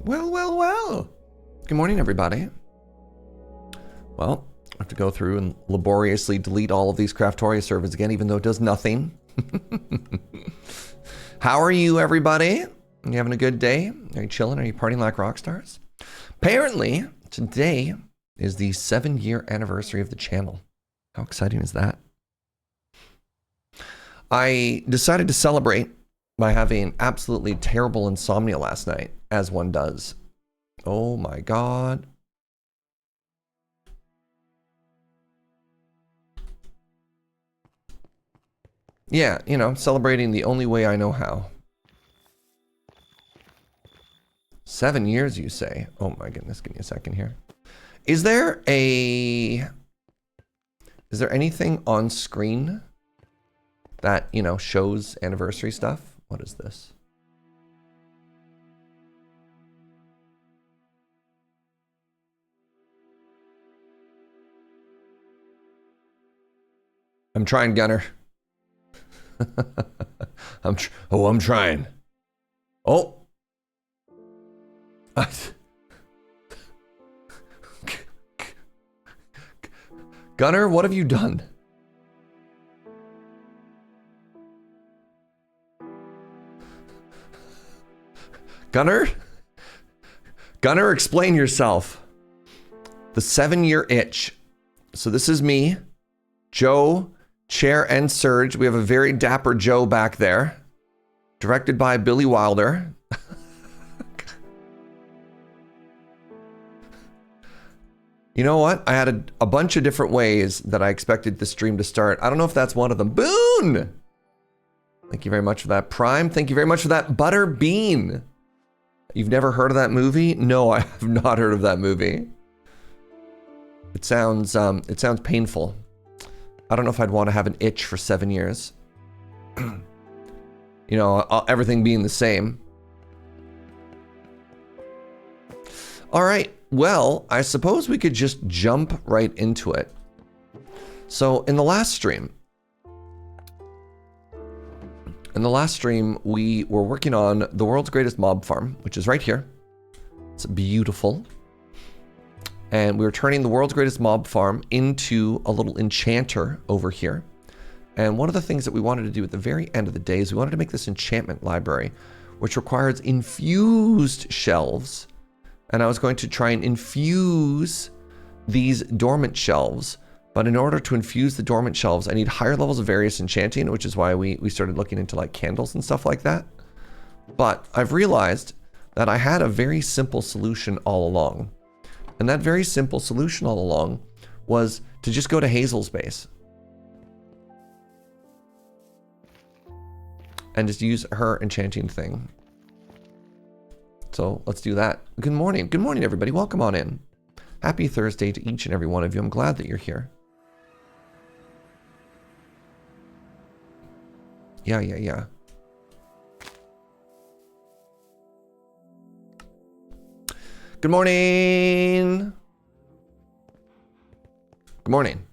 Well, well, well. Good morning, everybody. Well, I have to go through and laboriously delete all of these Craftoria servers again, even though it does nothing. How are you, everybody? Are you having a good day? Are you chilling? Are you partying like rock stars? Apparently, today is the 7-year anniversary of the channel. How exciting is that? I decided to celebrate by having absolutely terrible insomnia last night, as one does. Oh my God. Yeah, you know, celebrating the only way I know how. 7 years, you say? Oh my goodness, give me a second here. Is there anything on screen that, you know, shows anniversary stuff? What is this? I'm trying, Gunner. I'm trying. Oh. Gunner, what have you done? Gunner? Gunner, explain yourself. The 7-year itch. So this is me, Joe, Chair, and Serge. We have a very dapper Joe back there. Directed by Billy Wilder. You know what? I had a bunch of different ways that I expected the stream to start. I don't know if that's one of them. Boon! Thank you very much for that. Prime, thank you very much for that. Butter Bean. You've never heard of that movie? No, I have not heard of that movie. It sounds painful. I don't know if I'd want to have an itch for 7 years. You know, everything being the same. All right. Well, I suppose we could just jump right into it. So in the last stream, we were working on the world's greatest mob farm, which is right here. It's beautiful. And we were turning the world's greatest mob farm into a little enchanter over here. And one of the things that we wanted to do at the very end of the day is we wanted to make this enchantment library, which requires infused shelves. And I was going to try and infuse these dormant shelves. But in order to infuse the dormant shelves, I need higher levels of various enchanting, which is why we started looking into like candles and stuff like that. But I've realized that I had a very simple solution all along. And that very simple solution all along was to just go to Hazel's base. And just use her enchanting thing. So let's do that. Good morning. Good morning, everybody. Welcome on in. Happy Thursday to each and every one of you. I'm glad that you're here. Yeah. Good morning. Good morning.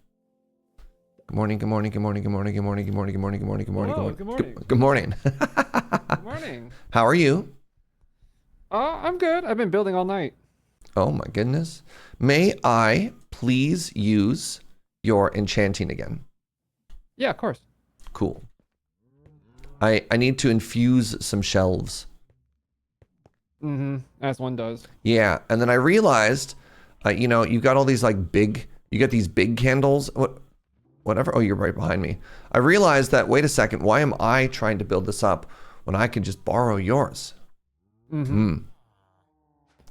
Good morning, good morning, good morning, good morning, good morning, good morning, good morning, good morning, good morning, Hello, good morning. Good morning. Good morning. How are you? I'm good. I've been building all night. Oh my goodness. May I please use your enchanting again? Yeah, of course. Cool. I need to infuse some shelves. As one does. Yeah, and then I realized, you know, you got all these like you got these big candles. Whatever. Oh, you're right behind me. I realized that, wait a second, why am I trying to build this up when I can just borrow yours? I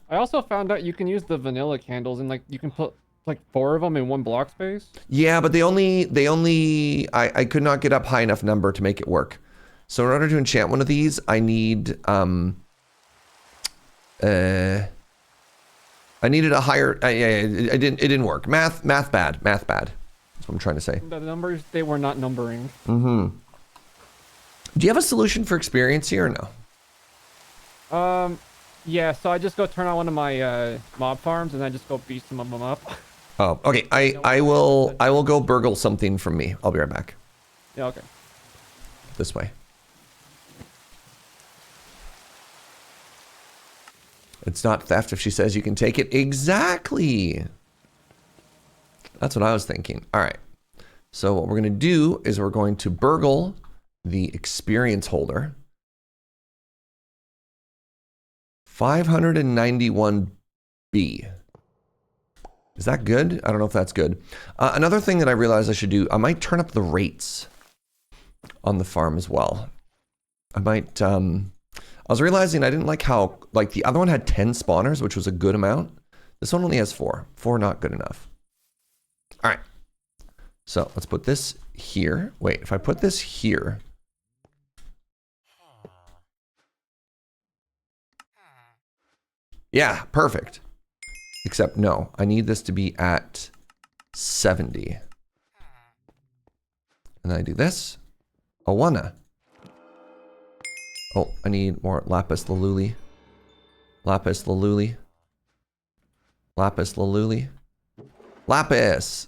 also found out you can use the vanilla candles and like you can put like 4 of them in one block space. Yeah, but I could not get up high enough number to make it work. So in order to enchant one of these, I need I needed a higher it didn't work. Math bad. That's what I'm trying to say. The numbers, they were not numbering. Do you have a solution for experience here or no? Yeah, so I just go turn on one of my mob farms and I just go beat some of them up. Oh, okay. I will go burgle something from me. I'll be right back. Yeah, okay. This way. It's not theft if she says you can take it. Exactly. That's what I was thinking. All right. So what we're going to do is we're going to burgle the experience holder. 591B. Is that good? I don't know if that's good. Another thing that I realized I should do, I might turn up the rates on the farm as well. I might, I was realizing I didn't like how, like the other one had 10 spawners, which was a good amount. This one only has 4. 4 not good enough. All right. So let's put this here. Wait, if I put this here. Yeah, perfect. Except no, I need this to be at 70. And then I do this. Awana. Oh, I need more lapis lazuli. Lapis lazuli. Lapis lazuli. Lapis!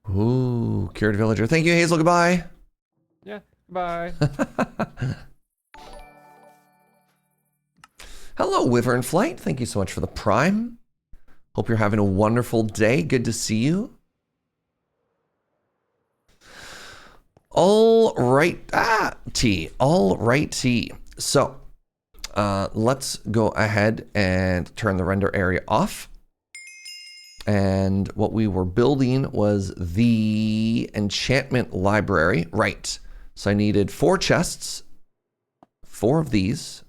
Ooh, cured villager. Thank you, Hazel. Goodbye. Yeah, bye. Hello, Wyvern Flight. Thank you so much for the prime. Hope you're having a wonderful day. Good to see you. All right. All righty. So, let's go ahead and turn the render area off. And what we were building was the enchantment library. Right. So I needed 4 chests. 4 of these.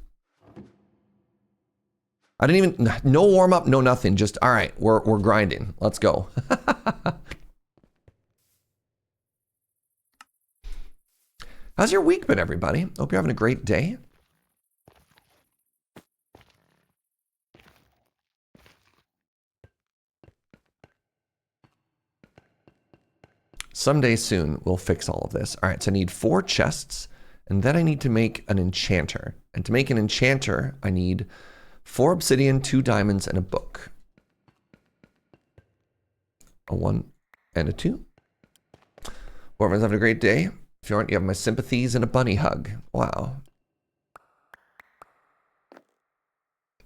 I didn't even, no warm up, no nothing. Just, all right, we're grinding. Let's go. How's your week been, everybody? Hope you're having a great day. Someday soon, we'll fix all of this. All right, so I need 4 chests, and then I need to make an enchanter. And to make an enchanter, I need 4 obsidian, 2 diamonds, and a book. A 1 and a 2. Whoever's having a great day. If you aren't, you have my sympathies and a bunny hug. Wow.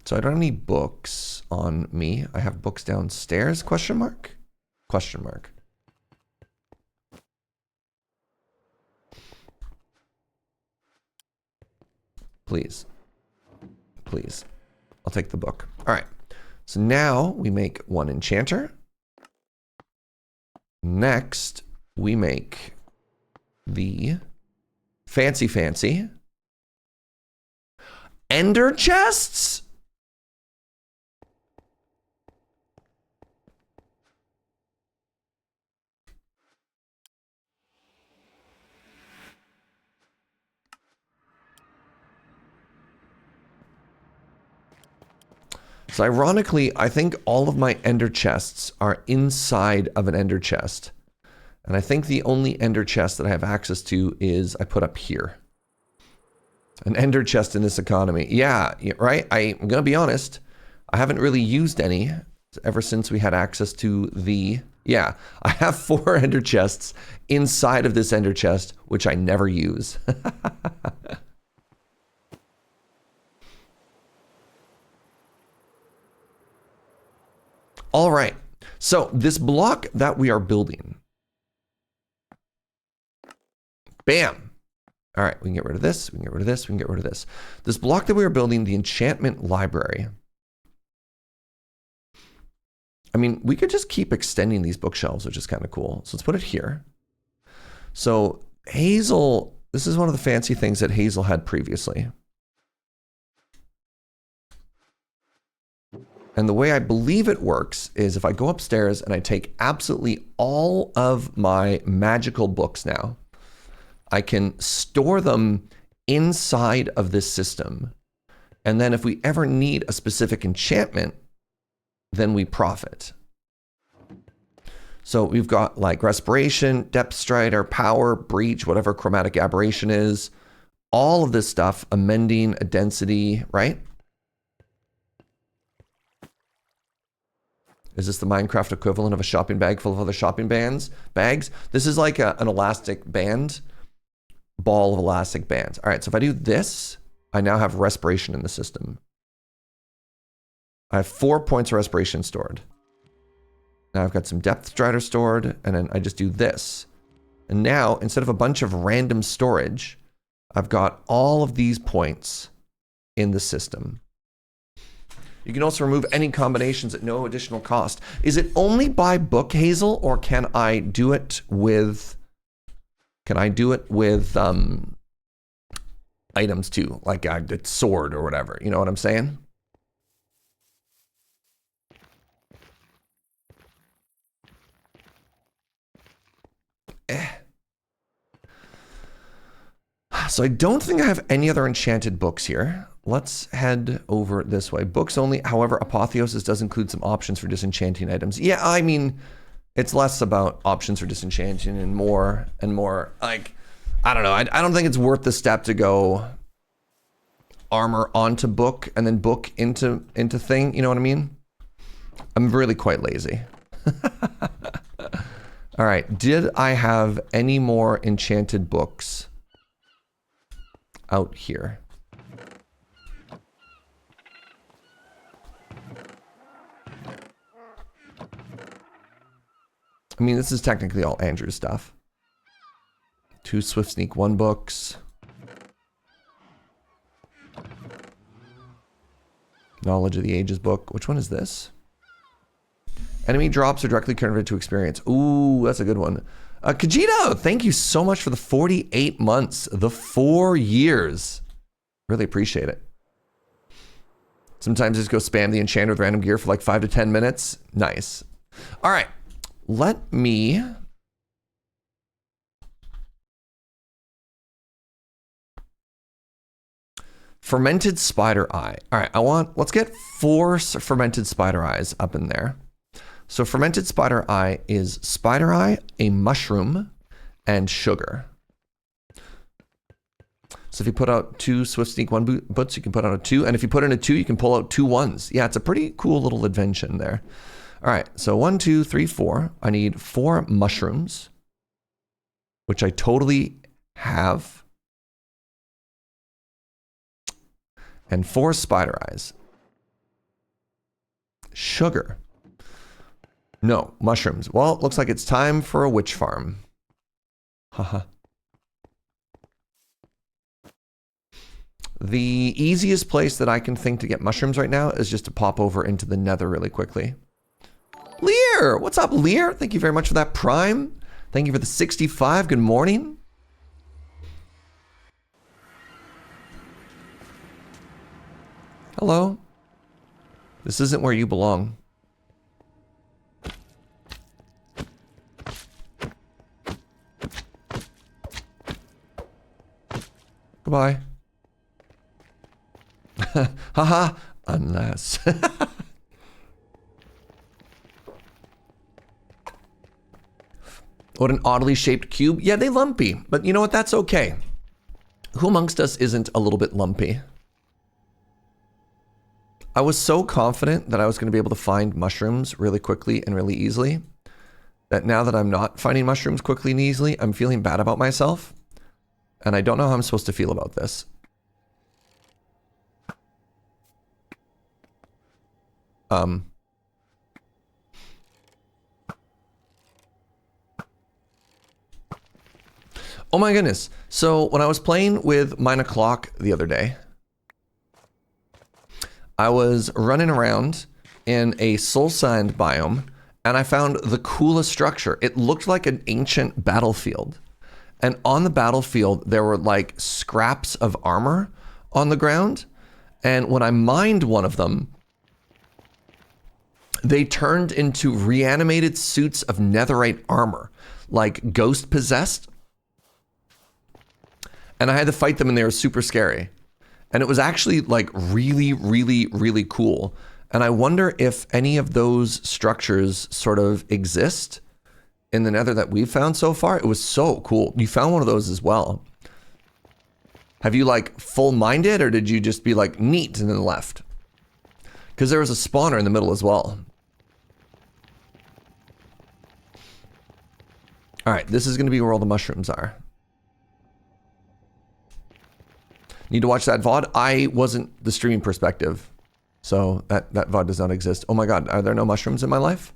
So I don't have any books on me. I have books downstairs, question mark? Question mark. Please. Please. I'll take the book. All right. So now we make 1 enchanter. Next, we make the fancy ender chests. So ironically, I think all of my ender chests are inside of an ender chest. And I think the only ender chest that I have access to is I put up here. An ender chest in this economy. Yeah, right? I'm going to be honest. I haven't really used any ever since we had access to the... Yeah, I have 4 ender chests inside of this ender chest, which I never use. All right, so this block that we are building. Bam. All right, we can get rid of this, we can get rid of this, we can get rid of this. This block that we are building, the enchantment library. I mean, we could just keep extending these bookshelves, which is kind of cool. So let's put it here. So Hazel, this is one of the fancy things that Hazel had previously. And the way I believe it works is if I go upstairs and I take absolutely all of my magical books now, I can store them inside of this system. And then if we ever need a specific enchantment, then we profit. So we've got like respiration, depth strider, power, breach, whatever chromatic aberration is, all of this stuff, amending, a density, right? Is this the Minecraft equivalent of a shopping bag full of other shopping bags? This is like an elastic band, ball of elastic bands. All right, so if I do this, I now have respiration in the system. I have 4 points of respiration stored. Now I've got some depth strider stored, and then I just do this. And now, instead of a bunch of random storage, I've got all of these points in the system. You can also remove any combinations at no additional cost. Is it only by book, Hazel, or can I do it with items too, like a sword or whatever? You know what I'm saying? So I don't think I have any other enchanted books here. Let's head over this way. Books only. However, Apotheosis does include some options for disenchanting items. Yeah, I mean, it's less about options for disenchanting and more like, I don't know. I don't think it's worth the step to go armor onto book and then book into thing. You know what I mean? I'm really quite lazy. All right. Did I have any more enchanted books out here? I mean, this is technically all Andrew's stuff. 2 Swift Sneak 1 books. Knowledge of the Ages book. Which one is this? Enemy drops are directly converted to experience. Ooh, that's a good one. Kajito, thank you so much for the 48 months, the 4 years. Really appreciate it. Sometimes just go spam the enchanter with random gear for like 5 to 10 minutes. Nice. All right. Let me... Fermented spider eye. All right, let's get 4 fermented spider eyes up in there. So fermented spider eye is spider eye, a mushroom, and sugar. So if you put out 2 Swift Sneak 1 boots, you can put out a 2. And if you put in a 2, you can pull out 2 1s. Yeah, it's a pretty cool little invention there. All right, so 1, 2, 3, 4. I need 4 mushrooms, which I totally have. And 4 spider eyes. Sugar. No, mushrooms. Well, it looks like it's time for a witch farm. Haha. The easiest place that I can think to get mushrooms right now is just to pop over into the nether really quickly. Lear! What's up, Lear? Thank you very much for that prime. Thank you for the 65. Good morning. Hello. This isn't where you belong. Goodbye. Haha. Unless. What an oddly shaped cube. Yeah, they lumpy. But you know what? That's okay. Who amongst us isn't a little bit lumpy? I was so confident that I was going to be able to find mushrooms really quickly and really easily that now that I'm not finding mushrooms quickly and easily, I'm feeling bad about myself. And I don't know how I'm supposed to feel about this. Oh my goodness. So when I was playing with Mine O'Clock the other day, I was running around in a soul sand biome and I found the coolest structure. It looked like an ancient battlefield. And on the battlefield, there were like scraps of armor on the ground. And when I mined one of them, they turned into reanimated suits of netherite armor, like ghost possessed. And I had to fight them and they were super scary. And it was actually like really, really, really cool. And I wonder if any of those structures sort of exist in the nether that we've found so far. It was so cool. You found one of those as well. Have you like full mined it or did you just be like neat and then left? Because there was a spawner in the middle as well. All right, this is going to be where all the mushrooms are. Need to watch that VOD? I wasn't the streaming perspective, so that VOD does not exist. Oh my god, are there no mushrooms in my life?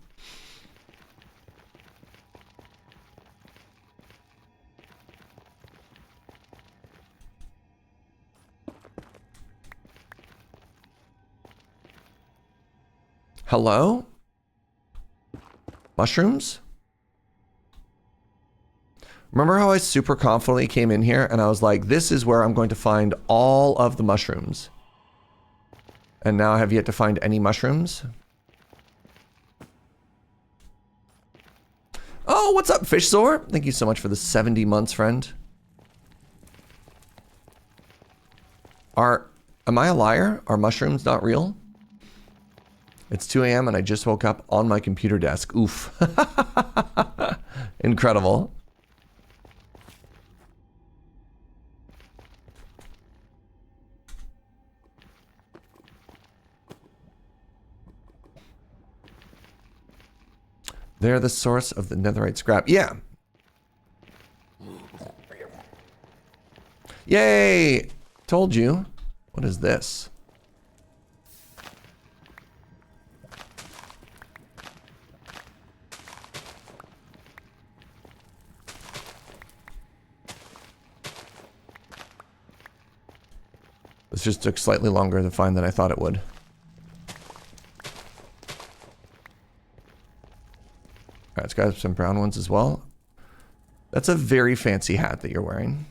Hello? Mushrooms? Remember how I super confidently came in here and I was like, this is where I'm going to find all of the mushrooms. And now I have yet to find any mushrooms. Oh, what's up, Fishzor? Thank you so much for the 70 months, friend. Am I a liar? Are mushrooms not real? It's 2 a.m. and I just woke up on my computer desk. Oof. Incredible. They're the source of the netherite scrap. Yeah. Yay! Told you. What is this? This just took slightly longer to find than I thought it would. Alright, it's got some brown ones as well. That's a very fancy hat that you're wearing.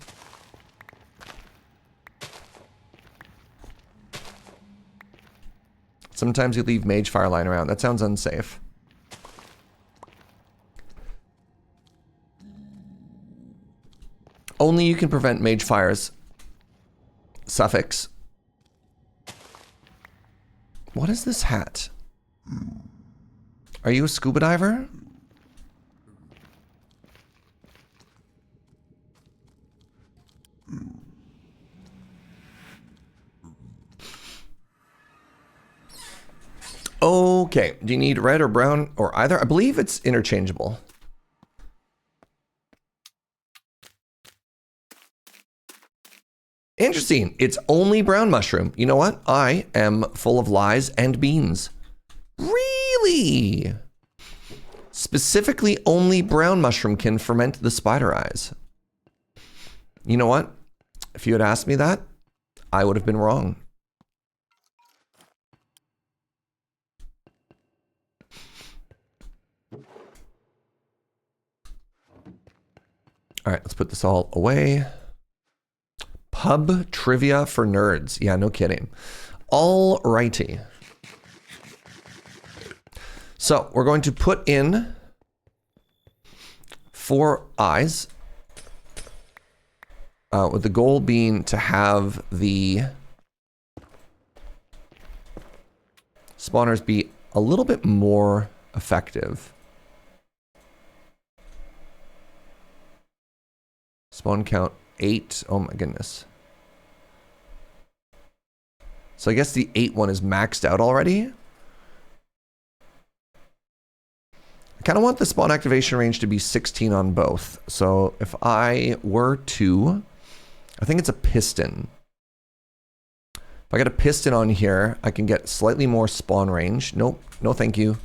Sometimes you leave mage fire lying around. That sounds unsafe. Only you can prevent mage fires. Suffix. What is this hat? Are you a scuba diver? Okay, do you need red or brown or either? I believe it's interchangeable. Interesting. It's only brown mushroom. You know what? I am full of lies and beans. Really? Specifically, only brown mushroom can ferment the spider eyes. You know what? If you had asked me that, I would have been wrong. All right, let's put this all away. Pub trivia for nerds. Yeah, no kidding. All righty. So we're going to put in 4 eyes. With the goal being to have the spawners be a little bit more effective. Spawn count 8. Oh my goodness. So I guess the 8 one is maxed out already. I kind of want the spawn activation range to be 16 on both. So if I were to, I think it's a piston. If I got a piston on here, I can get slightly more spawn range. Nope, no thank you.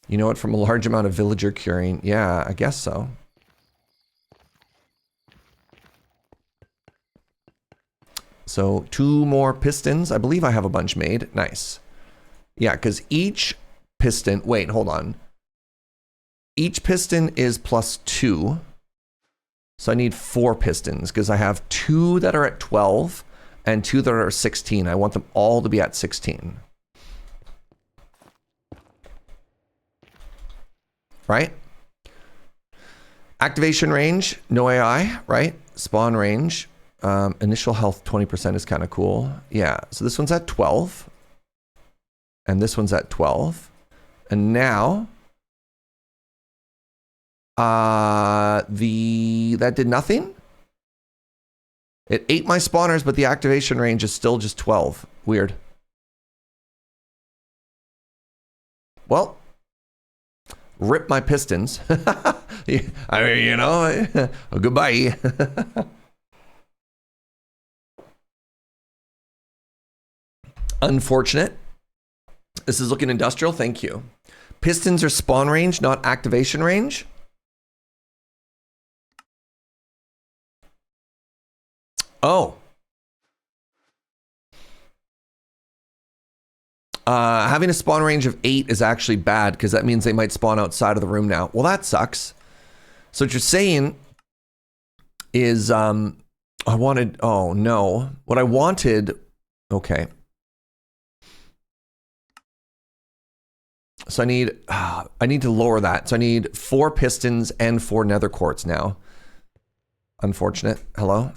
You know what, from a large amount of villager curing. Yeah, I guess so. So 2 more pistons. I believe I have a bunch made. Nice. Yeah, because each piston, wait, hold on. Each piston is +2. So I need 4 pistons because I have 2 that are at 12 and 2 that are 16. I want them all to be at 16. Right? Activation range, no AI, right? Spawn range. Initial health 20% is kind of cool. Yeah, so this one's at 12. And this one's at 12. And now, that did nothing? It ate my spawners, but the activation range is still just 12. Weird. Well, Rip my pistons. I mean, you know, goodbye. Unfortunate. This is looking industrial. Thank you. Pistons are spawn range, not activation range. Oh. Having a spawn range of 8 is actually bad because that means they might spawn outside of the room now. Well, that sucks. So what you're saying is, I wanted, oh no. What I wanted, okay. So I need to lower that. So I need 4 pistons and 4 nether quartz now. Unfortunate. Hello?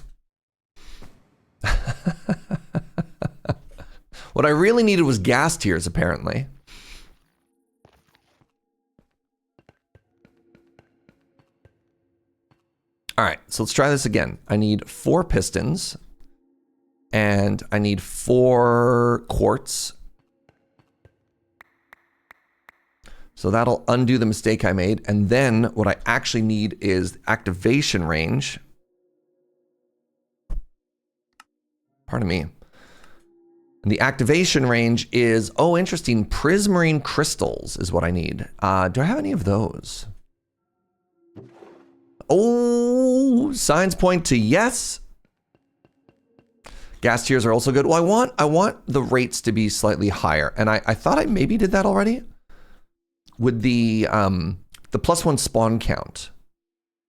What I really needed was gas tiers, apparently. All right, so let's try this again. I need 4 pistons and I need 4 quartz. So that'll undo the mistake I made. And then what I actually need is activation range. Pardon me. And the activation range is, oh, interesting. Prismarine crystals is what I need. Do I have any of those? Oh, signs point to yes. Gas tiers are also good. Well, I want the rates to be slightly higher. And I thought I maybe did that already. With the +1 spawn count,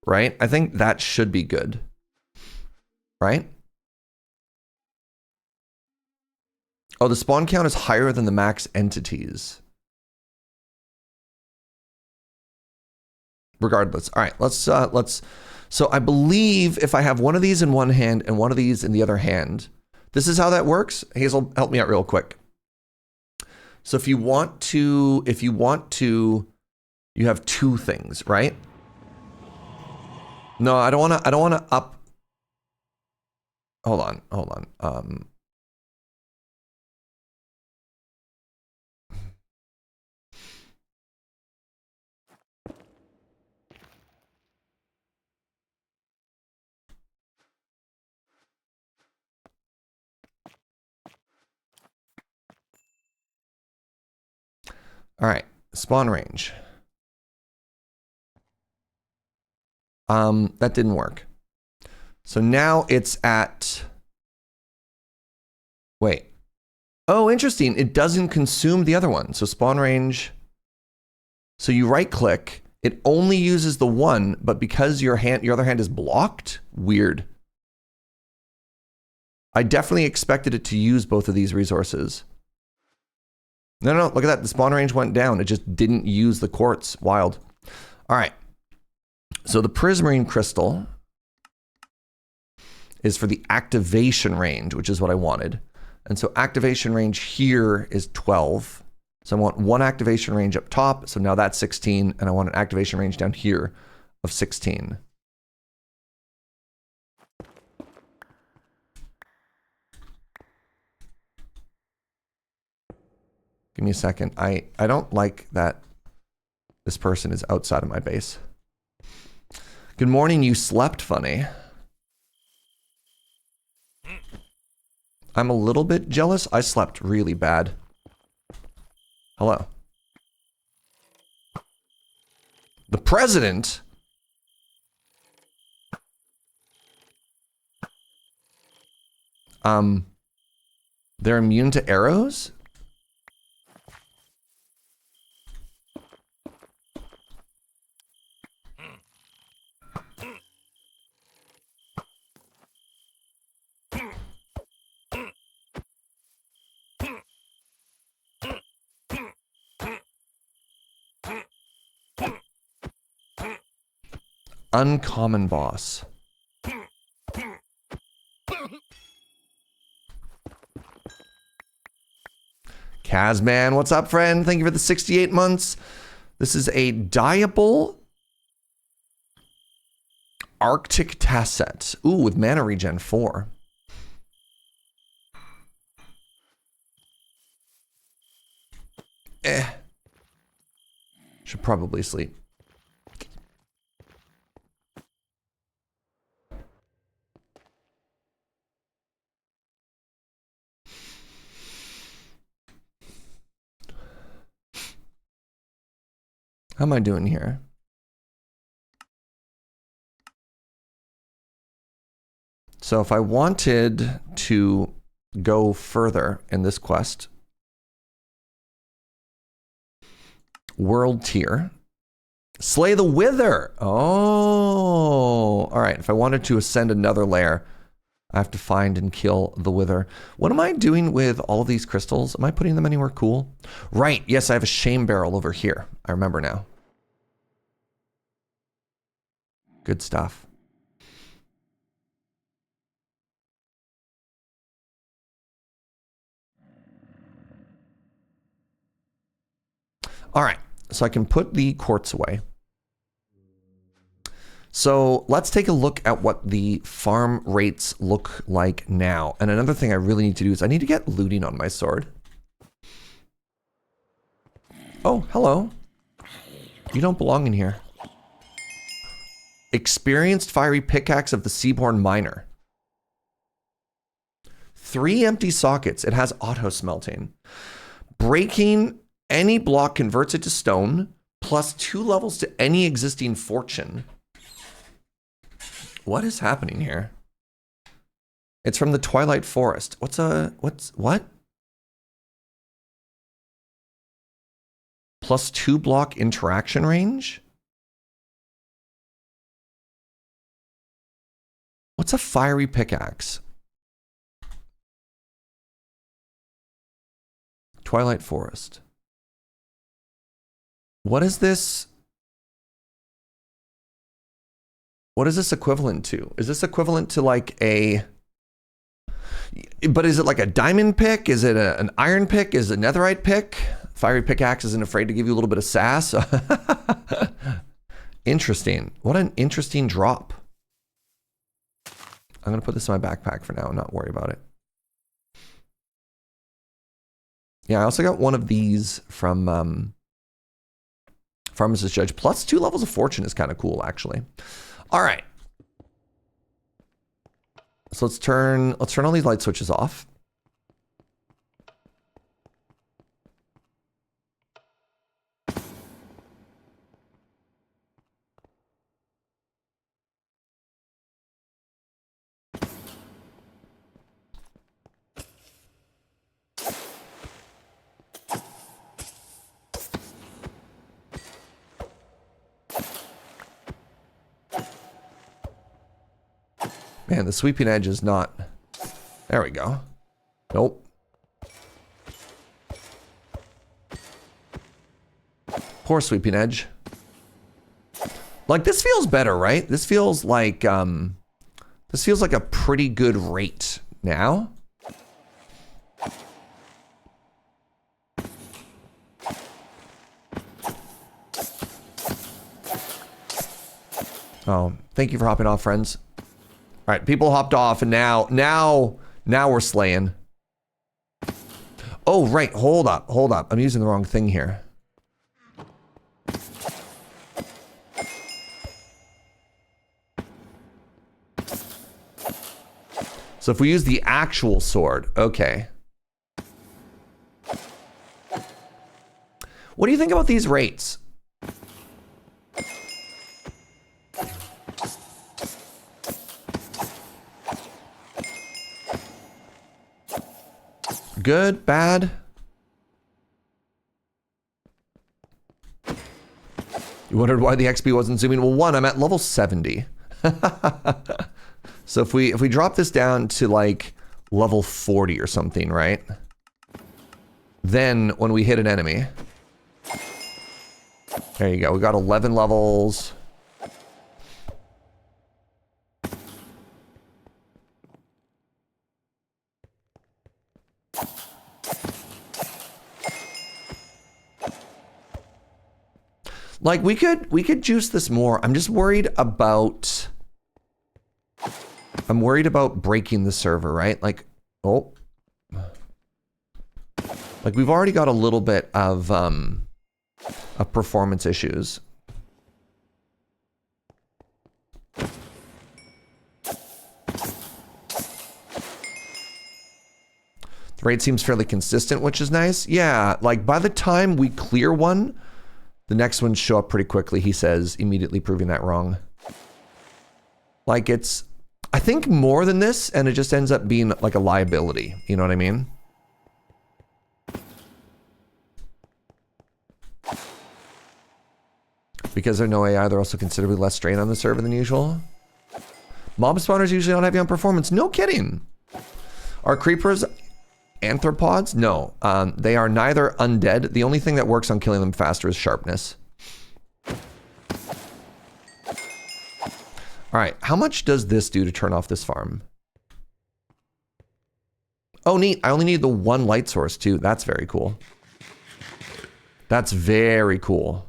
right? I think that should be good, right? Oh, the spawn count is higher than the max entities. Regardless, all right, let's. So I believe if I have one of these in one hand and one of these in the other hand, this is how that works. Hazel, help me out real quick. So if you want to, you have 2 things, right? No, I don't want to up. Hold on. All right, spawn range. That didn't work. So now it's at, wait. Oh, interesting. It doesn't consume the other one. So spawn range. So you right click, it only uses the one, but because your other hand is blocked, weird. I definitely expected it to use both of these resources. No, look at that. The spawn range went down. It just didn't use the quartz. Wild. All right. So the prismarine crystal is for the activation range, which is what I wanted. And so activation range here is 12. So I want 1 activation range up top. So now that's 16. And I want an activation range down here of 16. Give me a second. I don't like that this person is outside of my base. Good morning, you slept funny. I'm a little bit jealous. I slept really bad. Hello. The president? They're immune to arrows? Uncommon boss. Kazman, what's up, friend? Thank you for the 68 months. This is a dyeable Arctic Tasset. Ooh, with mana regen 4. Should probably sleep. How am I doing here? So if I wanted to go further in this quest, world tier, slay the wither. Oh, all right. If I wanted to ascend another layer, I have to find and kill the wither. What am I doing with all of these crystals? Am I putting them anywhere cool? Right. Yes, I have a shame barrel over here. I remember now. Good stuff. All right. So I can put the quartz away. So let's take a look at what the farm rates look like now. And another thing I really need to do is I need to get looting on my sword. Oh, hello. You don't belong in here. Experienced fiery pickaxe of the Seaborn Miner. 3 empty sockets. It has auto smelting. Breaking any block converts it to stone, plus 2 levels to any existing fortune. What is happening here? It's from the Twilight Forest. What? Plus 2 block interaction range? What's a fiery pickaxe? Twilight Forest. What is this? What is this equivalent to? Is this equivalent to like a... But is it like a diamond pick? Is it an iron pick? Is it a netherite pick? Fiery pickaxe isn't afraid to give you a little bit of sass. Interesting. What an interesting drop. I'm going to put this in my backpack for now and not worry about it. Yeah, I also got one of these from Pharmacist Judge. Plus 2 levels of fortune is kind of cool, actually. All right. So let's turn all these light switches off. Man, the sweeping edge is not... There we go. Nope. Poor sweeping edge. Like, this feels better, right? This feels like a pretty good rate now. Oh, thank you for hopping off, friends. All right, people hopped off, and now we're slaying. Oh, right. Hold up. I'm using the wrong thing here. So if we use the actual sword, okay. What do you think about these rates? Good, bad? You wondered why the XP wasn't zooming? Well, one, I'm at level 70. So if we drop this down to like level 40 or something, right? Then when we hit an enemy, there you go. We got 11 levels. Like we could juice this more. I'm just worried about breaking the server, right? Like, oh. Like we've already got a little bit of of performance issues. The rate seems fairly consistent, which is nice. Yeah, like by the time we clear one, the next ones show up pretty quickly, he says, immediately proving that wrong. Like it's, I think more than this, and it just ends up being like a liability. You know what I mean? Because they're no AI, they're also considerably less strain on the server than usual. Mob spawners usually don't have you on performance. No kidding. Are creepers anthropods? No, they are neither undead. The only thing that works on killing them faster is sharpness. All right, how much does this do to turn off this farm? Oh, neat. I only need the one light source too. That's very cool. That's very cool.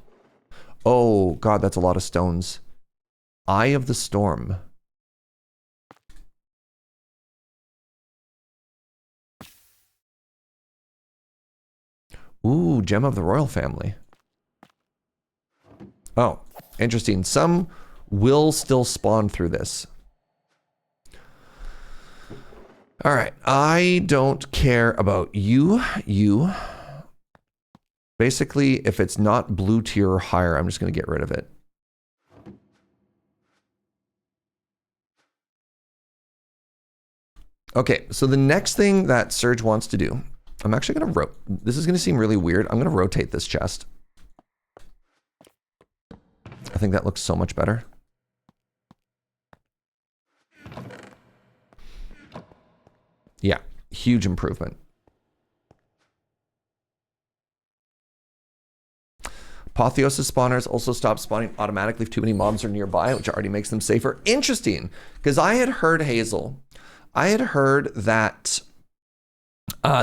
Oh God, that's a lot of stones. Eye of the Storm. Ooh, Gem of the Royal Family. Oh, interesting. Some will still spawn through this. All right, I don't care about you. Basically, if it's not blue tier or higher, I'm just going to get rid of it. Okay, so the next thing that Serge wants to do, I'm actually going to this is going to seem really weird. I'm going to rotate this chest. I think that looks so much better. Yeah, huge improvement. Apotheosis spawners also stop spawning automatically if too many mobs are nearby, which already makes them safer. Interesting, because I had heard, Hazel, I had heard that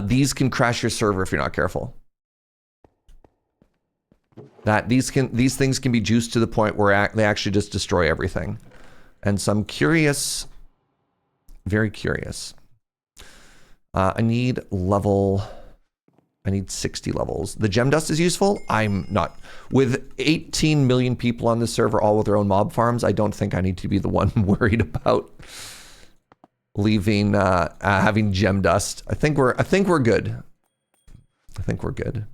these can crash your server if you're not careful. That these things can be juiced to the point where they actually just destroy everything. And so I'm curious, very curious. I need 60 levels. The gem dust is useful. I'm not. With 18 million people on this server, all with their own mob farms, I don't think I need to be the one worried about leaving, having gem dust. I think we're good. I think we're good.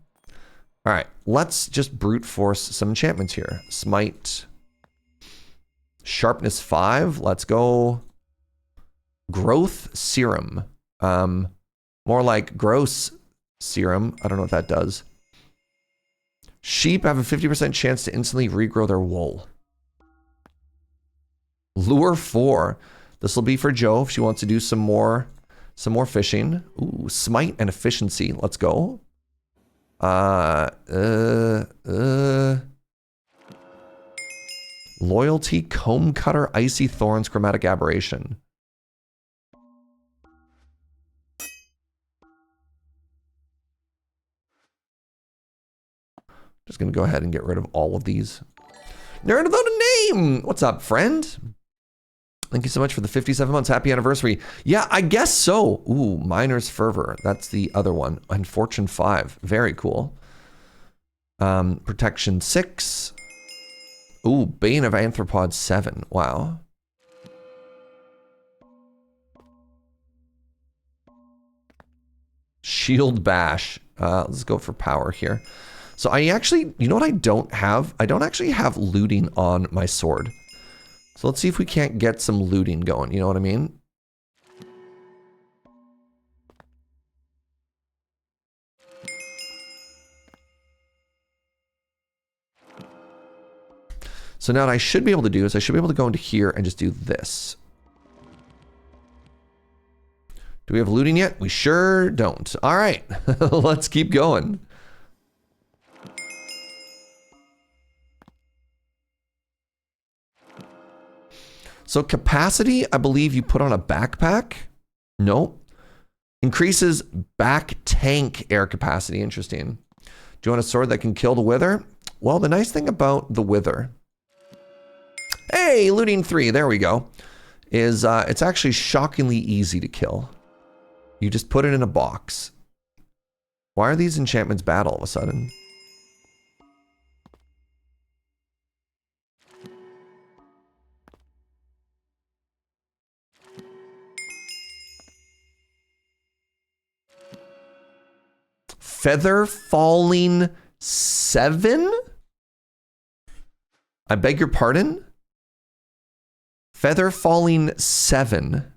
All right, let's just brute force some enchantments here. Smite. Sharpness 5. Let's go. Growth Serum. More like gross serum. I don't know what that does. Sheep have a 50% chance to instantly regrow their wool. Lure 4. This will be for Joe if she wants to do some more fishing. Ooh, smite and efficiency. Let's go. Loyalty, comb cutter, icy thorns, chromatic aberration. Just gonna go ahead and get rid of all of these. Nerd without a name! What's up, friend? Thank you so much for the 57 months. Happy anniversary. Yeah, I guess so. Ooh, Miner's Fervor. That's the other one. And Fortune 5. Very cool. Protection 6. Ooh, Bane of Anthropod 7. Wow. Shield Bash. Let's go for power here. So I actually, you know what I don't have? I don't actually have looting on my sword. So let's see if we can't get some looting going. You know what I mean? So now what I should be able to do is I should be able to go into here and just do this. Do we have looting yet? We sure don't. All right, let's keep going. So capacity, I believe you put on a backpack. Nope. Increases back tank air capacity. Interesting. Do you want a sword that can kill the wither? Well, the nice thing about the wither, hey, looting 3, there we go, is it's actually shockingly easy to kill. You just put it in a box. Why are these enchantments bad all of a sudden? Feather falling 7? I beg your pardon? Feather falling 7.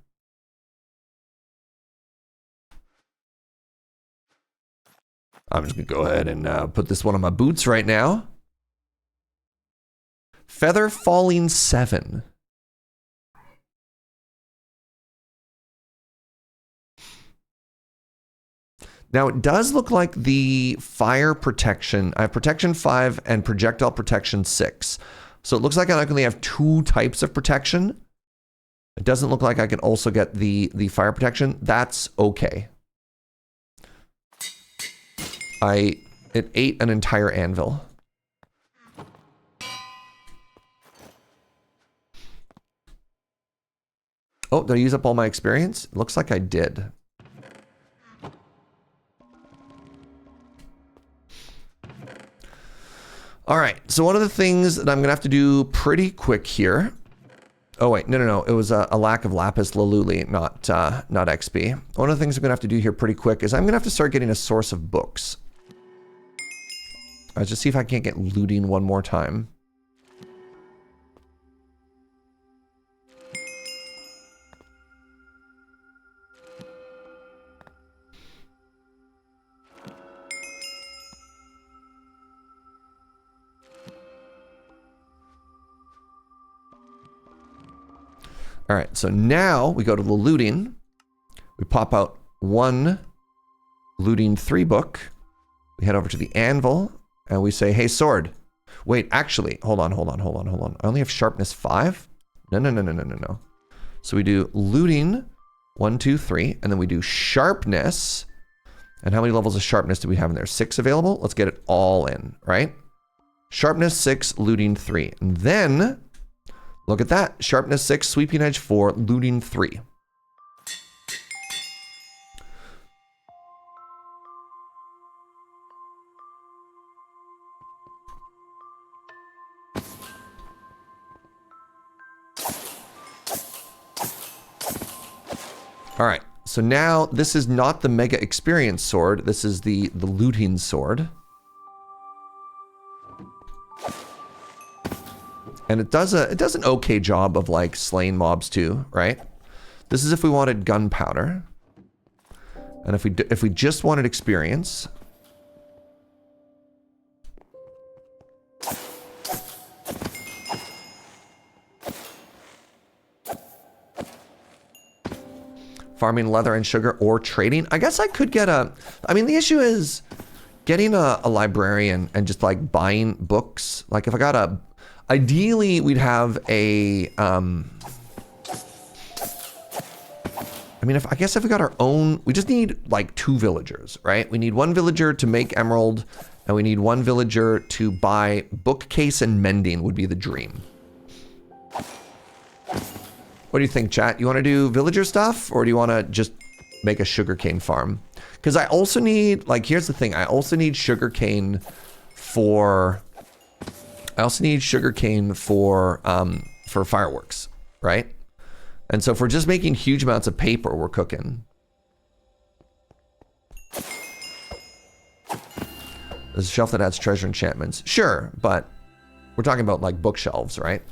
I'm just gonna go ahead and put this one on my boots right now. Feather falling 7. Now it does look like the fire protection, I have protection 5 and projectile protection 6. So it looks like I only have 2 types of protection. It doesn't look like I can also get the fire protection. That's okay. It ate an entire anvil. Oh, did I use up all my experience? It looks like I did. All right, so one of the things that I'm gonna have to do pretty quick here. Oh wait, no. It was a lack of lapis lazuli, not XP. One of the things I'm gonna have to do here pretty quick is I'm gonna have to start getting a source of books. Let's just see if I can't get looting one more time. All right, so now we go to the looting. We pop out 1 looting 3 book. We head over to the anvil and we say, hey, sword. Wait, actually, hold on. I only have sharpness 5? No. So we do looting 1, 2, 3, and then we do sharpness. And how many levels of sharpness do we have in there? 6 available? Let's get it all in, right? Sharpness 6, looting 3. And then, look at that. Sharpness 6, sweeping edge 4, looting 3. All right, so now this is not the mega experience sword. This is the looting sword. And it does an okay job of like slaying mobs too, right? This is if we wanted gunpowder. And if we just wanted experience. Farming leather and sugar or trading. I guess I could get I mean, the issue is getting a librarian and just like buying books. Like if I got ideally we'd have a, I mean, I guess if we got our own, we just need like 2 villagers, right? We need 1 villager to make emerald and we need 1 villager to buy bookcase and mending would be the dream. What do you think, chat? You want to do villager stuff or do you want to just make a sugarcane farm? Because I also need, like, here's the thing. I also need sugarcane for fireworks, right? And so if we're just making huge amounts of paper, we're cooking. There's a shelf that adds treasure enchantments. Sure, but we're talking about like bookshelves, right?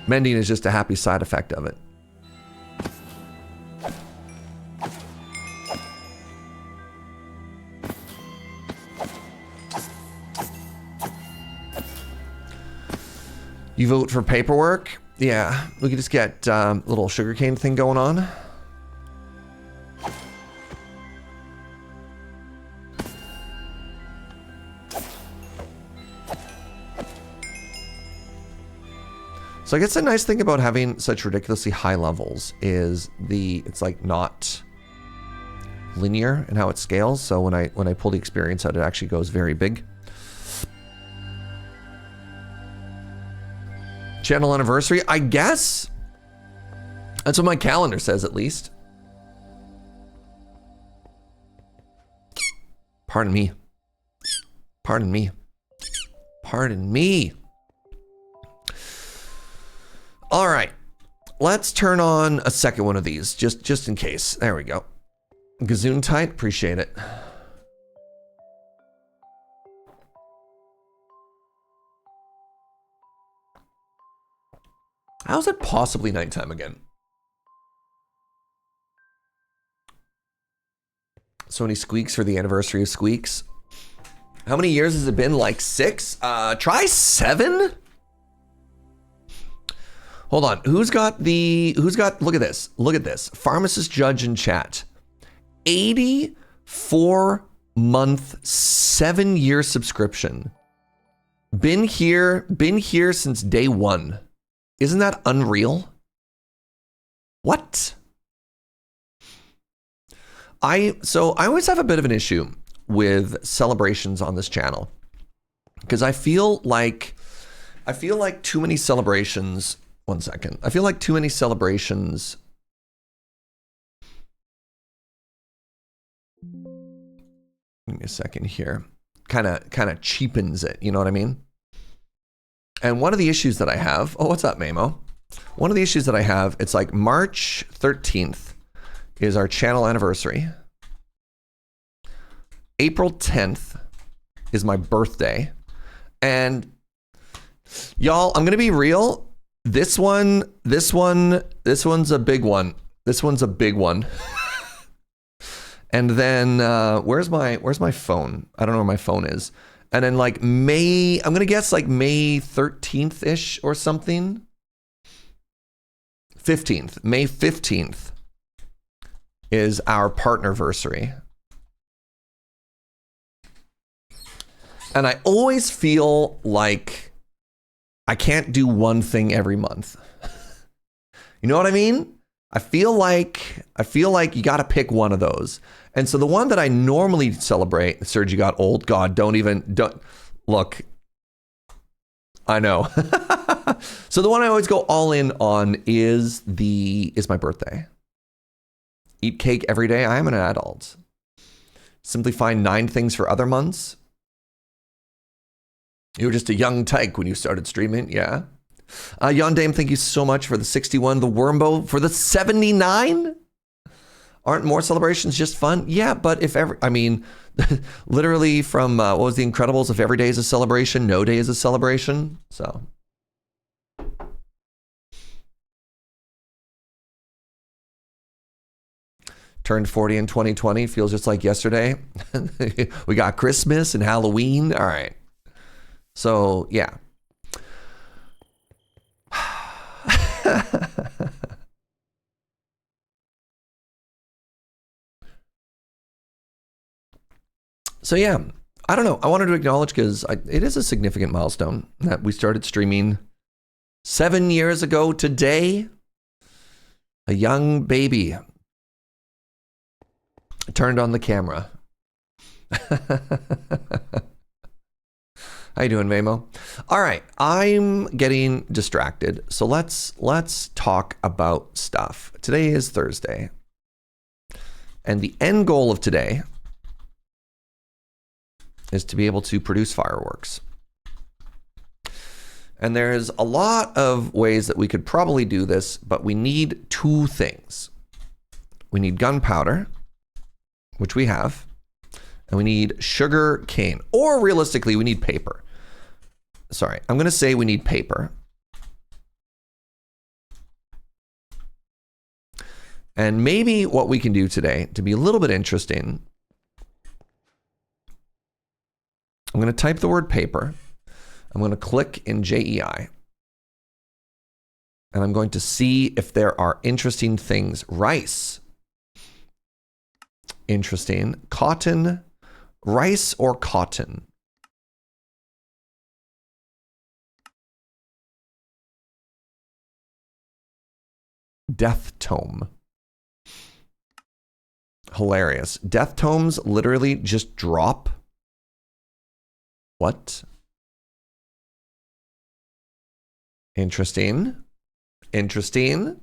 Mending is just a happy side effect of it. You vote for paperwork? Yeah, we could just get a little sugarcane thing going on. So I guess the nice thing about having such ridiculously high levels is it's like not linear in how it scales. So when I pull the experience out, it actually goes very big. Channel anniversary, I guess. That's what my calendar says, at least. Pardon me. Pardon me. Pardon me. All right. let's turn on a second one of these, just in case. There we go. Gazoon tight, appreciate it. How is it possibly nighttime again? So many squeaks for the anniversary of squeaks. How many years has it been? Like 6? Try 7? Hold on. Who's got, look at this. Look at this. Pharmacist Judge in chat. 84-month, 7-year subscription. Been here since day 1. Isn't that unreal? What? So I always have a bit of an issue with celebrations on this channel because I feel like too many celebrations. One second. I feel like too many celebrations. Give me a second here. Kind of cheapens it. You know what I mean? And one of the issues that I have, oh, what's up, Mamo? One of the issues that I have, it's like March 13th is our channel anniversary. April 10th is my birthday. And y'all, I'm going to be real. This one's a big one. This one's a big one. And then, where's my phone? I don't know where my phone is. And then like May, I'm going to guess like May 13th-ish or something. 15th, May 15th is our partnerversary. And I always feel like I can't do one thing every month. You know what I mean? I feel like you got to pick one of those. And so the one that I normally celebrate, Serge, you got old. God, don't look. I know. So the one I always go all in on is my birthday. Eat cake every day. I am an adult. Simply find 9 things for other months. You were just a young tyke when you started streaming, yeah. Yondame, thank you so much for the 61. The Wormbo for the 79. Aren't more celebrations just fun? Yeah, but literally from what was The Incredibles? If every day is a celebration, no day is a celebration. So. Turned 40 in 2020. Feels just like yesterday. We got Christmas and Halloween. All right. So, yeah. So, yeah. I don't know. I wanted to acknowledge because it is a significant milestone that we started streaming 7 years ago today. A young baby turned on the camera. How you doing, Mamo? All right, I'm getting distracted. So let's talk about stuff. Today is Thursday. And the end goal of today is to be able to produce fireworks. And there's a lot of ways that we could probably do this, but we need 2 things. We need gunpowder, which we have, and we need sugar cane, or realistically, we need paper. Sorry, I'm going to say we need paper. And maybe what we can do today to be a little bit interesting, I'm going to type the word paper. I'm going to click in JEI. And I'm going to see if there are interesting things. Rice. Interesting. Cotton. Rice or cotton? Death tome. Hilarious. Death tomes literally just drop. What? Interesting. Interesting.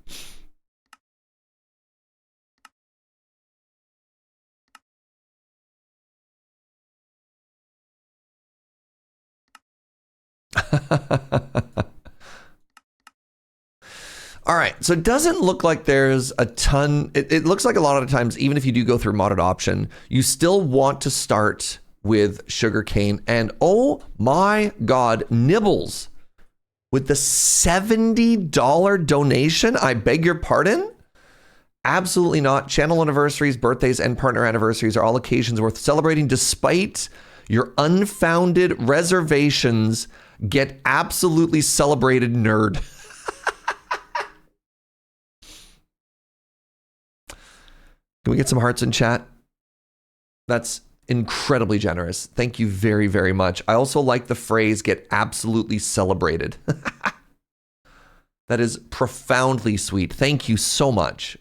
All right, so it doesn't look like there's a ton. It looks like a lot of the times, even if you do go through modded option, you still want to start with sugarcane. And oh my God, Nibbles with the $70 donation. I beg your pardon? Absolutely not. Channel anniversaries, birthdays, and partner anniversaries are all occasions worth celebrating despite your unfounded reservations. Get absolutely celebrated, nerd. Can we get some hearts in chat? That's incredibly generous. Thank you very, very much. I also like the phrase, get absolutely celebrated. That is profoundly sweet. Thank you so much.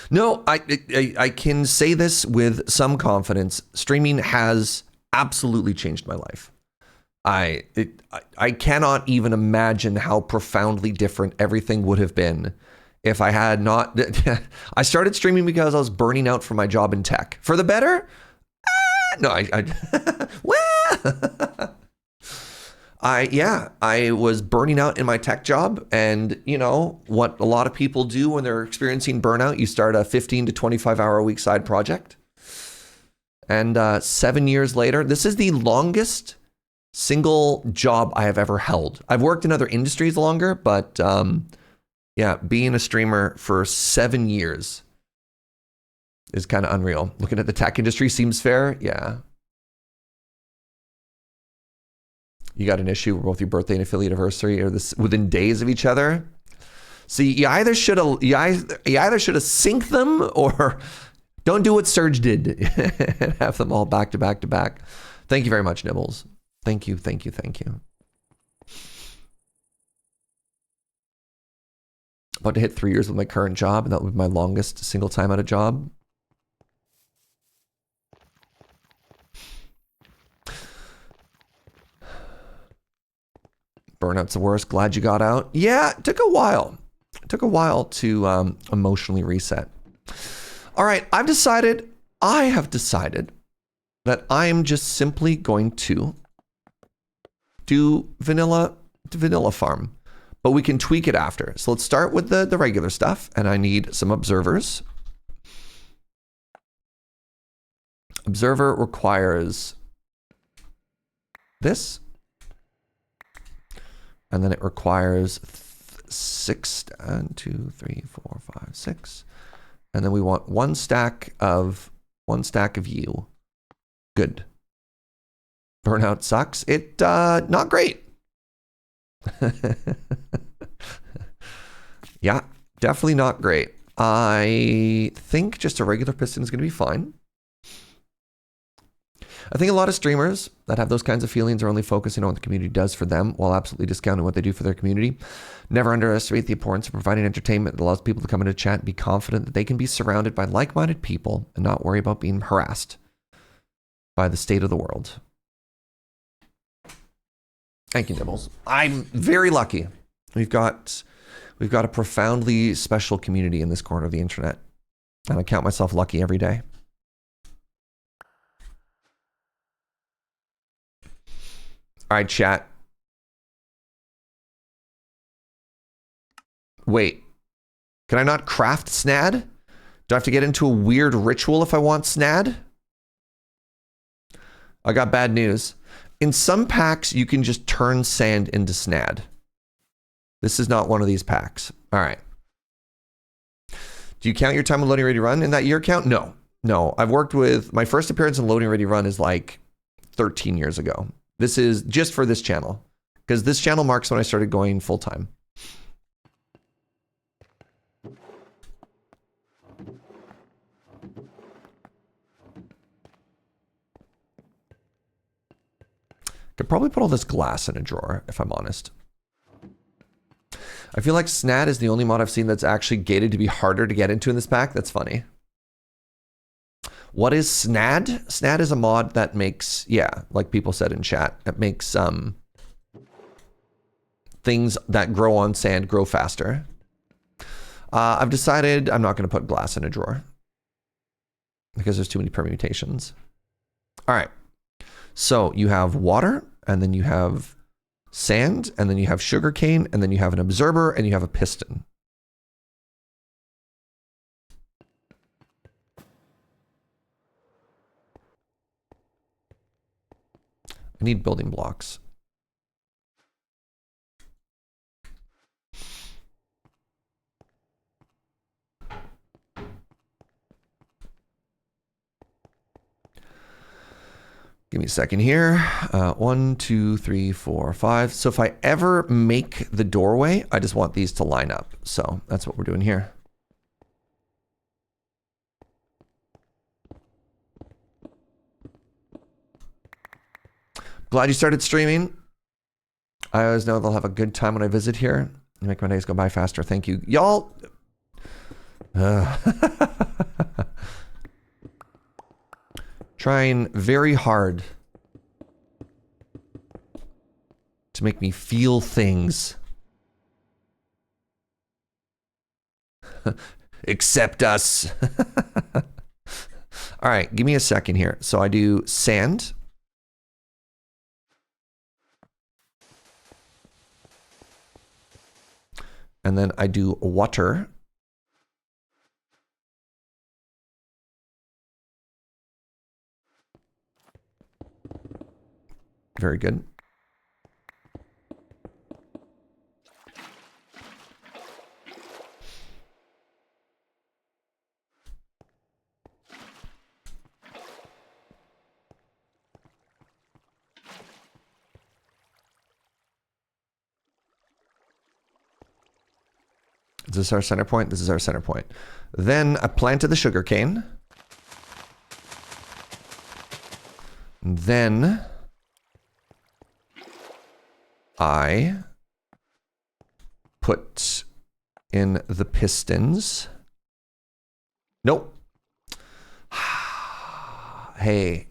No, I can say this with some confidence. Streaming has absolutely changed my life. I cannot even imagine how profoundly different everything would have been if I had not. I started streaming because I was burning out from my job in tech. For the better? No, well, I was burning out in my tech job, and you know what a lot of people do when they're experiencing burnout, you start a 15 to 25 hour a week side project. And 7 years later, this is the longest single job I have ever held. I've worked in other industries longer, but yeah, being a streamer for 7 years is kind of unreal. Looking at the tech industry seems fair. Yeah. You got an issue with both your birthday and affiliate anniversary or this within days of each other. See, you either should have synced them or don't do what Serge did and have them all back to back to back. Thank you very much, Nibbles. Thank you, thank you, thank you. About to hit 3 years with my current job, and that would be my longest single time at a job. Burnout's the worst. Glad you got out. Yeah, it took a while. It took a while to emotionally reset. All right, I have decided that I am just simply going to do vanilla farm, but we can tweak it after. So let's start with the regular stuff, and I need some observers. Observer requires this, and then it requires 6, 2, 3, 4, 5, 6, and then we want one stack of you. Good. Burnout sucks. It not great. Yeah, definitely not great. I think just a regular piston is going to be fine. I think a lot of streamers that have those kinds of feelings are only focusing on what the community does for them while absolutely discounting what they do for their community. Never underestimate the importance of providing entertainment that allows people to come into chat and be confident that they can be surrounded by like-minded people and not worry about being harassed by the state of the world. Thank you, Nibbles. I'm very lucky. We've got a profoundly special community in this corner of the internet, and I count myself lucky every day. All right, chat. Wait, can I not craft snad? Do I have to get into a weird ritual if I want snad? I got bad news. In some packs, you can just turn sand into snad. This is not one of these packs. All right. Do you count your time on Loading Ready Run in that year count? No. No. I've worked with... My first appearance in Loading Ready Run is like 13 years ago. This is just for this channel, because this channel marks when I started going full-time. Could probably put all this glass in a drawer, if I'm honest. I feel like Snad is the only mod I've seen that's actually gated to be harder to get into in this pack. That's funny. What is Snad? Snad is a mod that makes, yeah, like people said in chat, it makes things that grow on sand grow faster. I've decided I'm not going to put glass in a drawer because there's too many permutations. All right. So you have water, and then you have sand, and then you have sugarcane, and then you have an absorber, and you have a piston. I need building blocks. Give me a second here. 1, 2, 3, 4, 5. So if I ever make the doorway, I just want these to line up. So that's what we're doing here. Glad you started streaming. I always know they'll have a good time when I visit here. You make my days go by faster. Thank you. Y'all. Trying very hard to make me feel things. Accept us. All right, give me a second here. So I do sand. And then I do water. Very good. Is this our center point? This is our center point. Then I planted the sugarcane. Then I put in the pistons. Nope. Hey.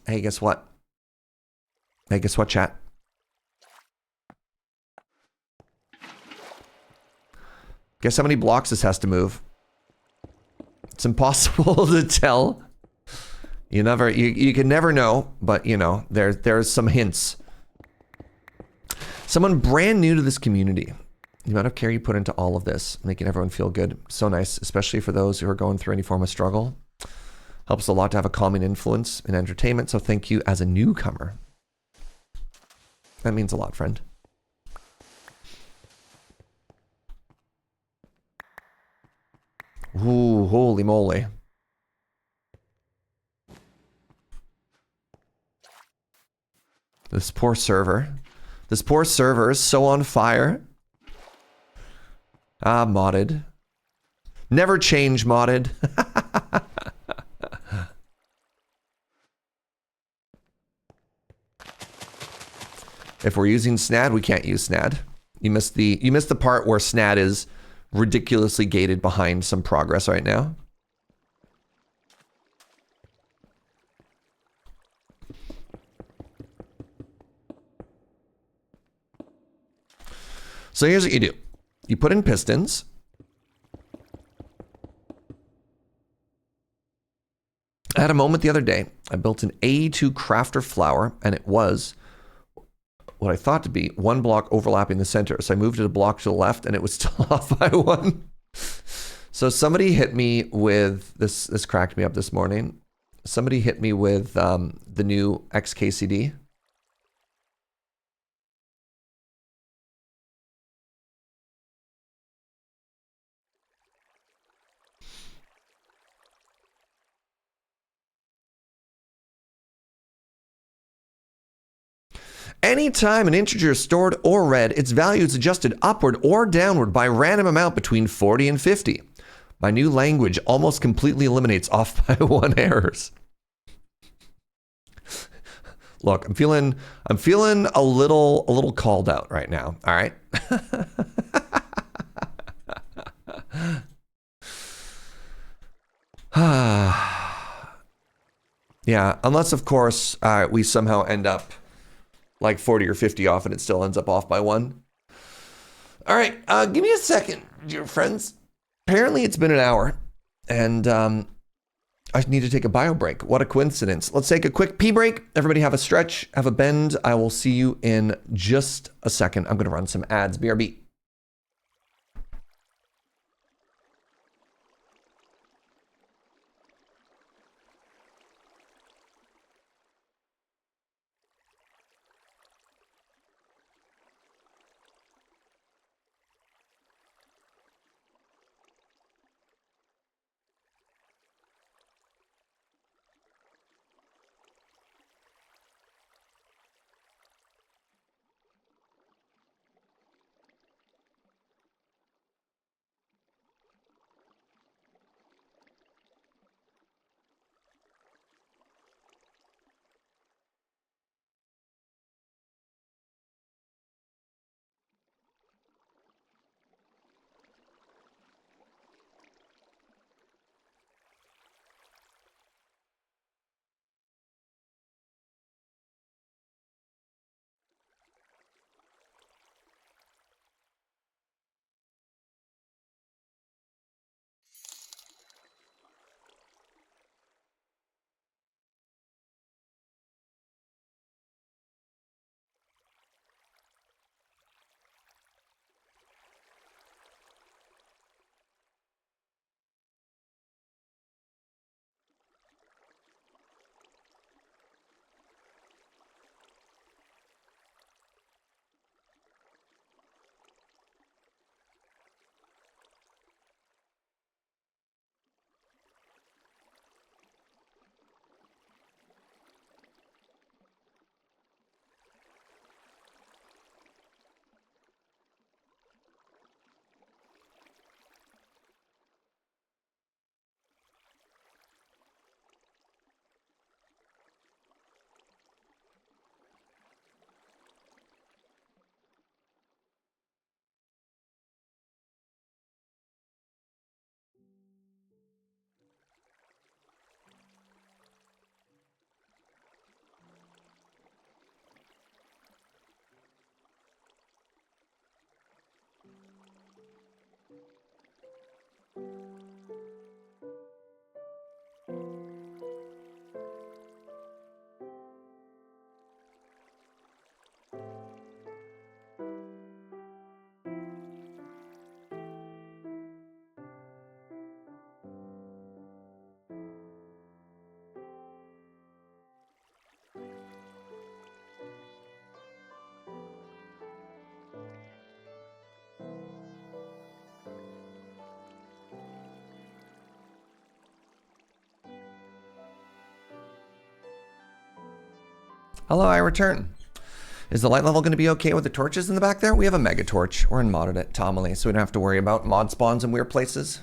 Hey, guess what? Hey, guess what, chat? Guess how many blocks this has to move? It's impossible to tell. You can never know, but you know, there's some hints. Someone brand new to this community. The amount of care you put into all of this, making everyone feel good. So nice, especially for those who are going through any form of struggle. Helps a lot to have a calming influence in entertainment, so thank you as a newcomer. That means a lot, friend. Ooh, holy moly. This poor server. This poor server is so on fire. Ah, modded. Never change, modded. If we're using SNAD, we can't use SNAD. You missed the part where SNAD is ridiculously gated behind some progress right now. So here's what you do. You put in pistons. I had a moment the other day. I built an A2 crafter flower, and it was what I thought to be one block overlapping the center. So I moved it a block to the left, and it was still off by one. So somebody hit me with this. This cracked me up this morning. Somebody hit me with the new XKCD. Anytime an integer is stored or read, its value is adjusted upward or downward by a random amount between 40 and 50. My new language almost completely eliminates off by one errors. Look, I'm feeling a little called out right now. All right. Yeah, unless of course we somehow end up like 40 or 50 off, and it still ends up off by one. All right, give me a second, dear friends. Apparently it's been an hour and I need to take a bio break. What a coincidence. Let's take a quick pee break. Everybody have a stretch, have a bend. I will see you in just a second. I'm going to run some ads. BRB. Hello, I return. Is the light level going to be okay with the torches in the back there? We have a mega torch. We're in modded at Tiellae, so we don't have to worry about mod spawns in weird places.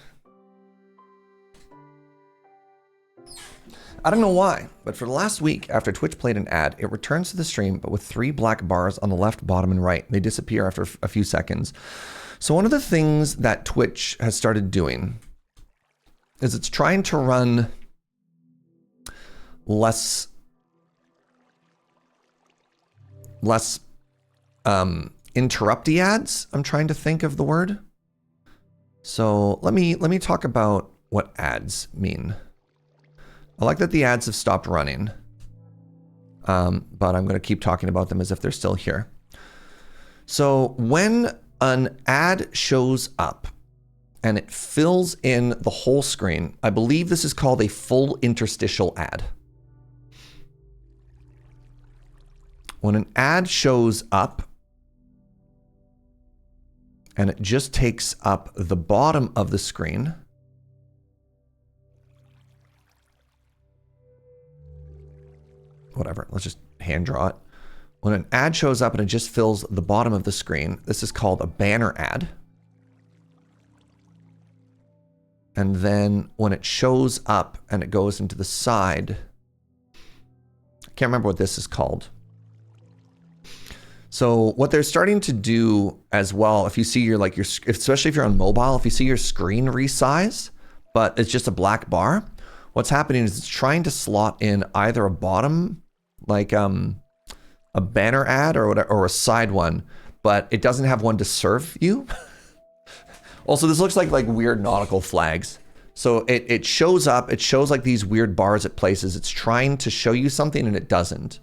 I don't know why, but for the last week, after Twitch played an ad, it returns to the stream, but with 3 black bars on the left, bottom, and right. They disappear after a few seconds. So one of the things that Twitch has started doing is it's trying to run less interrupty ads. I'm trying to think of the word. So let me talk about what ads mean. I like that the ads have stopped running, but I'm going to keep talking about them as if they're still here. So when an ad shows up and it fills in the whole screen, I believe this is called a full interstitial ad. When an ad shows up and it just takes up the bottom of the screen, whatever, let's just hand draw it. When an ad shows up and it just fills the bottom of the screen, this is called a banner ad. And then when it shows up and it goes into the side, I can't remember what this is called. So what they're starting to do as well, if you see your, like your, especially if you're on mobile, if you see your screen resized, but it's just a black bar, what's happening is it's trying to slot in either a bottom, like a banner ad or whatever, or a side one, but it doesn't have one to serve you. Also, this looks like weird nautical flags. So it shows up, it shows like these weird bars at places. It's trying to show you something and it doesn't.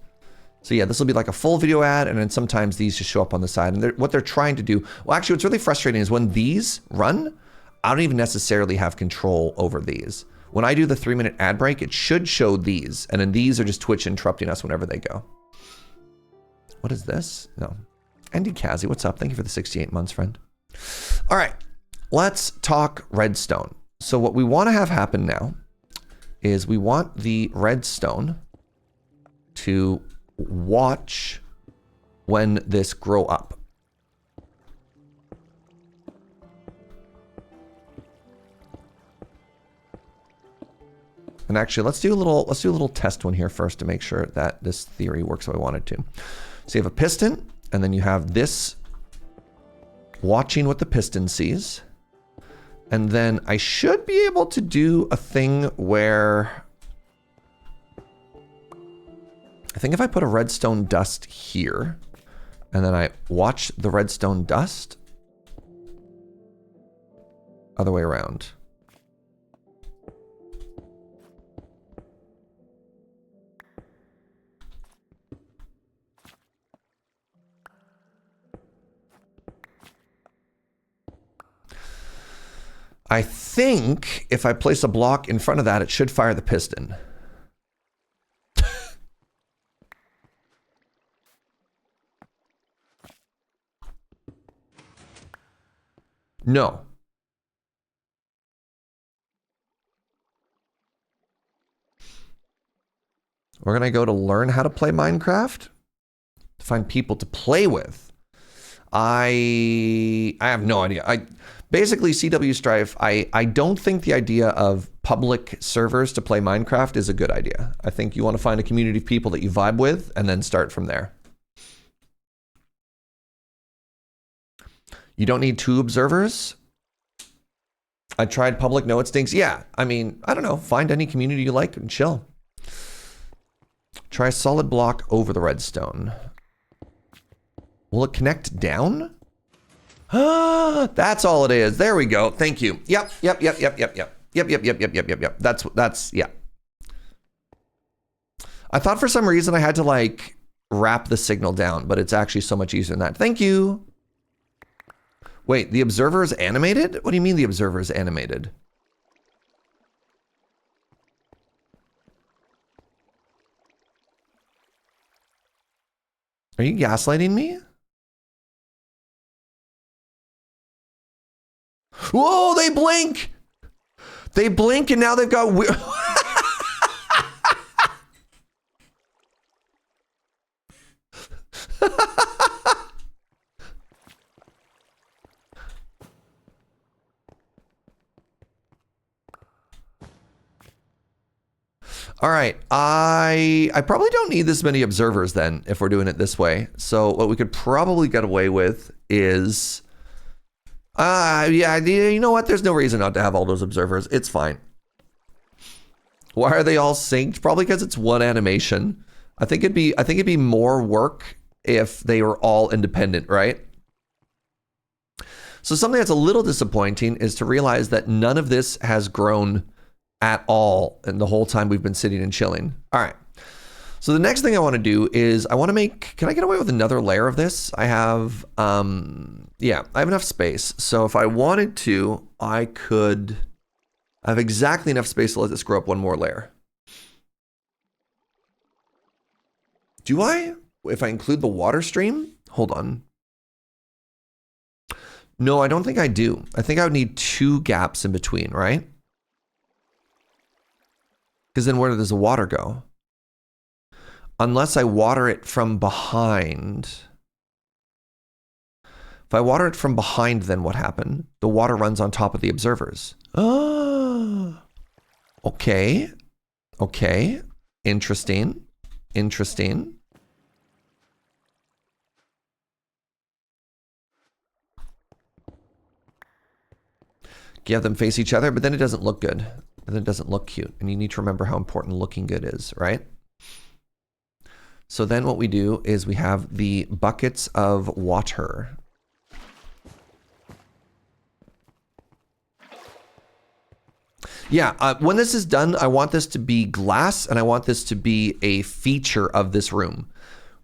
So yeah, this will be like a full video ad, and then sometimes these just show up on the side. And what they're trying to do, well, actually what's really frustrating is when these run, I don't even necessarily have control over these. When I do the 3-minute ad break, it should show these, and then these are just Twitch interrupting us whenever they go. What is this? No. Andy Kazi, what's up? Thank you for the 68 months, friend. All right, let's talk redstone. So what we want to have happen now is we want the redstone to watch when this grow up. And actually, let's do a little test one here first to make sure that this theory works how I want it to. So you have a piston, and then you have this watching what the piston sees. And then I should be able to do a thing where I think if I put a redstone dust here, and then I watch the redstone dust, other way around. I think if I place a block in front of that, it should fire the piston. No. We're going to go to learn how to play Minecraft, to find people to play with. I have no idea. Basically, CW Strife, I don't think the idea of public servers to play Minecraft is a good idea. I think you want to find a community of people that you vibe with and then start from there. You don't need 2 observers. I tried public, no, it stinks. Yeah, I mean, I don't know. Find any community you like and chill. Try a solid block over the redstone. Will it connect down? Ah, that's all it is. There we go. Thank you. Yep. That's, yeah. I thought for some reason I had to like wrap the signal down, but it's actually so much easier than that. Thank you. Wait, the observer is animated? What do you mean the observer is animated? Are you gaslighting me? Whoa, they blink! They blink and now they've got weird... All right, I probably don't need this many observers then if we're doing it this way. So what we could probably get away with is, yeah, you know what? There's no reason not to have all those observers. It's fine. Why are they all synced? Probably because it's one animation. I think it'd be more work if they were all independent, right? So something that's a little disappointing is to realize that none of this has grown at all in the whole time we've been sitting and chilling. All right. So the next thing I want to do is I want to make, can I get away with another layer of this? I have, yeah, I have enough space. So if I wanted to, I have exactly enough space to let this grow up one more layer. Do I? If I include the water stream? Hold on. No, I don't think I do. I think I would need 2 gaps in between, right? Because then where does the water go? Unless I water it from behind. If I water it from behind, then what happened? The water runs on top of the observers. Oh, okay. Okay. Interesting. Interesting. You have them face each other, but then it doesn't look good. And then it doesn't look cute. And you need to remember how important looking good is, right? So then what we do is we have the buckets of water. Yeah, when this is done, I want this to be glass, and I want this to be a feature of this room,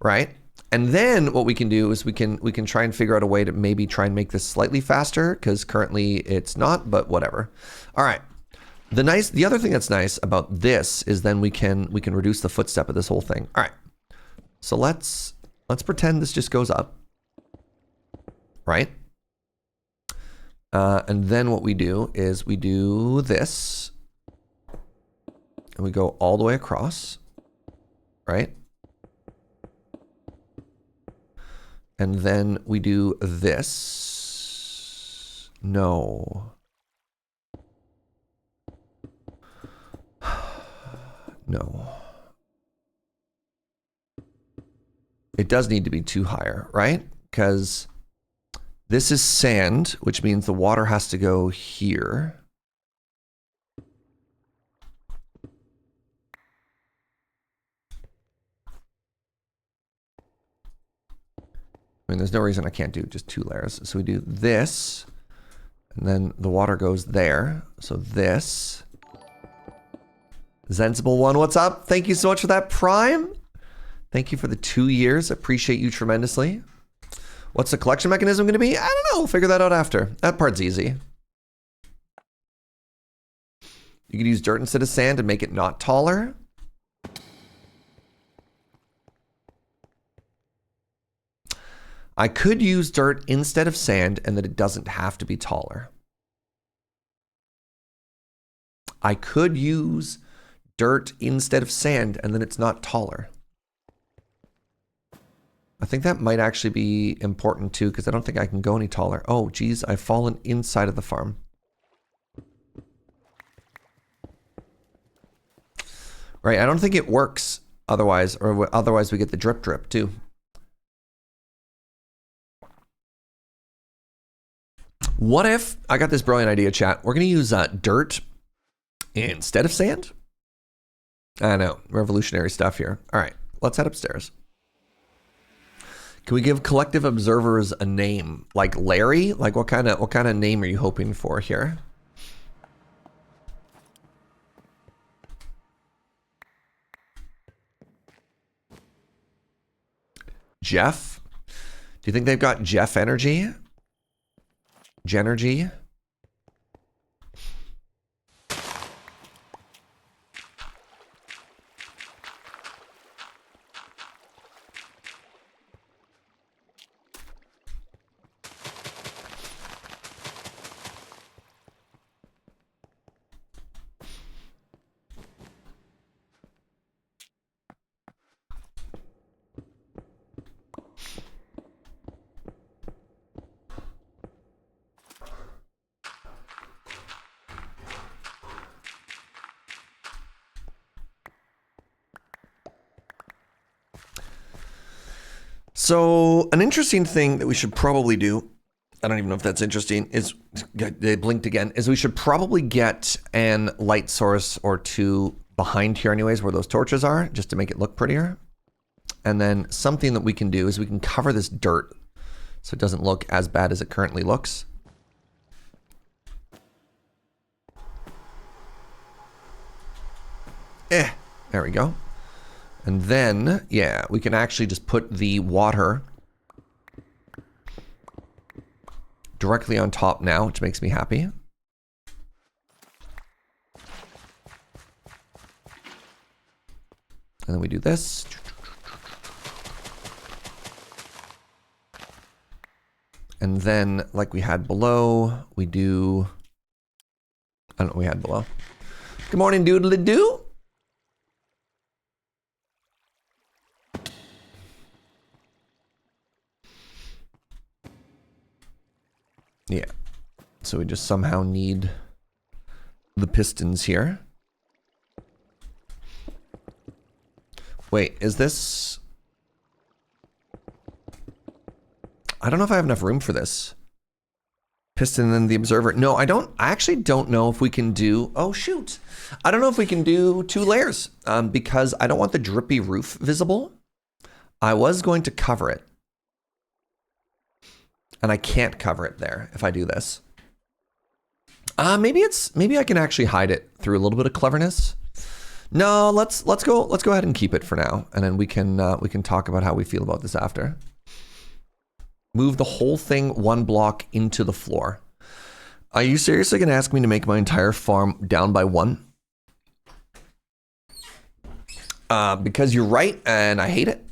right? And then what we can do is we can try and figure out a way to maybe try and make this slightly faster, because currently it's not, but whatever. All right. The other thing that's nice about this is then we can reduce the footstep of this whole thing. All right. So let's pretend this just goes up, right? And then what we do is we do this, and we go all the way across, right? And then we do this. No. No. It does need to be two higher, right? Because this is sand, which means the water has to go here. I mean, there's no reason I can't do just two layers. So we do this, and then the water goes there. So this. Sensible one, what's up? Thank you so much for that, Prime. Thank you for the 2 years. Appreciate you tremendously. What's the collection mechanism going to be? I don't know. We'll figure that out after. That part's easy. You could use dirt instead of sand and make it not taller. I could use dirt instead of sand and that it doesn't have to be taller. I could use dirt instead of sand and then it's not taller. I think that might actually be important too, because I don't think I can go any taller. Oh, geez, I've fallen inside of the farm. Right, I don't think it works otherwise, or otherwise we get the drip drip too. What if, I got this brilliant idea, chat. We're going to use dirt instead of sand? I know, revolutionary stuff here. All right, let's head upstairs. Can we give collective observers a name? Like Larry? Like what kind of name are you hoping for here? Jeff? Do you think they've got Jeff energy? Genergy? So an interesting thing that we should probably do, I don't even know if that's interesting, is, they blinked again, is we should probably get an light source or two behind here anyways, where those torches are, just to make it look prettier. And then something that we can do is we can cover this dirt so it doesn't look as bad as it currently looks. There we go. And then, yeah, we can actually just put the water directly on top now, which makes me happy. And then we do this. And then, like we had below, we do... I don't know what we had below. Good morning, doodly-doo. Yeah, so we just somehow need the pistons here. Wait, is this... I don't know if I have enough room for this. Piston and then the observer. No, I don't. I actually don't know if we can do... Oh, shoot. I don't know if we can do 2 layers because I don't want the drippy roof visible. I was going to cover it. And I can't cover it there if I do this. Maybe I can actually hide it through a little bit of cleverness. No, let's go ahead and keep it for now, and then we can talk about how we feel about this after. Move the whole thing 1 block into the floor. Are you seriously gonna ask me to make my entire farm down by 1? Because you're right, and I hate it.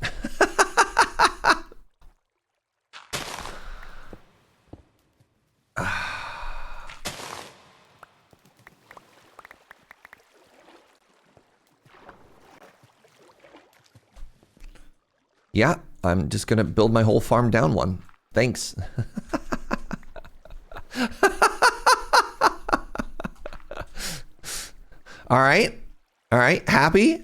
Yeah, I'm just gonna build my whole farm down 1. Thanks. All right, happy?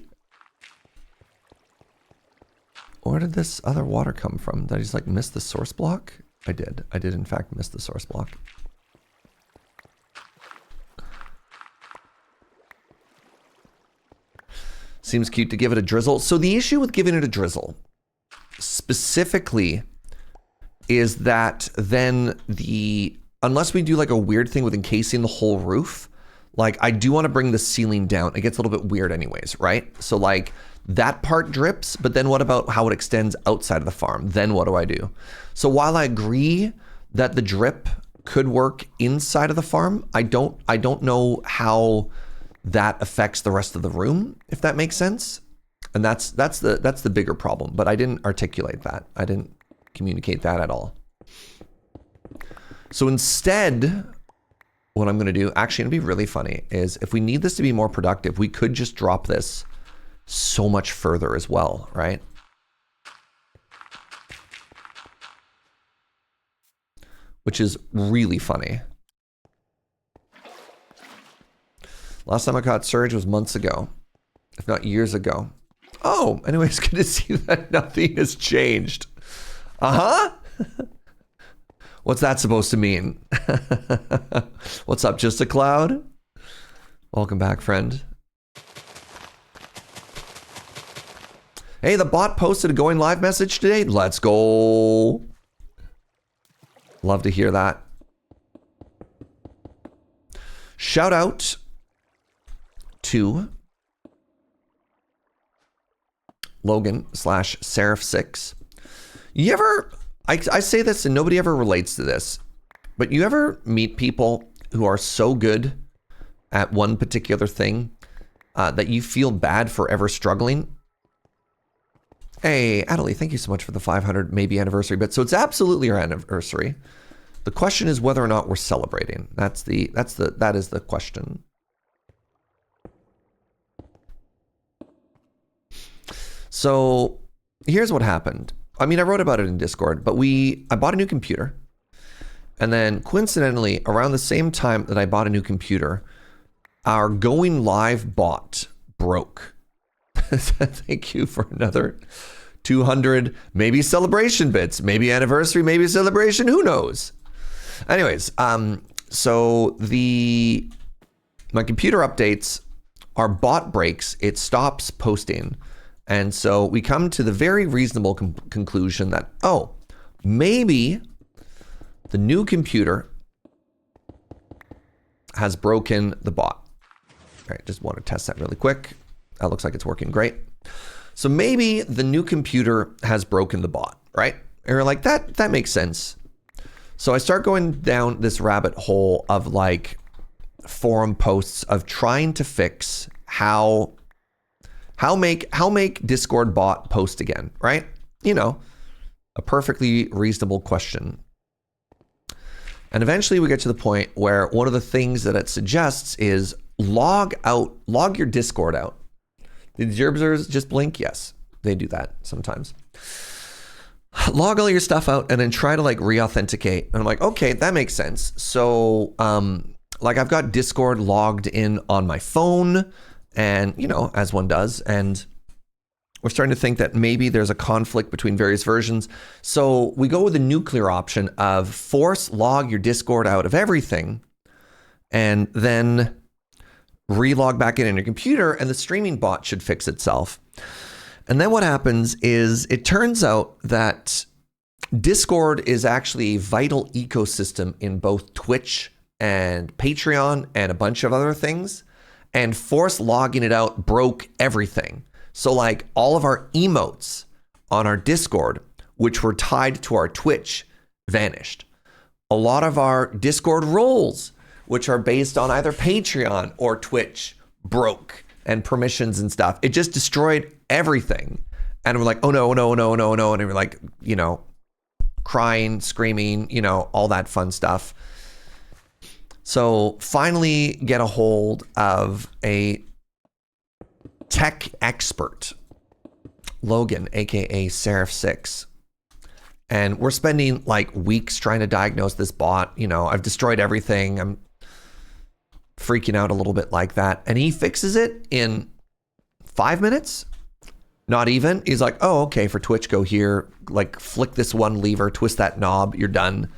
Where did this other water come from? Did I just like miss the source block? I did in fact miss the source block. Seems cute to give it a drizzle. So the issue with giving it a drizzle specifically is that then unless we do like a weird thing with encasing the whole roof, like I do want to bring the ceiling down. It gets a little bit weird anyways, right? So like that part drips, but then what about how it extends outside of the farm? Then what do I do? So while I agree that the drip could work inside of the farm, I don't know how that affects the rest of the room, if that makes sense. And that's the bigger problem, but I didn't articulate that. I didn't communicate that at all. So instead, what I'm gonna do, actually it'd be really funny, is if we need this to be more productive, we could just drop this so much further as well, right? Which is really funny. Last time I caught Serge was months ago, if not years ago. Oh, anyways, good to see that nothing has changed. Uh-huh. What's that supposed to mean? What's up, just a cloud? Welcome back, friend. Hey, the bot posted a going live message today. Let's go. Love to hear that. Shout out to Logan/Seraph6. You ever, I say this and nobody ever relates to this, but you ever meet people who are so good at one particular thing that you feel bad for ever struggling? Hey, Adelie, thank you so much for the 500 maybe anniversary bit. So it's absolutely our anniversary. The question is whether or not we're celebrating. That is the question. So here's what happened. I mean, I wrote about it in Discord, but I bought a new computer. And then coincidentally, around the same time that I bought a new computer, our going live bot broke. Thank you for another 200, maybe celebration bits, maybe anniversary, maybe celebration, who knows? Anyways, so my computer updates, our bot breaks, it stops posting. And so we come to the very reasonable conclusion that, oh, maybe the new computer has broken the bot. All right, just want to test that really quick. That looks like it's working great. So maybe the new computer has broken the bot, right? And we're like, that makes sense. So I start going down this rabbit hole of like forum posts of trying to fix how make Discord bot post again, right? You know, a perfectly reasonable question. And eventually we get to the point where one of the things that it suggests is log your Discord out. Did the observers just blink? Yes, they do that sometimes. Log all your stuff out and then try to like re-authenticate. And I'm like, okay, that makes sense. So like I've got Discord logged in on my phone and, you know, as one does. And we're starting to think that maybe there's a conflict between various versions. So we go with the nuclear option of force log your Discord out of everything and then relog back in your computer and the streaming bot should fix itself. And then what happens is it turns out that Discord is actually a vital ecosystem in both Twitch and Patreon and a bunch of other things. And force logging it out broke everything. So like all of our emotes on our Discord, which were tied to our Twitch, vanished. A lot of our Discord roles, which are based on either Patreon or Twitch, broke, and permissions and stuff. It just destroyed everything. And we're like, oh no, no, no, no, no. And we're like, you know, crying, screaming, you know, all that fun stuff. So finally get a hold of a tech expert, Logan, aka Seraph6. And we're spending like weeks trying to diagnose this bot. You know, I've destroyed everything. I'm freaking out a little bit like that. And he fixes it in 5 minutes. Not even. He's like, oh, okay, for Twitch, go here. Like, flick this one lever, twist that knob, you're done.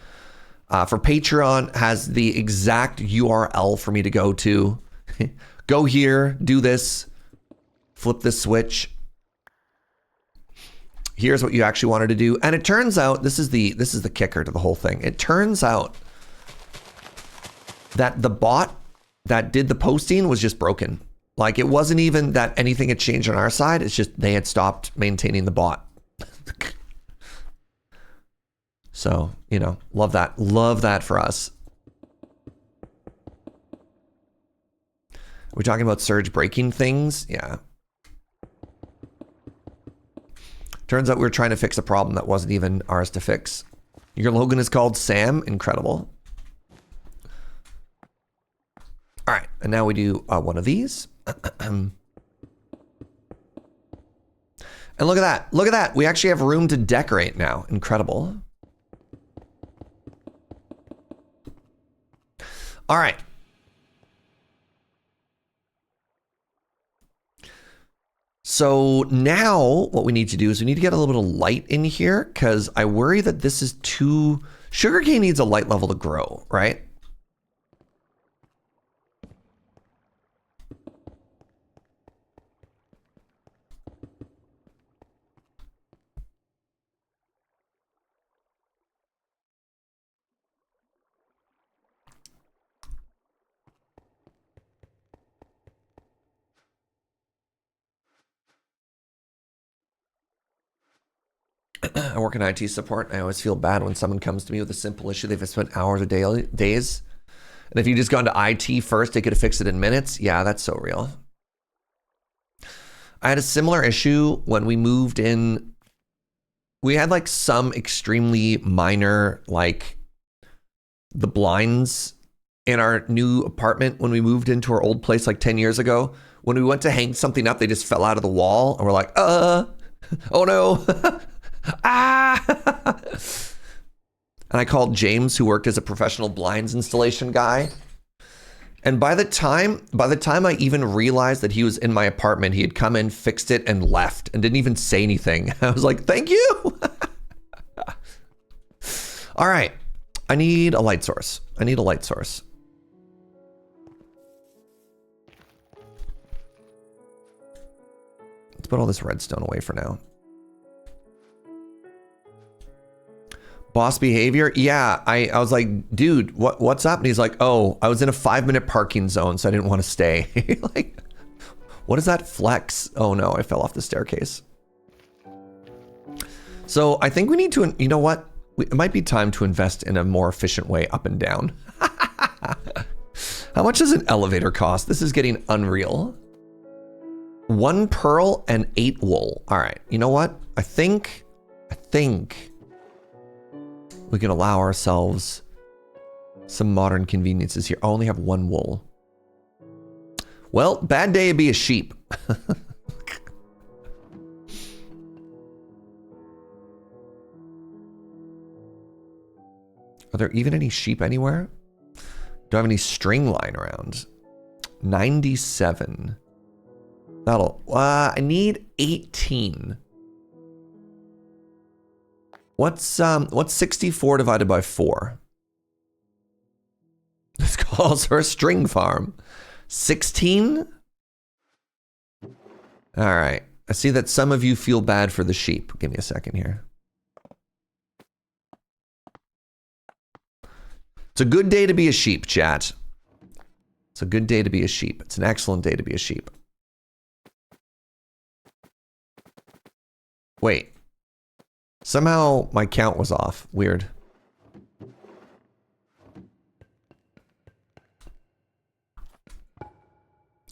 For Patreon, has the exact URL for me to go to. Go here, do this, flip this switch. Here's what you actually wanted to do. And it turns out, this is the kicker to the whole thing. It turns out that the bot that did the posting was just broken. Like, it wasn't even that anything had changed on our side. It's just they had stopped maintaining the bot. So, you know, love that. Love that for us. We're talking about Serge breaking things. Yeah. Turns out we were trying to fix a problem that wasn't even ours to fix. Your Logan is called Sam. Incredible. All right. And now we do one of these. And look at that. Look at that. We actually have room to decorate now. Incredible. All right. So now what we need to do is we need to get a little bit of light in here because I worry that this is too... Sugarcane needs a light level to grow, right? I work in IT support. I always feel bad when someone comes to me with a simple issue. They've spent hours or days. And if you just gone to IT first, they could have fixed it in minutes. Yeah, that's so real. I had a similar issue when we moved in. We had like some extremely minor, like the blinds in our new apartment when we moved into our old place like 10 years ago. When we went to hang something up, they just fell out of the wall. And we're like, oh no. Ah! And I called James, who worked as a professional blinds installation guy. And by the time I even realized that he was in my apartment, he had come in, fixed it, and left, and didn't even say anything. I was like, thank you. All right. I need a light source. I need a light source. Let's put all this redstone away for now. Boss behavior? Yeah, I was like, dude, what's up? And he's like, oh, I was in a 5-minute parking zone, so I didn't want to stay. Like, what is that flex? Oh no, I fell off the staircase. So I think we need to, you know what? It might be time to invest in a more efficient way up and down. How much does an elevator cost? This is getting unreal. 1 pearl and 8 wool. All right, you know what? I think we can allow ourselves some modern conveniences here. I only have 1 wool. Well, bad day to be a sheep. Are there even any sheep anywhere? Do I have any string lying around? 97. That'll, I need 18. What's 64 divided by 4? This calls for a string farm. 16? All right. I see that some of you feel bad for the sheep. Give me a second here. It's a good day to be a sheep, chat. It's a good day to be a sheep. It's an excellent day to be a sheep. Wait. Somehow my count was off. Weird.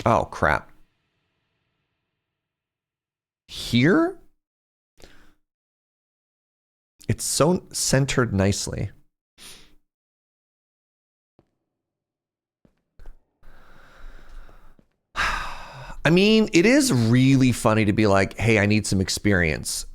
Oh, crap. Here? It's so centered nicely. I mean, it is really funny to be like, hey, I need some experience.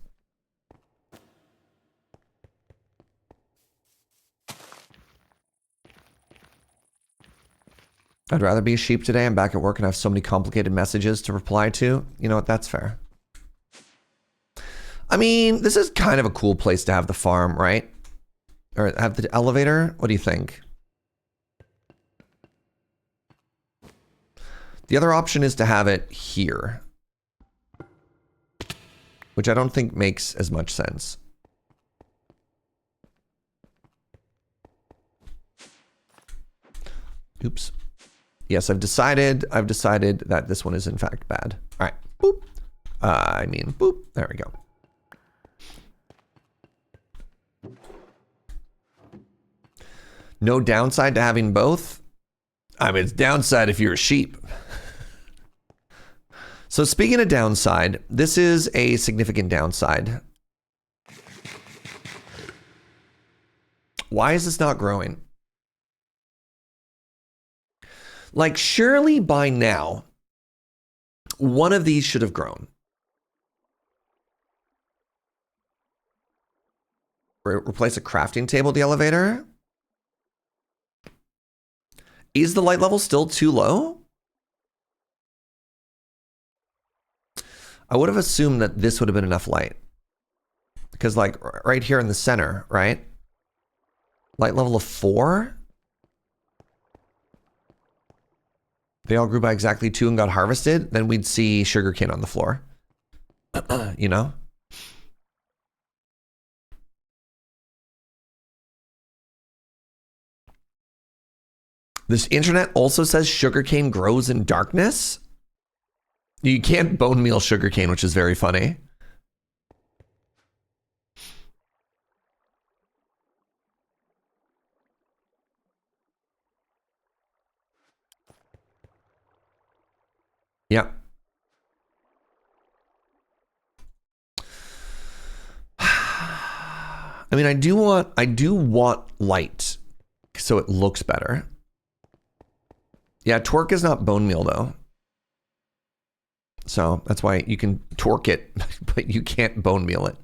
I'd rather be a sheep today. I'm back at work and I have so many complicated messages to reply to. You know what? That's fair. I mean, this is kind of a cool place to have the farm, right? Or have the elevator? What do you think? The other option is to have it here, which I don't think makes as much sense. Oops. Yes, I've decided that this one is in fact bad. All right, boop. I mean, boop. There we go. No downside to having both. I mean, it's downside if you're a sheep. So speaking of downside, this is a significant downside. Why is this not growing? Like, surely by now, one of these should have grown. Replace a crafting table at the elevator. Is the light level still too low? I would have assumed that this would have been enough light. Because like right here in the center, right? Light level of 4. They all grew by exactly 2 and got harvested. Then we'd see sugarcane on the floor. You know? This internet also says sugarcane grows in darkness. You can't bone meal sugarcane, which is very funny. Yeah. I mean, I do want light so it looks better. Yeah, torque is not bone meal though. So that's why you can torque it, but you can't bone meal it.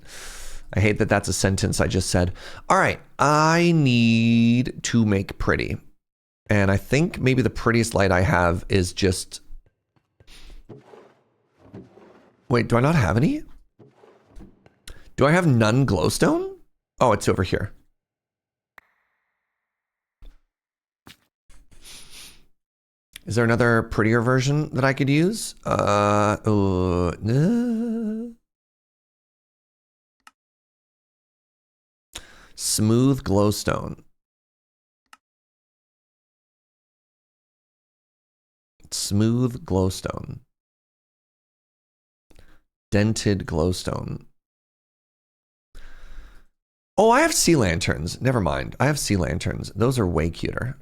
I hate that that's a sentence I just said. All right, I need to make pretty. And I think maybe the prettiest light I have is just... Wait, do I not have any? Do I have none glowstone? Oh, it's over here. Is there another prettier version that I could use? Smooth glowstone. Smooth glowstone. Dented glowstone. Oh, I have sea lanterns. Never mind. I have sea lanterns. Those are way cuter.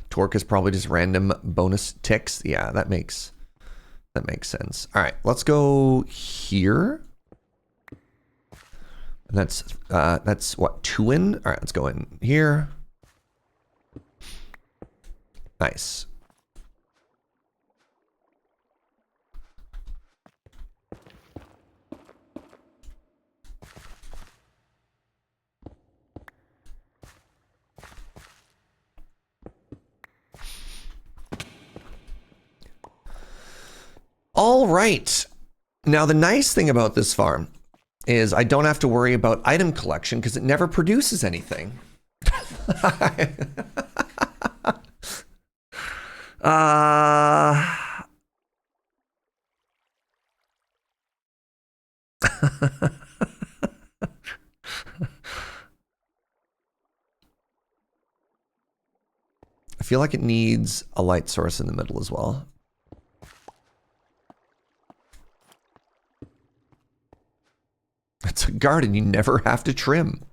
Torque is probably just random bonus ticks. Yeah, that makes sense. All right, let's go here. And that's what, 2 in? All right, let's go in here. Nice. All right. Now, the nice thing about this farm is I don't have to worry about item collection because it never produces anything. feel like it needs a light source in the middle as well. It's a garden you never have to trim.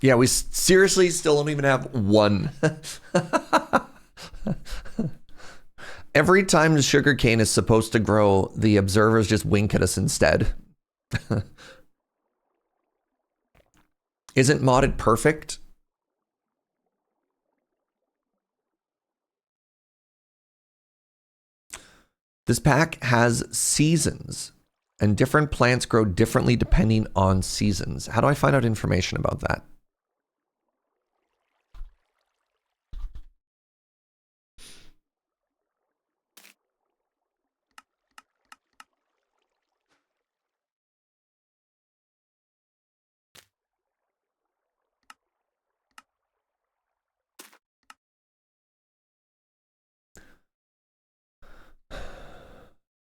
Yeah, we seriously still don't even have one. Every time the sugarcane is supposed to grow, the observers just wink at us instead. Isn't modded perfect? This pack has seasons, and different plants grow differently depending on seasons. How do I find out information about that?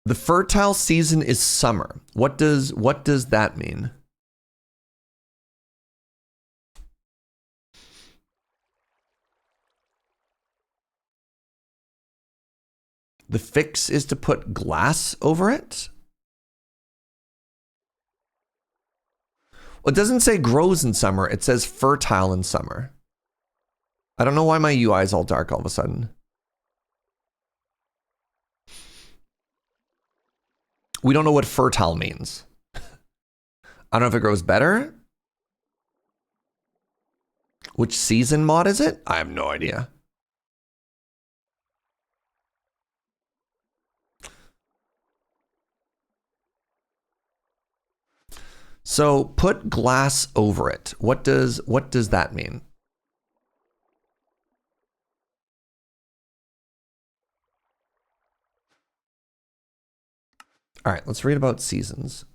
The fertile season is summer. What does that mean? The fix is to put glass over it? Well, it doesn't say grows in summer. It says fertile in summer. I don't know why my UI is all dark all of a sudden. We don't know what fertile means. I don't know if it grows better. Which season mod is it? I have no idea. So put glass over it. What does that mean? All right, let's read about seasons.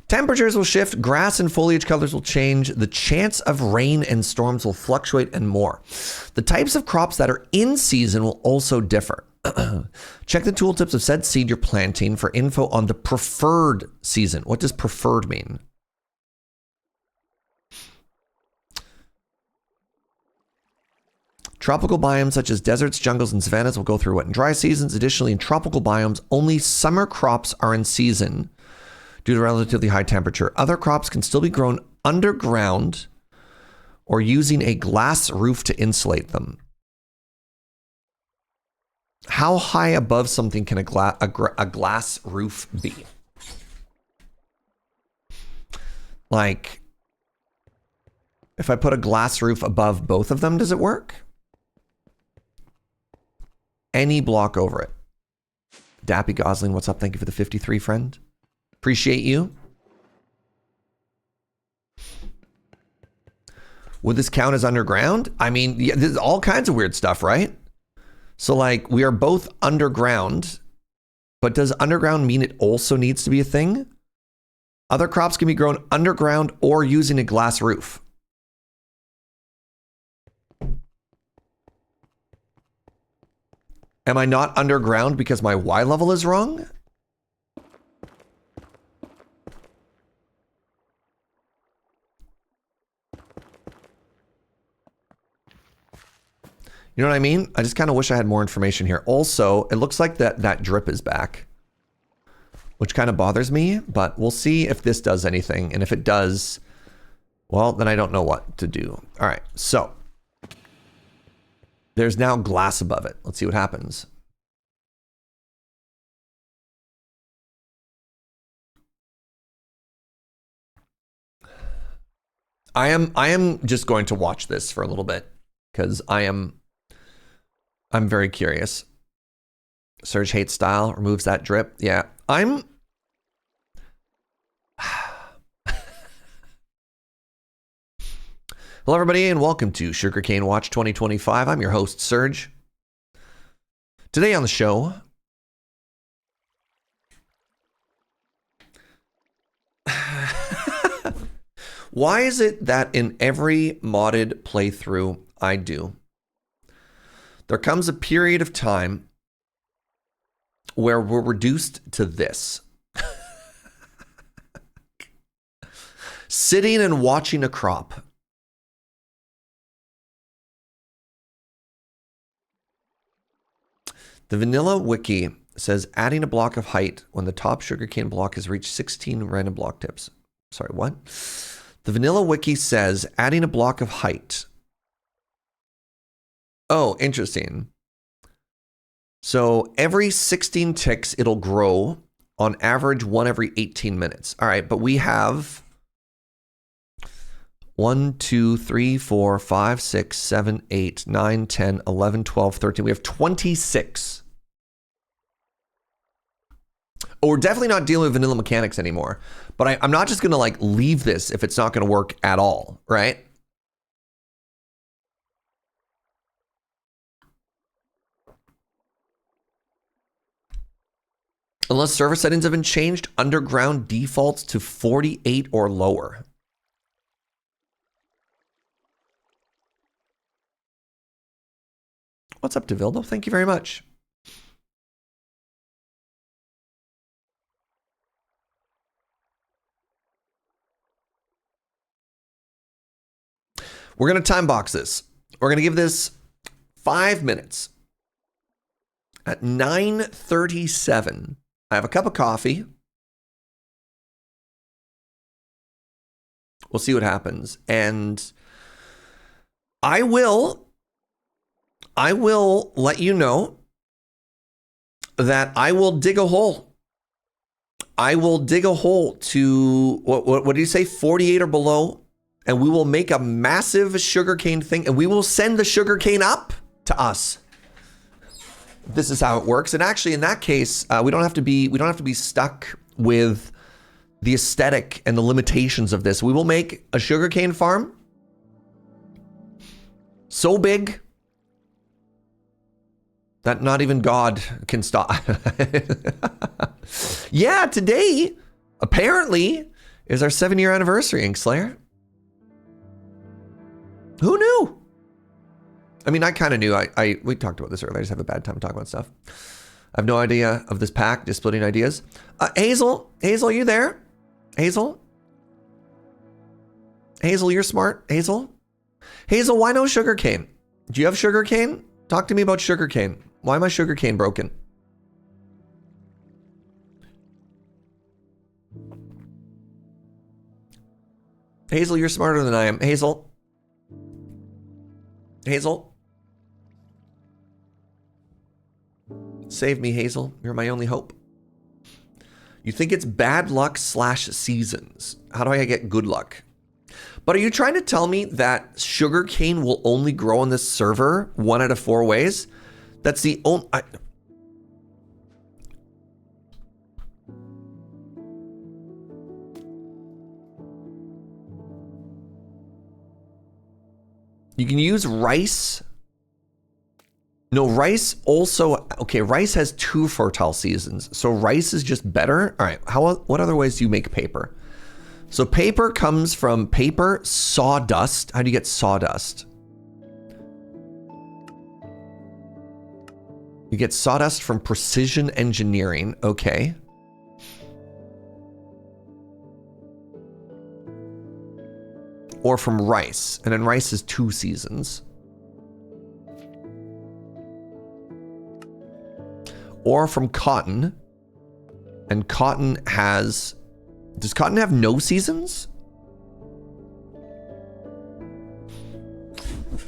Temperatures will shift, grass and foliage colors will change, the chance of rain and storms will fluctuate, and more. The types of crops that are in season will also differ. Check the tooltips of said seed you're planting for info on the preferred season. What does preferred mean? Tropical biomes such as deserts, jungles, and savannas will go through wet and dry seasons. Additionally, in tropical biomes, only summer crops are in season due to relatively high temperature. Other crops can still be grown underground or using a glass roof to insulate them. How high above something can a glass roof be? Like, if I put a glass roof above both of them, does it work? Any block over it. Dappy Gosling, what's up? Thank you for the 53, friend. Appreciate you. Would this count as underground? I mean, yeah, there's all kinds of weird stuff, right? So like, we are both underground, but does underground mean it also needs to be a thing? Other crops can be grown underground or using a glass roof. Am I not underground because my Y level is wrong? You know what I mean? I just kind of wish I had more information here. Also, it looks like that drip is back, which kind of bothers me, but we'll see if this does anything. And if it does, well, then I don't know what to do. All right, so there's now glass above it. Let's see what happens. I am just going to watch this for a little bit because I'm very curious. Serge hates style, removes that drip. Yeah, Hello, everybody, and welcome to Sugarcane Watch 2025. I'm your host, Serge. Today on the show, why is it that in every modded playthrough I do, there comes a period of time where we're reduced to this. Sitting and watching a crop. The vanilla wiki says adding a block of height when the top sugarcane block has reached 16 random block tips. Sorry, what? The vanilla wiki says adding a block of height. Oh, interesting. So every 16 ticks, it'll grow on average 1 every 18 minutes. All right, but we have 1, 2, 3, 4, 5, 6, 7, 8, 9, 10, 11, 12, 13. We have 26. Oh, we're definitely not dealing with vanilla mechanics anymore. But I'm not just going to like leave this if it's not going to work at all, right? Unless server settings have been changed, underground defaults to 48 or lower. What's up, Devildo? Thank you very much. We're going to time box this. We're going to give this 5 minutes. At 9:37, I have a cup of coffee. We'll see what happens. And I will let you know that I will dig a hole. I will dig a hole to, what do you say, 48 or below? And we will make a massive sugarcane thing, and we will send the sugarcane up to us. This is how it works. And actually, in that case, we don't have to be stuck with the aesthetic and the limitations of this. We will make a sugarcane farm so big that not even God can stop. Yeah, today apparently is our 7-year anniversary, Inkslayer. Who knew? I mean, I kind of knew. We talked about this earlier. I just have a bad time talking about stuff. I have no idea of this pack, just splitting ideas. Hazel, are you there? Hazel, you're smart. Hazel, why no sugarcane? Do you have sugarcane? Talk to me about sugarcane. Why am I sugarcane broken? Hazel, you're smarter than I am. Hazel. Save me, Hazel. You're my only hope. You think it's bad luck / seasons. How do I get good luck? But are you trying to tell me that sugarcane will only grow on this server 1 out of 4 ways? That's the only... You can use rice. No, rice also... Okay, rice has 2 fertile seasons. So rice is just better. All right, what other ways do you make paper? So paper comes from paper, sawdust. How do you get sawdust? You get sawdust from precision engineering. Okay. Or from rice. And then rice is 2 seasons. Or from cotton. And cotton has... Does cotton have no seasons?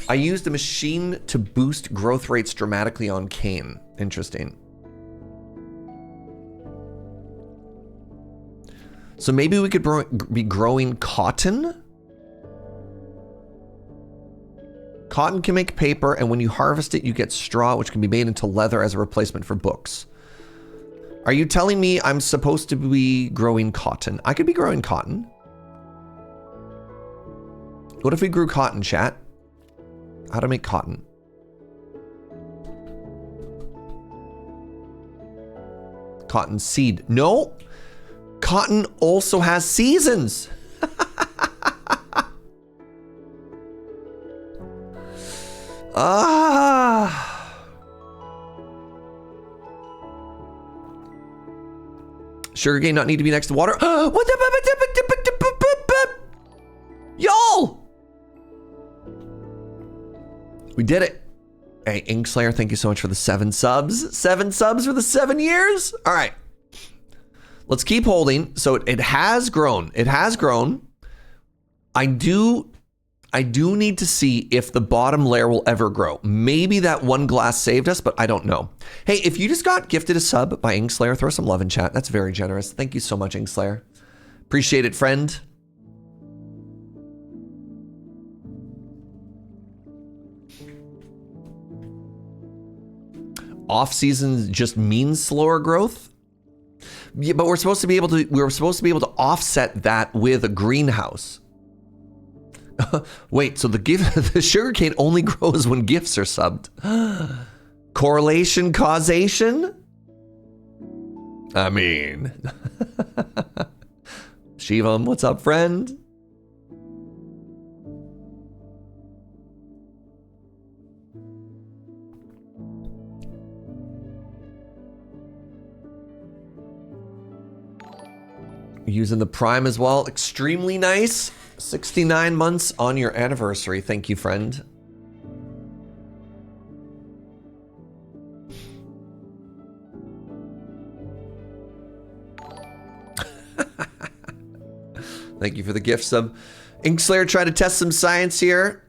I used a machine to boost growth rates dramatically on cane. Interesting. So maybe we could be growing cotton? Cotton can make paper, and when you harvest it, you get straw, which can be made into leather as a replacement for books. Are you telling me I'm supposed to be growing cotton? I could be growing cotton. What if we grew cotton, chat? How to make cotton? Cotton seed. No! Cotton also has seasons! Sugarcane not need to be next to water. What the? Y'all! We did it. Hey, Inkslayer, thank you so much for the 7 subs. 7 subs for the 7 years. All right. Let's keep holding. So it has grown. It has grown. I do need to see if the bottom layer will ever grow. Maybe that 1 glass saved us, but I don't know. Hey, if you just got gifted a sub by Inkslayer, throw some love in chat. That's very generous. Thank you so much, Inkslayer. Appreciate it, friend. Off season just means slower growth. Yeah, but we're supposed to be able to offset that with a greenhouse. Wait, so the sugarcane only grows when gifts are subbed. Correlation, causation? I mean. Shivam, what's up, friend? Using the Prime as well. Extremely nice. 69 months on your anniversary. Thank you, friend. Thank you for the gift sub. Inkslayer tried to test some science here.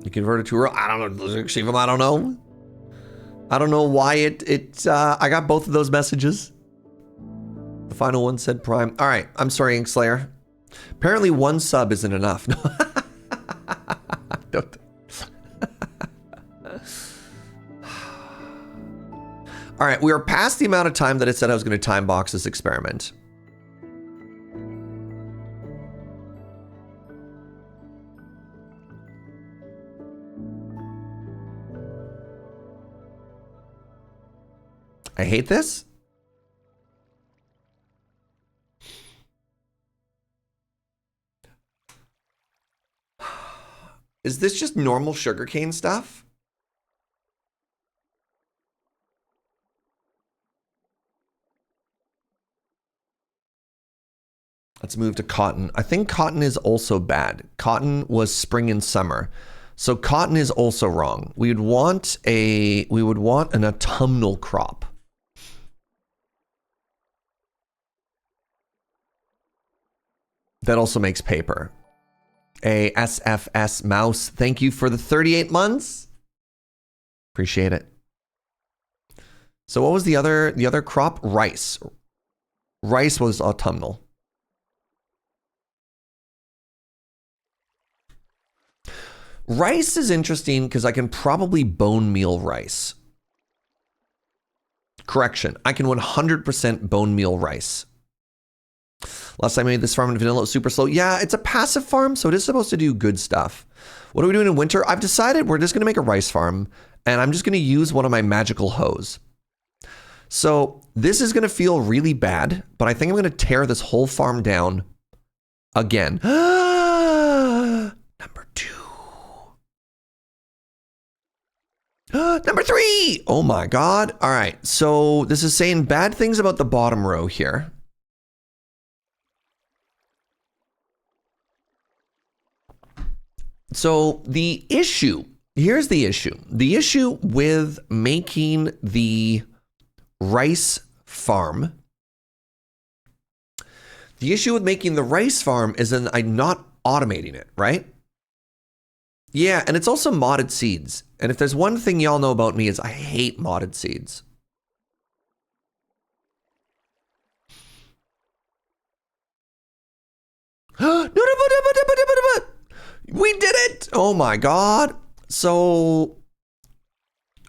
You converted to I don't know, Shivam, I don't know. I don't know why I got both of those messages. The final one said Prime. All right, I'm sorry, Inkslayer. Apparently 1 sub isn't enough. Don't. All right, we are past the amount of time that it said I was going to time box this experiment. I hate this. Is this just normal sugarcane stuff? Let's move to cotton. I think cotton is also bad. Cotton was spring and summer. So cotton is also wrong. We would want an autumnal crop. That also makes paper. A SFS mouse. Thank you for the 38 months. Appreciate it. So what was the other crop? Rice. Rice was autumnal. Rice is interesting because I can probably bone meal rice. Correction. I can 100% bone meal rice. Last time I made this farm in vanilla, it was super slow. Yeah, it's a passive farm, so it is supposed to do good stuff. What are we doing in winter? I've decided we're just going to make a rice farm, and I'm just going to use one of my magical hoes. So this is going to feel really bad, but I think I'm going to tear this whole farm down again. Number 2. Number 3. Oh my God. All right. So this is saying bad things about the bottom row here. So the issue, here's the issue. The issue with making the rice farm. The issue with making the rice farm is in I'm not automating it, right? Yeah, and it's also modded seeds. And if there's one thing y'all know about me is I hate modded seeds. We did it! Oh my God. So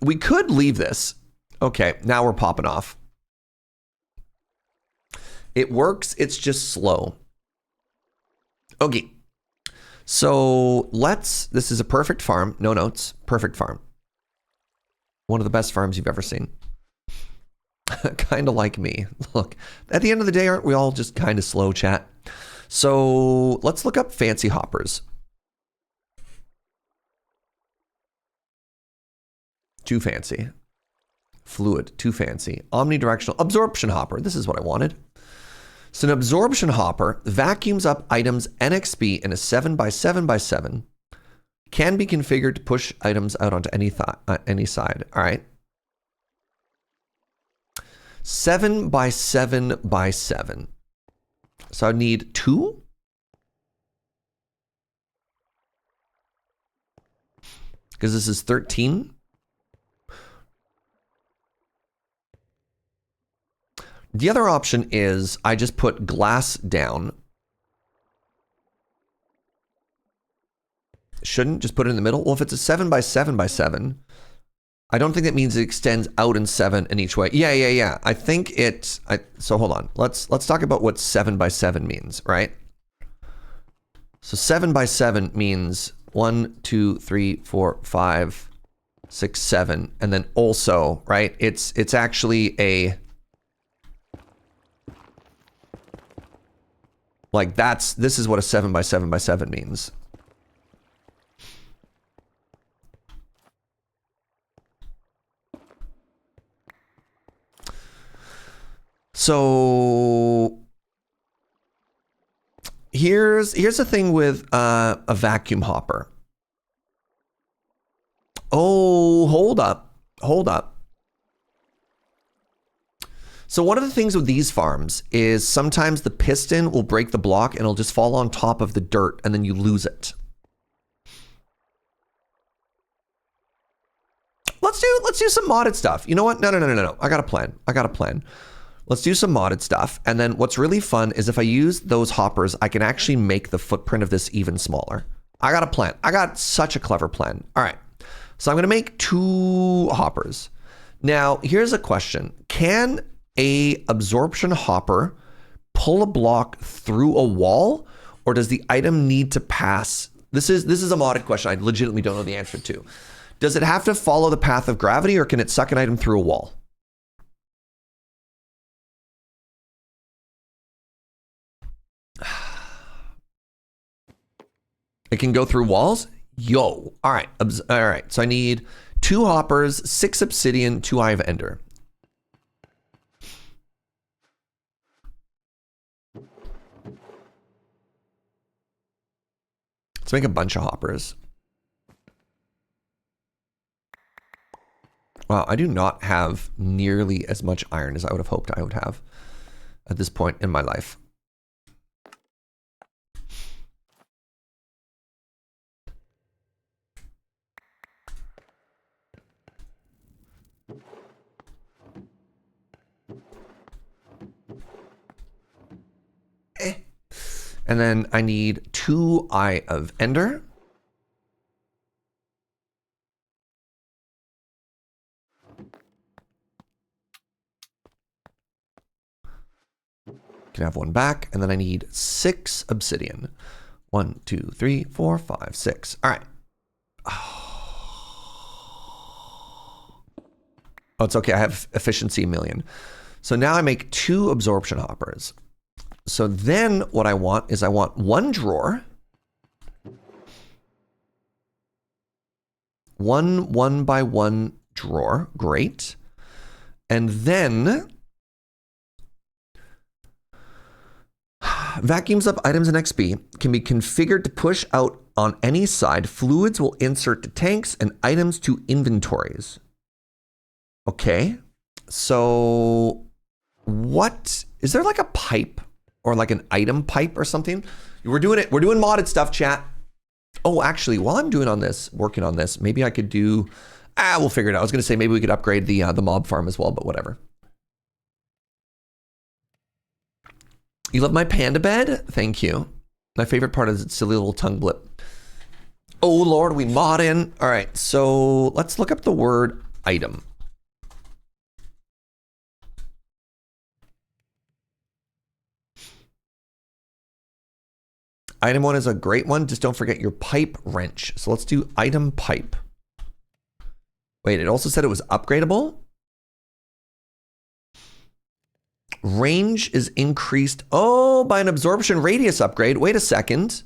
we could leave this. Okay, now we're popping off. It works, it's just slow. Okay. So this is a perfect farm. No notes. Perfect farm. One of the best farms you've ever seen. Kind of like me. Look, at the end of the day, aren't we all just kind of slow, chat? So let's look up fancy hoppers. too fancy. Fluid, too fancy. Omnidirectional absorption hopper. This is what I wanted. So an absorption hopper vacuums up items NXP in a 7x7x7. Can be configured to push items out onto any side. All right. 7x7x7. So I need 2. Because this is 13. The other option is I just put glass down. Shouldn't just put it in the middle. Well, if it's a 7x7x7, I don't think that means it extends out in 7 in each way. Yeah. I think it. So hold on. Let's talk about what 7x7 means, right? So 7x7 means 1, 2, 3, 4, 5, 6, 7, and then also, right? It's actually a. Like this is what a 7x7x7 means. So here's the thing with a vacuum hopper. Oh, hold up. So one of the things with these farms is sometimes the piston will break the block and it'll just fall on top of the dirt and then you lose it. Let's do some modded stuff. You know what? No. I got a plan. Let's do some modded stuff. And then what's really fun is if I use those hoppers, I can actually make the footprint of this even smaller. I got a plan. I got such a clever plan. All right. So I'm going to make 2 hoppers. Now, here's a question. Can a absorption hopper pull a block through a wall, or does the item need to pass? This is a modded question. I legitimately don't know the answer to. Does it have to follow the path of gravity, or can it suck an item through a wall? It can go through walls? Yo. All right. So I need 2 hoppers, 6 obsidian, 2 eye of ender. Let's make a bunch of hoppers. Wow, I do not have nearly as much iron as I would have hoped I would have at this point in my life. And then I need 2 eye of ender. Can have 1 back, and then I need 6 obsidian. 1, 2, 3, 4, 5, 6. All right. Oh, it's okay. I have efficiency 1,000,000. So now I make 2 absorption hoppers. So then what I want is I want 1 drawer, 1 by 1 drawer. Great. And then vacuums up items in XP can be configured to push out on any side. Fluids will insert to tanks and items to inventories. Okay. So what is there, like a pipe or like an item pipe or something? We're doing it. We're doing modded stuff, chat. Oh, actually, while I'm working on this, maybe I could do, we'll figure it out. I was going to say maybe we could upgrade the mob farm as well, but whatever. You love my panda bed? Thank you. My favorite part is its silly little tongue blip. Oh, Lord, we mod in. All right, so let's look up the word item. Item 1 is a great one. Just don't forget your pipe wrench. So let's do item pipe. Wait, it also said it was upgradable. Range is increased. Oh, by an absorption radius upgrade. Wait a second.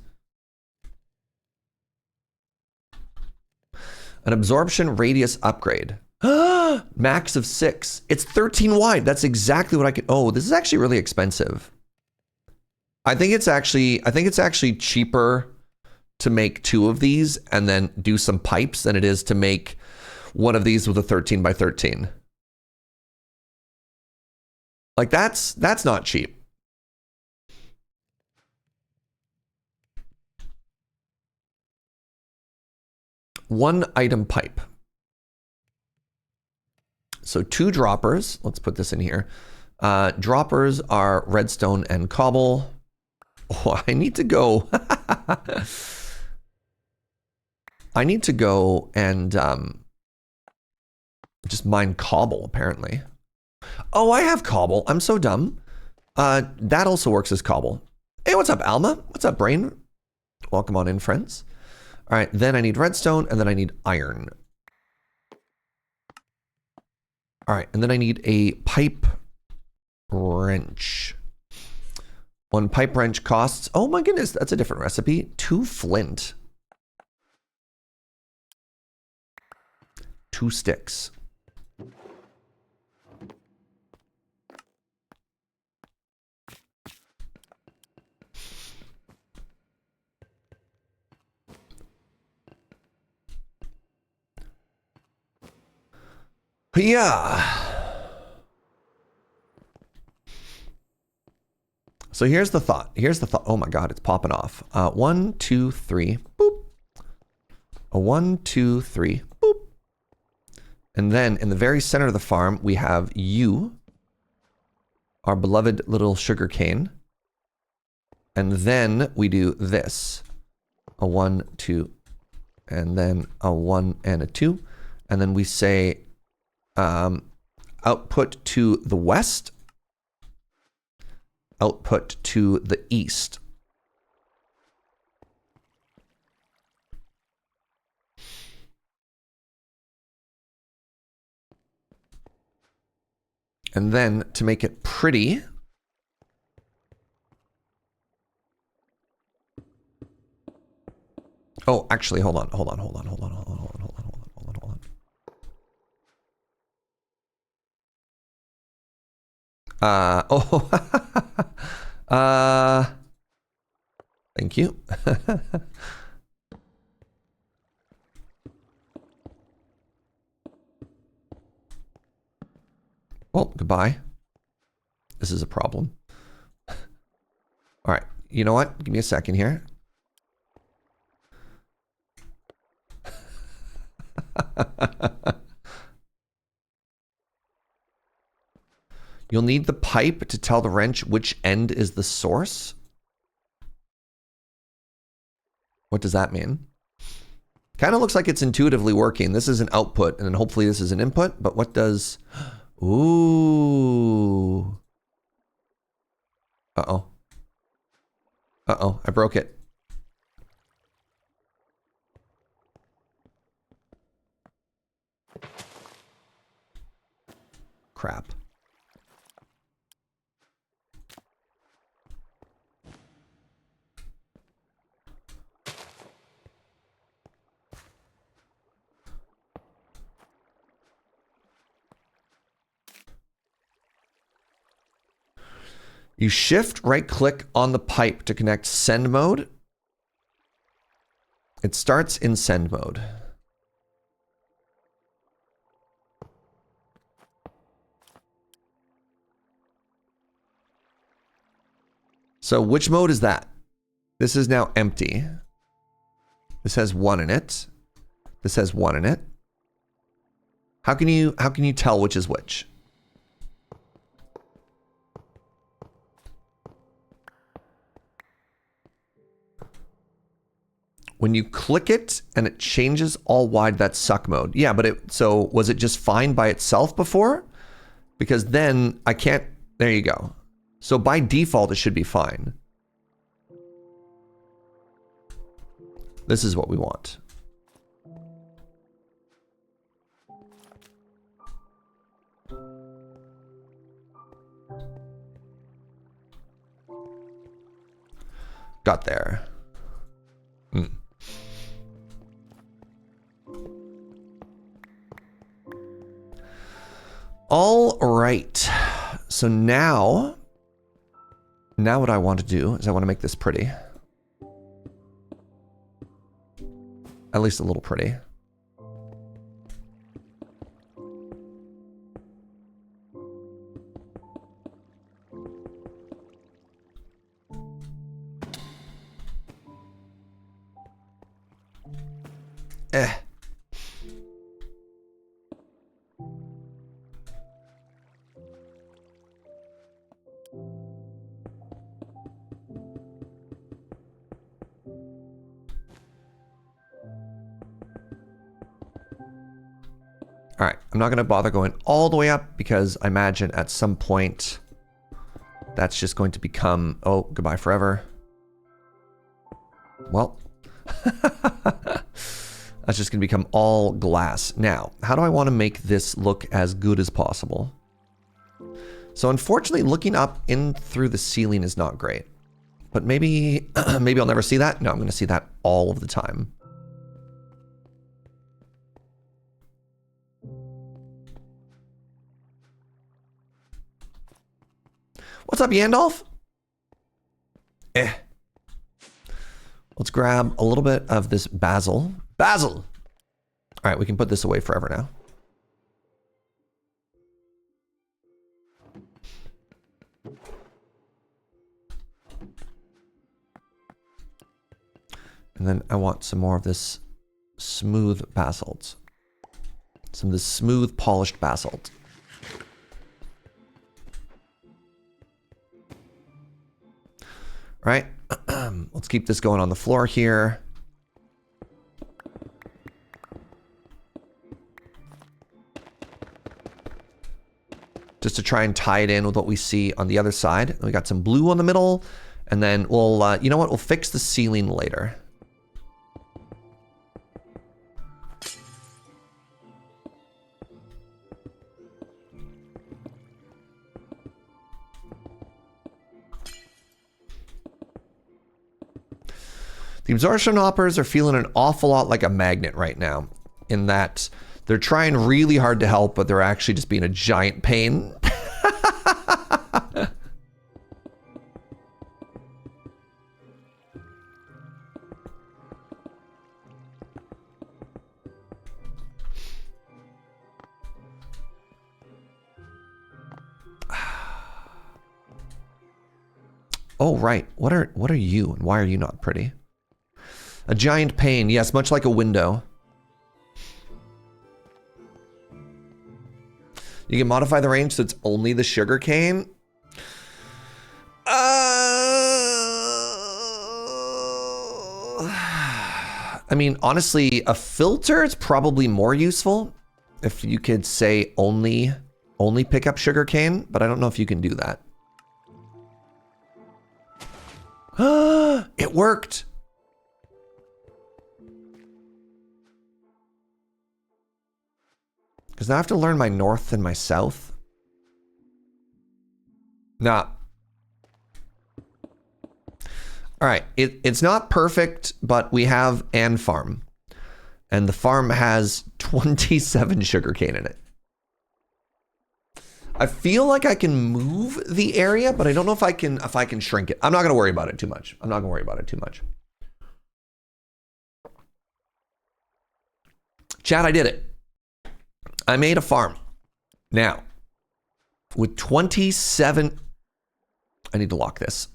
An absorption radius upgrade. Max of 6. It's 13 wide. That's exactly what I could. Oh, this is actually really expensive. I think it's actually cheaper to make 2 of these and then do some pipes than it is to make one of these with a 13 by 13. Like that's not cheap. One item pipe. So 2 droppers. Let's put this in here. Droppers are redstone and cobble. Oh, I need to go. I need to go and just mine cobble, apparently. Oh, I have cobble. I'm so dumb. That also works as cobble. Hey, what's up, Alma? What's up, Brain? Welcome on in, friends. All right, then I need redstone, and then I need iron. All right, and then I need a pipe wrench. 1 pipe wrench costs, oh my goodness, that's a different recipe. 2 flint. 2 sticks. Yeah. So here's the thought. Oh my God, it's popping off. 1, 2, 3, boop. A 1, 2, 3, boop. And then in the very center of the farm, we have you, our beloved little sugar cane. And then we do this. A 1, 2, and then a 1 and a 2. And then we say output to the west, output to the east. And then to make it pretty, oh, actually, hold on. Thank you. Well, goodbye. This is a problem. All right. You know what? Give me a second here. You'll need the pipe to tell the wrench which end is the source. What does that mean? Kind of looks like it's intuitively working. This is an output, and then hopefully this is an input. But what does... Ooh. Uh-oh. Uh-oh, I broke it. Crap. You shift right click on the pipe to connect send mode. It starts in send mode. So which mode is that? This is now empty. This has 1 in it. This has 1 in it. How can you tell which is which? When you click it and it changes all wide, that's suck mode. Yeah, but so was it just fine by itself before? Because then I can't, there you go. So by default, it should be fine. This is what we want. Got there. right. So now what I want to do is I want to make this pretty. At least a little pretty. All right, I'm not going to bother going all the way up because I imagine at some point that's just going to become, oh, goodbye forever. Well, that's just going to become all glass. Now, how do I want to make this look as good as possible? So unfortunately, looking up in through the ceiling is not great. But maybe, maybe I'll never see that. No, I'm going to see that all of the time. What's up, Yandolf? Let's grab a little bit of this basil. Basil! All right, we can put this away forever now. And then I want some more of this smooth basalt. Some of this smooth, polished basalt. Right? Let's keep this going on the floor here. Just to try and tie it in with what we see on the other side. We got some blue on the middle, and then we'll, you know what? We'll fix the ceiling later. The absorption hoppers are feeling an awful lot like a magnet right now, in that they're trying really hard to help, but they're actually just being a giant pain. Oh, right. What are you, and why are you not pretty? A giant pane, yes, much like a window. You can modify the range so it's only the sugar cane. I mean, honestly, a filter is probably more useful if you could say only pick up sugar cane, but I don't know if you can do that. It worked. Because now I have to learn my north and my south. Nah. All right, it's not perfect, but we have an farm. And the farm has 27 sugarcane in it. I feel like I can move the area, but I don't know if I can shrink it. I'm not gonna worry about it too much. I'm not gonna worry about it too much. Chat, I did it. I made a farm. Now, with 27, I need to lock this.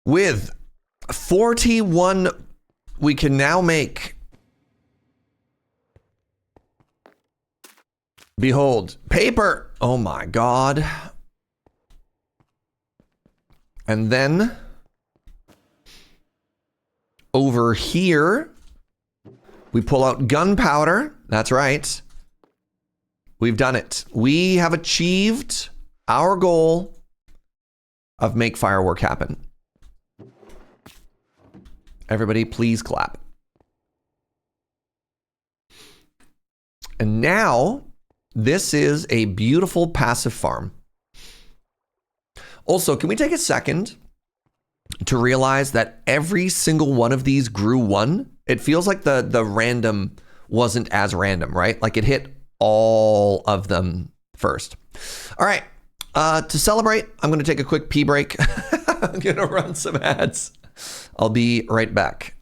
With 41, we can now make, behold, paper. Oh my God. And then over here, we pull out gunpowder. That's right. We've done it. We have achieved our goal of make firework happen. Everybody, please clap. And now, this is a beautiful passive farm. Also, can we take a second to realize that every single one of these grew one. It feels like the random wasn't as random, right? Like it hit all of them first. All right. To celebrate, I'm going to take a quick pee break. I'm going to run some ads. I'll be right back.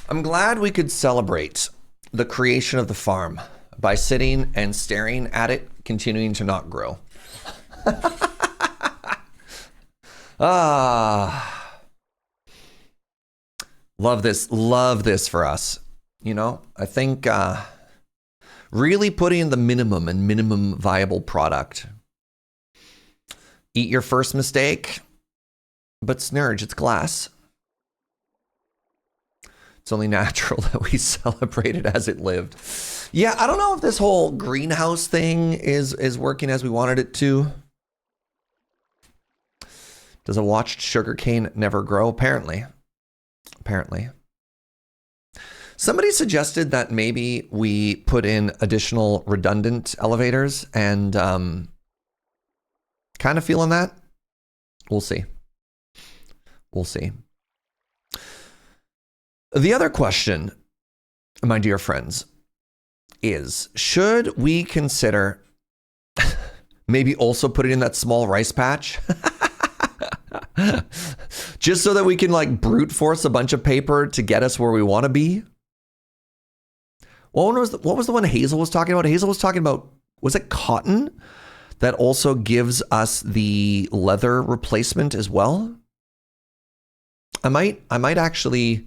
I'm glad we could celebrate the creation of the farm by sitting and staring at it, continuing to not grow. Love this for us. You know, I think really putting in the minimum and minimum viable product. Eat your first mistake, but Serge, it's glass. It's only natural that we celebrate it as it lived. Yeah, I don't know if this whole greenhouse thing is working as we wanted it to. Does a watched sugarcane never grow? Apparently. Somebody suggested that maybe we put in additional redundant elevators, and kind of feeling that. We'll see. The other question, my dear friends, is should we consider maybe also putting in that small rice patch? Just so that we can like brute force a bunch of paper to get us where we want to be? What was the one Hazel was talking about? Hazel was talking about, was it cotton that also gives us the leather replacement as well? I might actually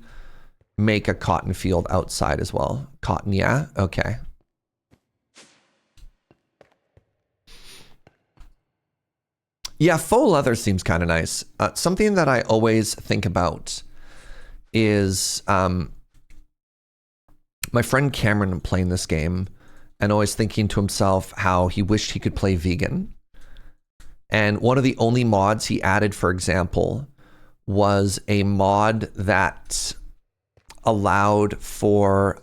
make a cotton field outside as well. Cotton, yeah? Okay. Yeah, faux leather seems kind of nice. Something that I always think about is my friend Cameron playing this game and always thinking to himself how he wished he could play vegan. And one of the only mods he added, for example, was a mod that allowed for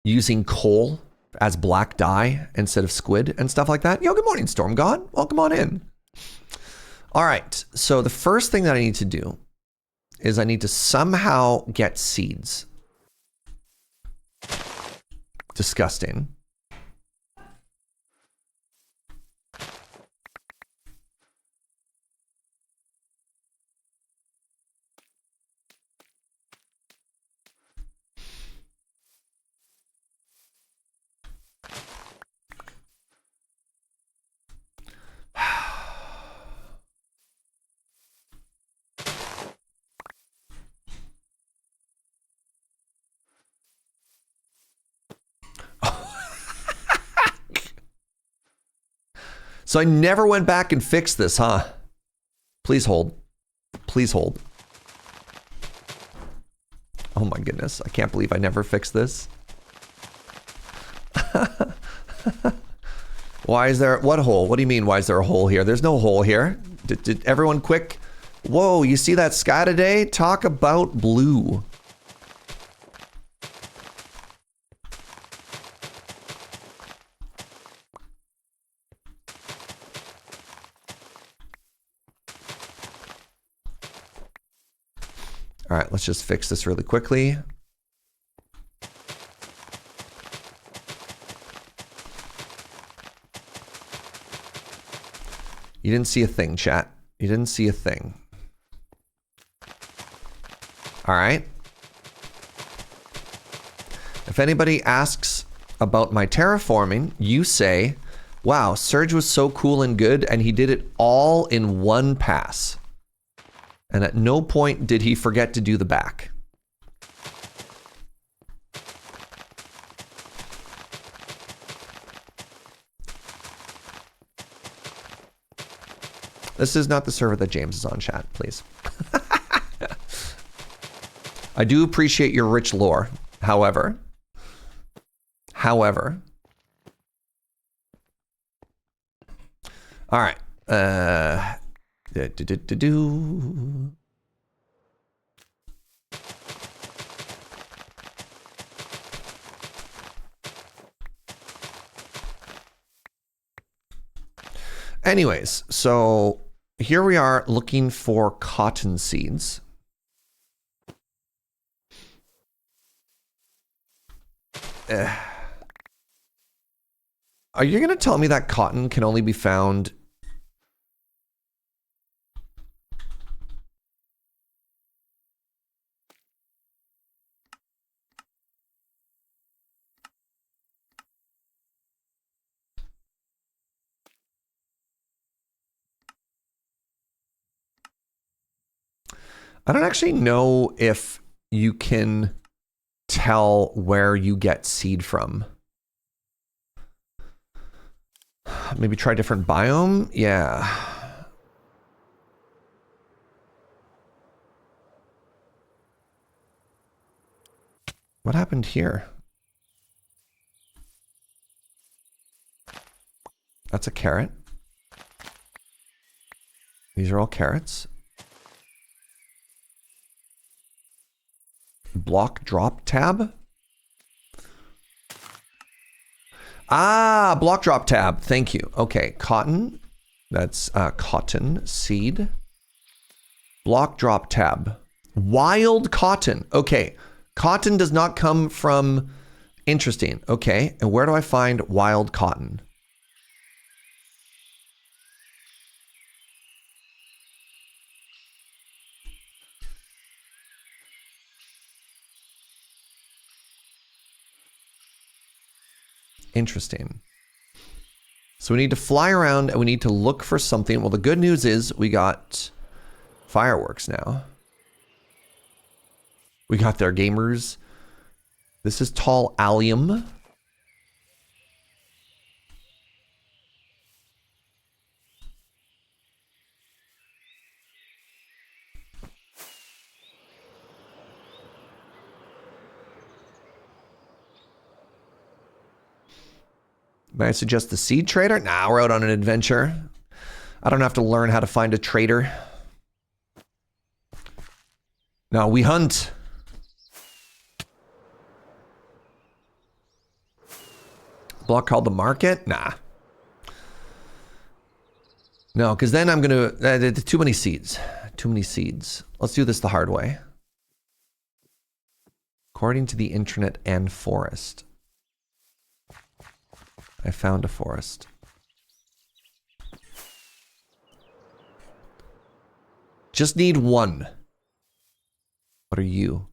using coal as black dye instead of squid and stuff like that. Yo, good morning, Storm God. Welcome on in. All right, so the first thing that I need to do is I need to somehow get seeds. Disgusting. So I never went back and fixed this, huh? Please hold. Please hold. Oh my goodness. I can't believe I never fixed this. Why is there... What hole? What do you mean, why is there a hole here? There's no hole here. Did everyone quick... Whoa, you see that sky today? Talk about blue. All right, let's just fix this really quickly. You didn't see a thing, chat. You didn't see a thing. All right. If anybody asks about my terraforming, you say, wow, Serge was so cool and good, and he did it all in one pass. And at no point did he forget to do the back. This is not the server that James is on, chat, please. I do appreciate your rich lore, however. All right. Anyways, so here we are looking for cotton seeds. Are you going to tell me that cotton can only be found... I don't actually know if you can tell where you get seed from. Maybe try a different biome? Yeah. What happened here? That's a carrot. These are all carrots. Block drop tab? Ah, block drop tab. Thank you. Okay, cotton. That's cotton seed. Block drop tab. Wild cotton. Okay, cotton does not come from... Interesting. Okay, and where do I find wild cotton? Interesting. So we need to fly around and we need to look for something. Well, the good news is we got fireworks now. We got their gamers. This is tall allium. May I suggest the seed trader? Nah, we're out on an adventure. I don't have to learn how to find a trader. No, we hunt. Block called the market? Nah. No, because then I'm going to... too many seeds. Too many seeds. Let's do this the hard way. According to the internet and forest. I found a forest. Just need one. What are you?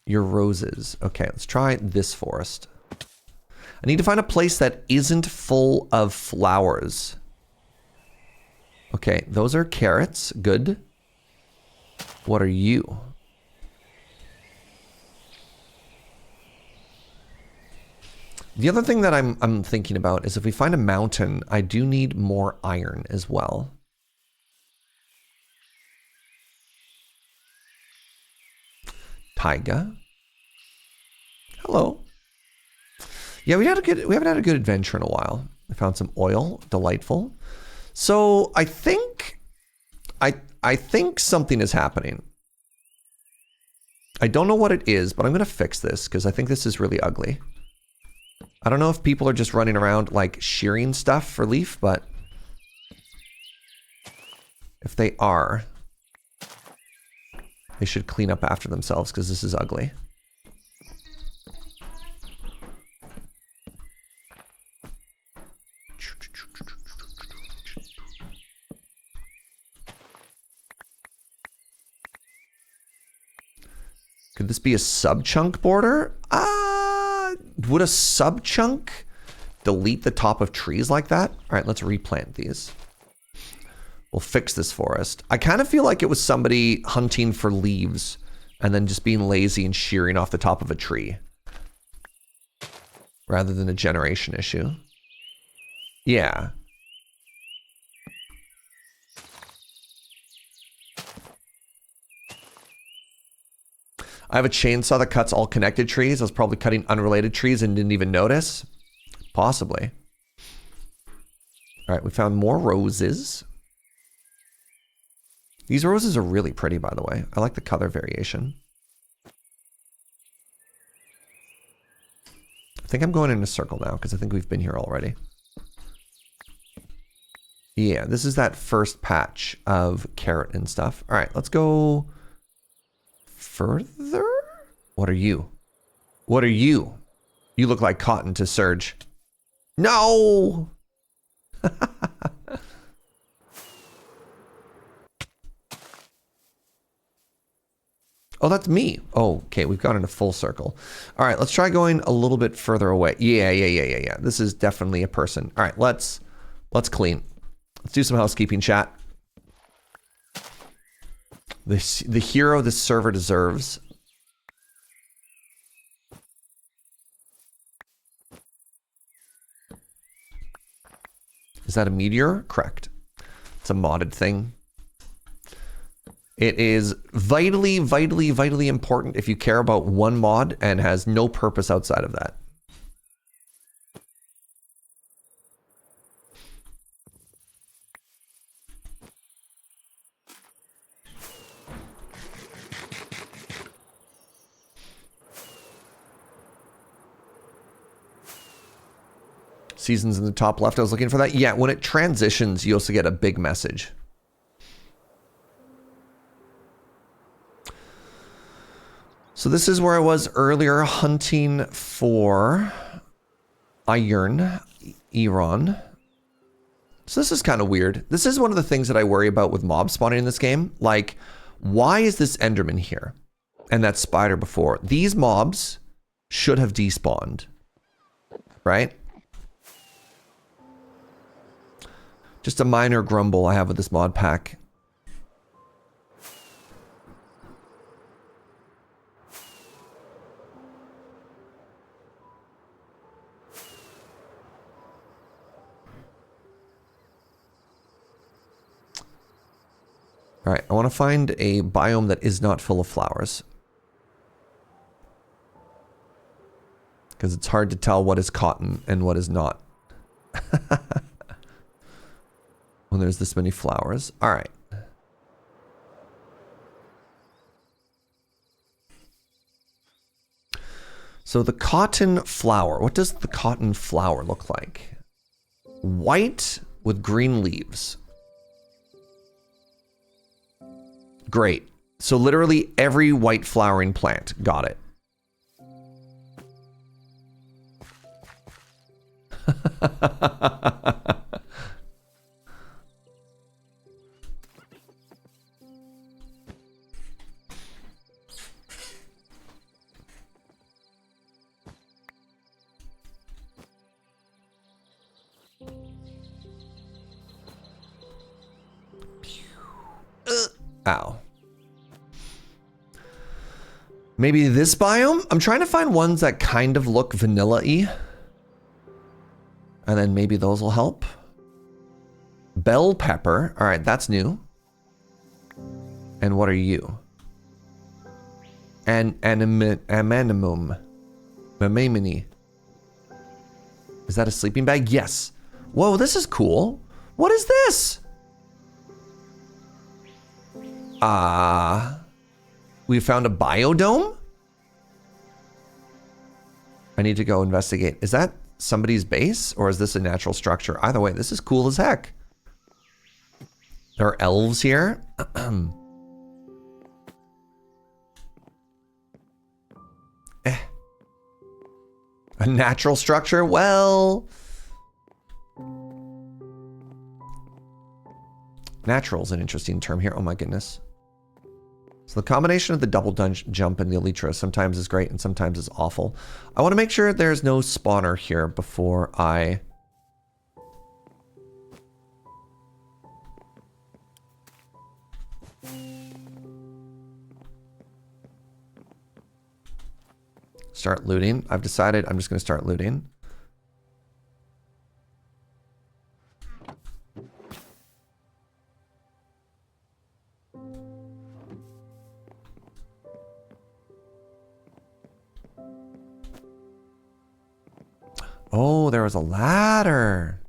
You're roses. Okay, let's try this forest. I need to find a place that isn't full of flowers. Okay, those are carrots. Good. What are you? The other thing that I'm thinking about is if we find a mountain, I do need more iron as well. Taiga. Hello. Yeah, we haven't had a good adventure in a while. I found some oil. Delightful. So I think something is happening. I don't know what it is, but I'm going to fix this because I think this is really ugly. I don't know if people are just running around like shearing stuff for leaf, but if they are, they should clean up after themselves because this is ugly. Could this be a sub-chunk border? Would a sub-chunk delete the top of trees like that? All right, let's replant these. We'll fix this forest. I kind of feel like it was somebody hunting for leaves and then just being lazy and shearing off the top of a tree rather than a generation issue. Yeah. I have a chainsaw that cuts all connected trees. I was probably cutting unrelated trees and didn't even notice. Possibly. All right, we found more roses. These roses are really pretty, by the way. I like the color variation. I think I'm going in a circle now because I think we've been here already. Yeah, this is that first patch of carrot and stuff. All right, let's go further? What are you? What are you? You look like cotton to Serge. No! Oh, that's me. Oh, okay, we've gone in a full circle. All right, let's try going a little bit further away. Yeah. This is definitely a person. All right, let's clean. Let's do some housekeeping, chat. The hero this server deserves. Is that a meteor? Correct. It's a modded thing. It is vitally important if you care about one mod and has no purpose outside of that. Seasons in the top left, I was looking for that. Yeah, when it transitions, you also get a big message. So this is where I was earlier hunting for iron. So this is kind of weird. This is one of the things that I worry about with mob spawning in this game. Like, why is this Enderman here? And that spider before? These mobs should have despawned. Right? Just a minor grumble I have with this mod pack. All right, I want to find a biome that is not full of flowers. Because it's hard to tell what is cotton and what is not. When there's this many flowers. All right. So the cotton flower. What does the cotton flower look like? White with green leaves. Great. So literally every white flowering plant. Got it. Ow. Maybe this biome? I'm trying to find ones that kind of look vanilla-y. And then maybe those will help. Bell pepper. All right, that's new. And what are you? Amanimum. Mamamini. Is that a sleeping bag? Yes. Whoa, this is cool. What is this? We found a biodome? I need to go investigate. Is that somebody's base or is this a natural structure? Either way, this is cool as heck. There are elves here. A natural structure? Well, natural is an interesting term here. Oh my goodness. So the combination of the double jump and the elytra sometimes is great and sometimes is awful. I want to make sure there's no spawner here before I... start looting. I've decided I'm just going to start looting. Oh, there was a ladder.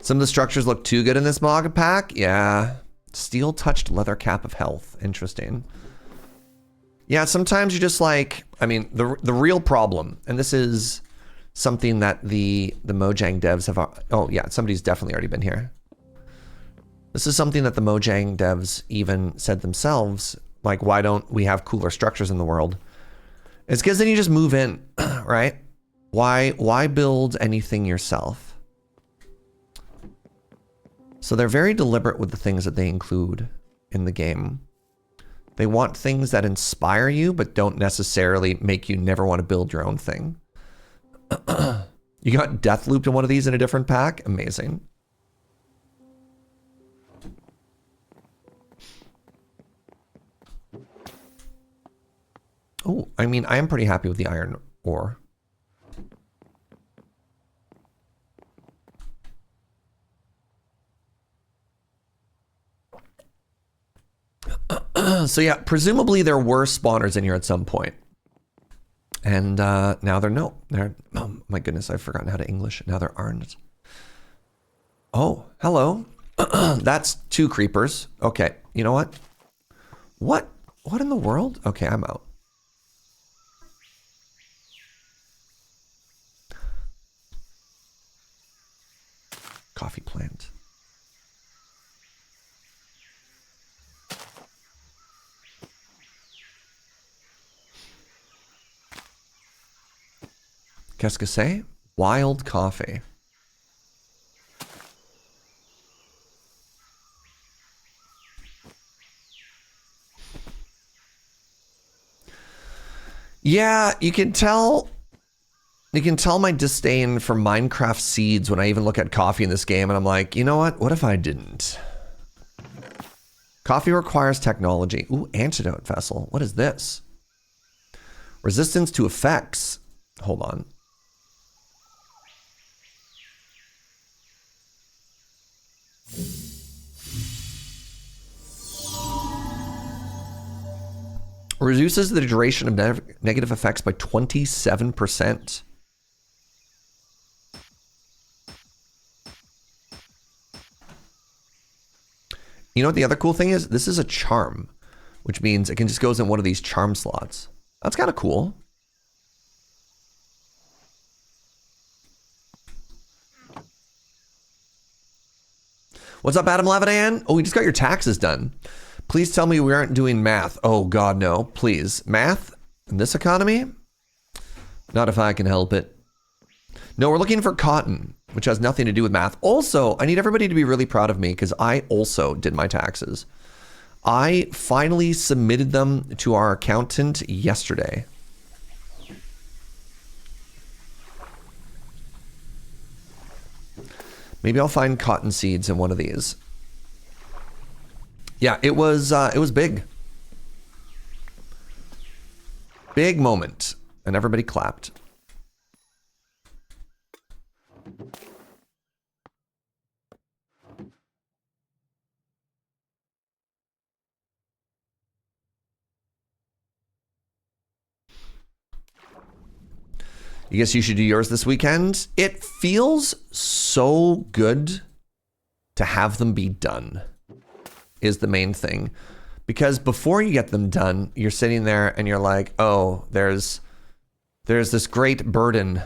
Some of the structures look too good in this mod pack. Yeah. Steel touched leather cap of health. Interesting. Yeah, sometimes you just like, I mean, the real problem, and this is something that the Mojang devs have, oh yeah, somebody's definitely already been here. This is something that the Mojang devs even said themselves, like, why don't we have cooler structures in the world? It's because then you just move in, right? Why build anything yourself? So they're very deliberate with the things that they include in the game. They want things that inspire you, but don't necessarily make you never want to build your own thing. You got death looped in one of these in a different pack? Amazing. Oh, I mean, I am pretty happy with the iron ore. So yeah, presumably there were spawners in here at some point. And now there no. Oh my goodness, I've forgotten how to English. Now there aren't. Oh, hello. That's 2 creepers. Okay, you know what? What in the world? Okay, I'm out. Coffee plant. Qu'est-ce que c'est? Wild coffee. Yeah, you can tell my disdain for Minecraft seeds when I even look at coffee in this game and I'm like, you know what? What if I didn't? Coffee requires technology. Ooh, antidote vessel. What is this? Resistance to effects. Hold on. Reduces the duration of negative effects by 27%. You know what the other cool thing is? This is a charm, which means it can just goes in one of these charm slots. That's kind of cool. What's up, Adam Lavadayan? Oh, we just got your taxes done. Please tell me we aren't doing math. Oh God, no, please. Math in this economy? Not if I can help it. No, we're looking for cotton, which has nothing to do with math. Also, I need everybody to be really proud of me because I also did my taxes. I finally submitted them to our accountant yesterday. Maybe I'll find cotton seeds in one of these. Yeah, it was big. Big moment. And everybody clapped. You guess you should do yours this weekend? It feels so good to have them be done, is the main thing. Because before you get them done, you're sitting there and you're like, oh, there's this great burden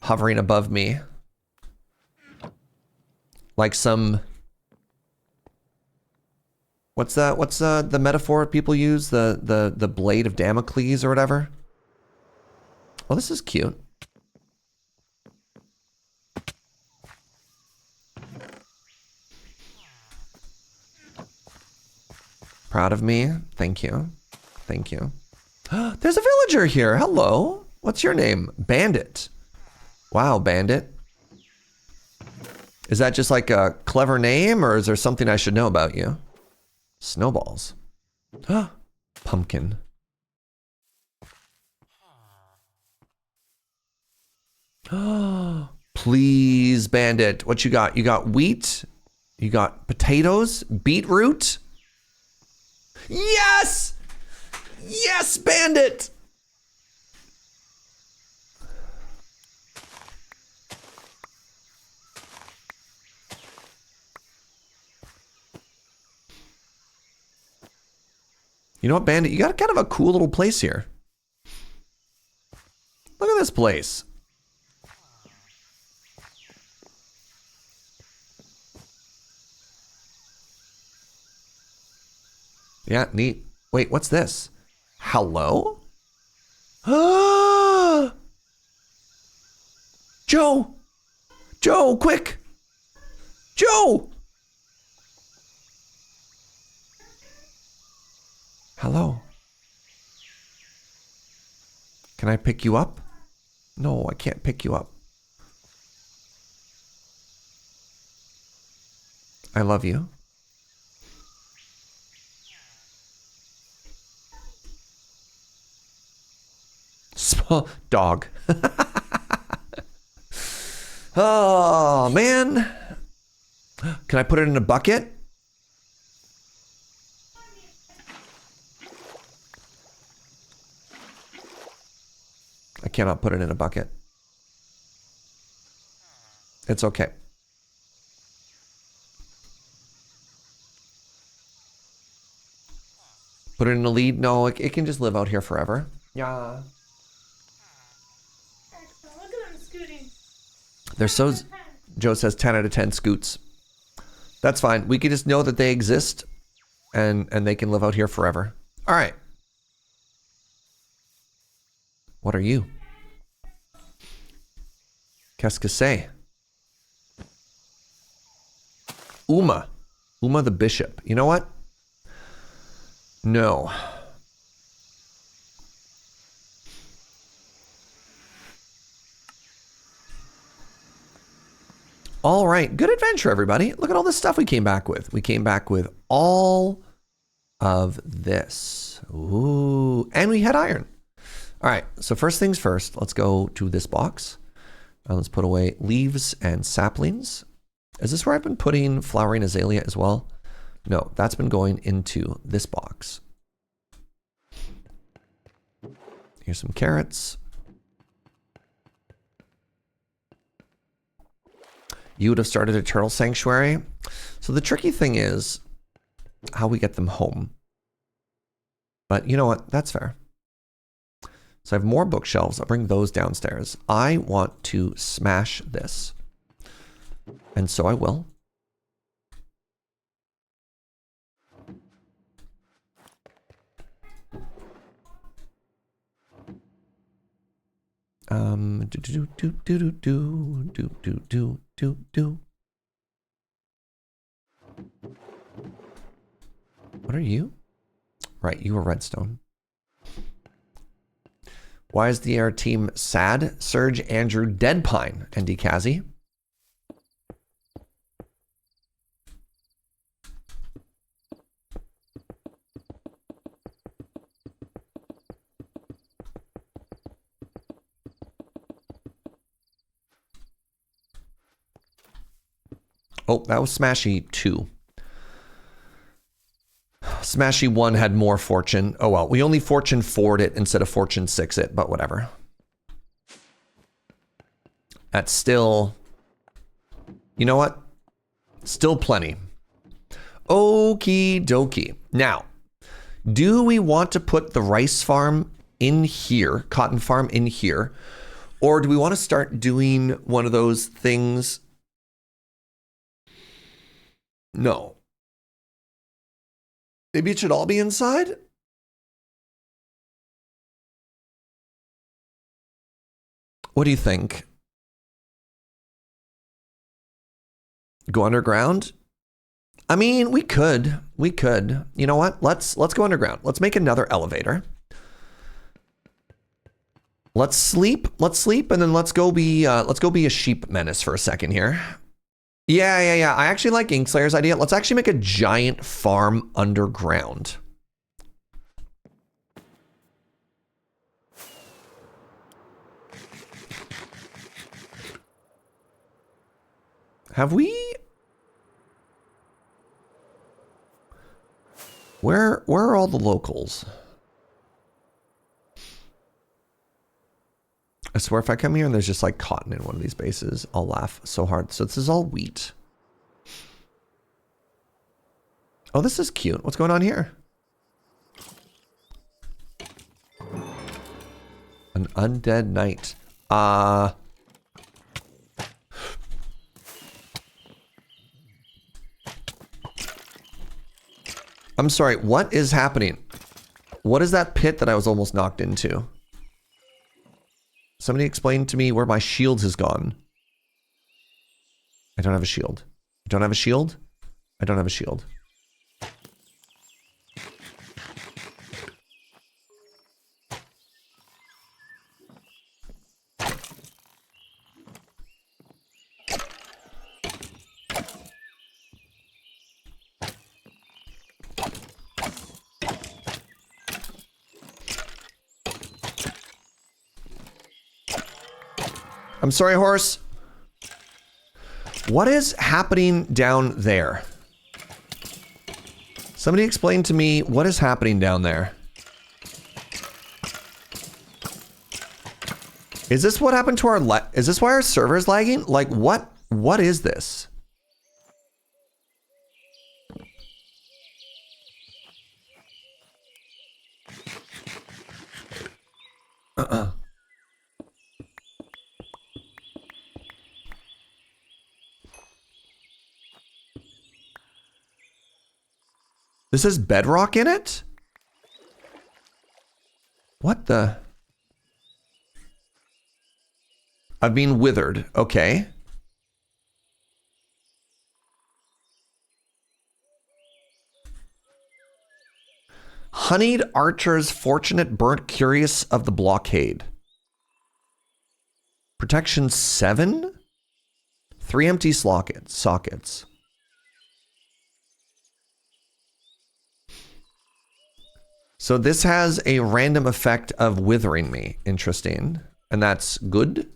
hovering above me. Like some... What's the metaphor people use? The blade of Damocles or whatever? Well, this is cute. Proud of me. Thank you. Thank you. There's a villager here. Hello. What's your name? Bandit. Wow, Bandit. Is that just like a clever name, or is there something I should know about you? Snowballs. Pumpkin. Please, Bandit. What you got? You got wheat? You got potatoes? Beetroot? Yes! Yes, Bandit! You know what, Bandit? You got kind of a cool little place here. Look at this place. Yeah, neat. Wait, what's this? Hello? Joe! Joe, quick! Joe! Hello? Can I pick you up? No, I can't pick you up. I love you. Dog. Oh, man. Can I put it in a bucket? I cannot put it in a bucket. It's okay. Put it in a lead? No, it can just live out here forever. Yeah. They're so... Joe says 10 out of 10 scoots. That's fine. We can just know that they exist and they can live out here forever. All right. What are you? Qu'est-ce que c'est? Uma. Uma the bishop. You know what? No. All right, good adventure, everybody. Look at all this stuff we came back with. We came back with all of this. Ooh, and we had iron. All right, so first things first, let's go to this box. Let's put away leaves and saplings. Is this where I've been putting flowering azalea as well? No, that's been going into this box. Here's some carrots. You would have started a turtle sanctuary. So the tricky thing is how we get them home. But you know what? That's fair. So I have more bookshelves. I'll bring those downstairs. I want to smash this. And so I will. What are you? Right, you were redstone. Why is the air team sad? Serge, Andrew, DeadPine, and DeKazi. Oh, that was Smashy 2. Smashy 1 had more fortune. Oh well, we only fortune 4'd it instead of fortune 6'd it, but whatever. That's still... You know what? Still plenty. Okie dokie. Now, do we want to put the rice farm in here, cotton farm in here, or do we want to start doing one of those things? No. Maybe it should all be inside? What do you think? Go underground? I mean, we could. We could. You know what? Let's go underground. Let's make another elevator. Let's sleep, and then let's go be a sheep menace for a second here. Yeah. I actually like Inkslayer's idea. Let's actually make a giant farm underground. Have we? Where are all the locals? I swear if I come here and there's just like cotton in one of these bases, I'll laugh so hard. So this is all wheat. Oh, this is cute. What's going on here? An undead knight. I'm sorry, what is happening? What is that pit that I was almost knocked into? Somebody explain to me where my shield has gone. I don't have a shield. I don't have a shield. I don't have a shield. I'm sorry, horse. What is happening down there? Somebody explain to me what is happening down there. Is this what happened to our is this why our server is lagging? Like what is this? This has bedrock in it? What the? I've been withered. Okay. Honeyed archers, fortunate, burnt, curious of the blockade. Protection 7? 3 empty sockets. So this has a random effect of withering me. Interesting. And that's good.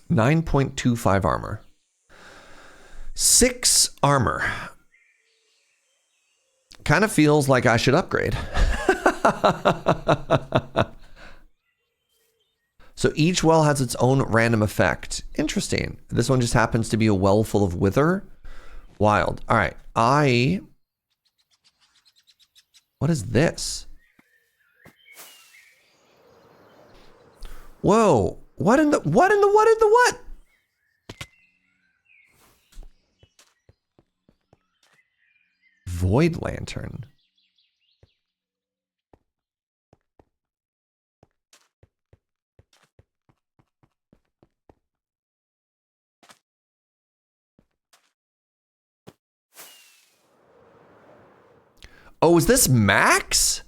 .25 armor. 6 armor. Kind of feels like I should upgrade. So each well has its own random effect. Interesting. This one just happens to be a well full of wither. Wild. All right. What is this? Whoa. What in the what? Void lantern. Oh, is this max?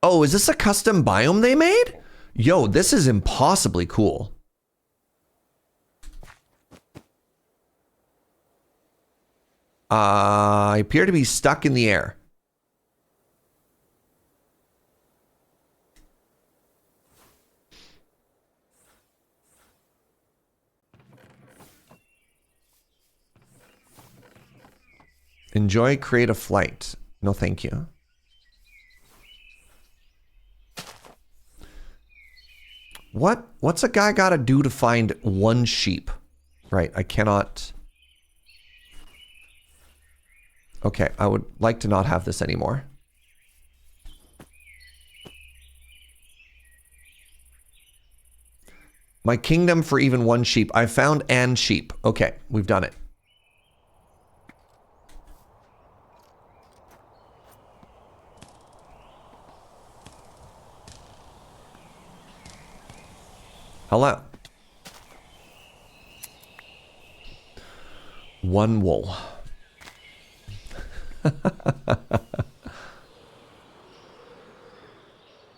Oh, is this a custom biome they made? Yo, this is impossibly cool. I appear to be stuck in the air. Enjoy creative flight. No, thank you. What's a guy gotta do to find one sheep? Right, I cannot... Okay, I would like to not have this anymore. My kingdom for even one sheep. I found an sheep. Okay, we've done it. Hello. One wool.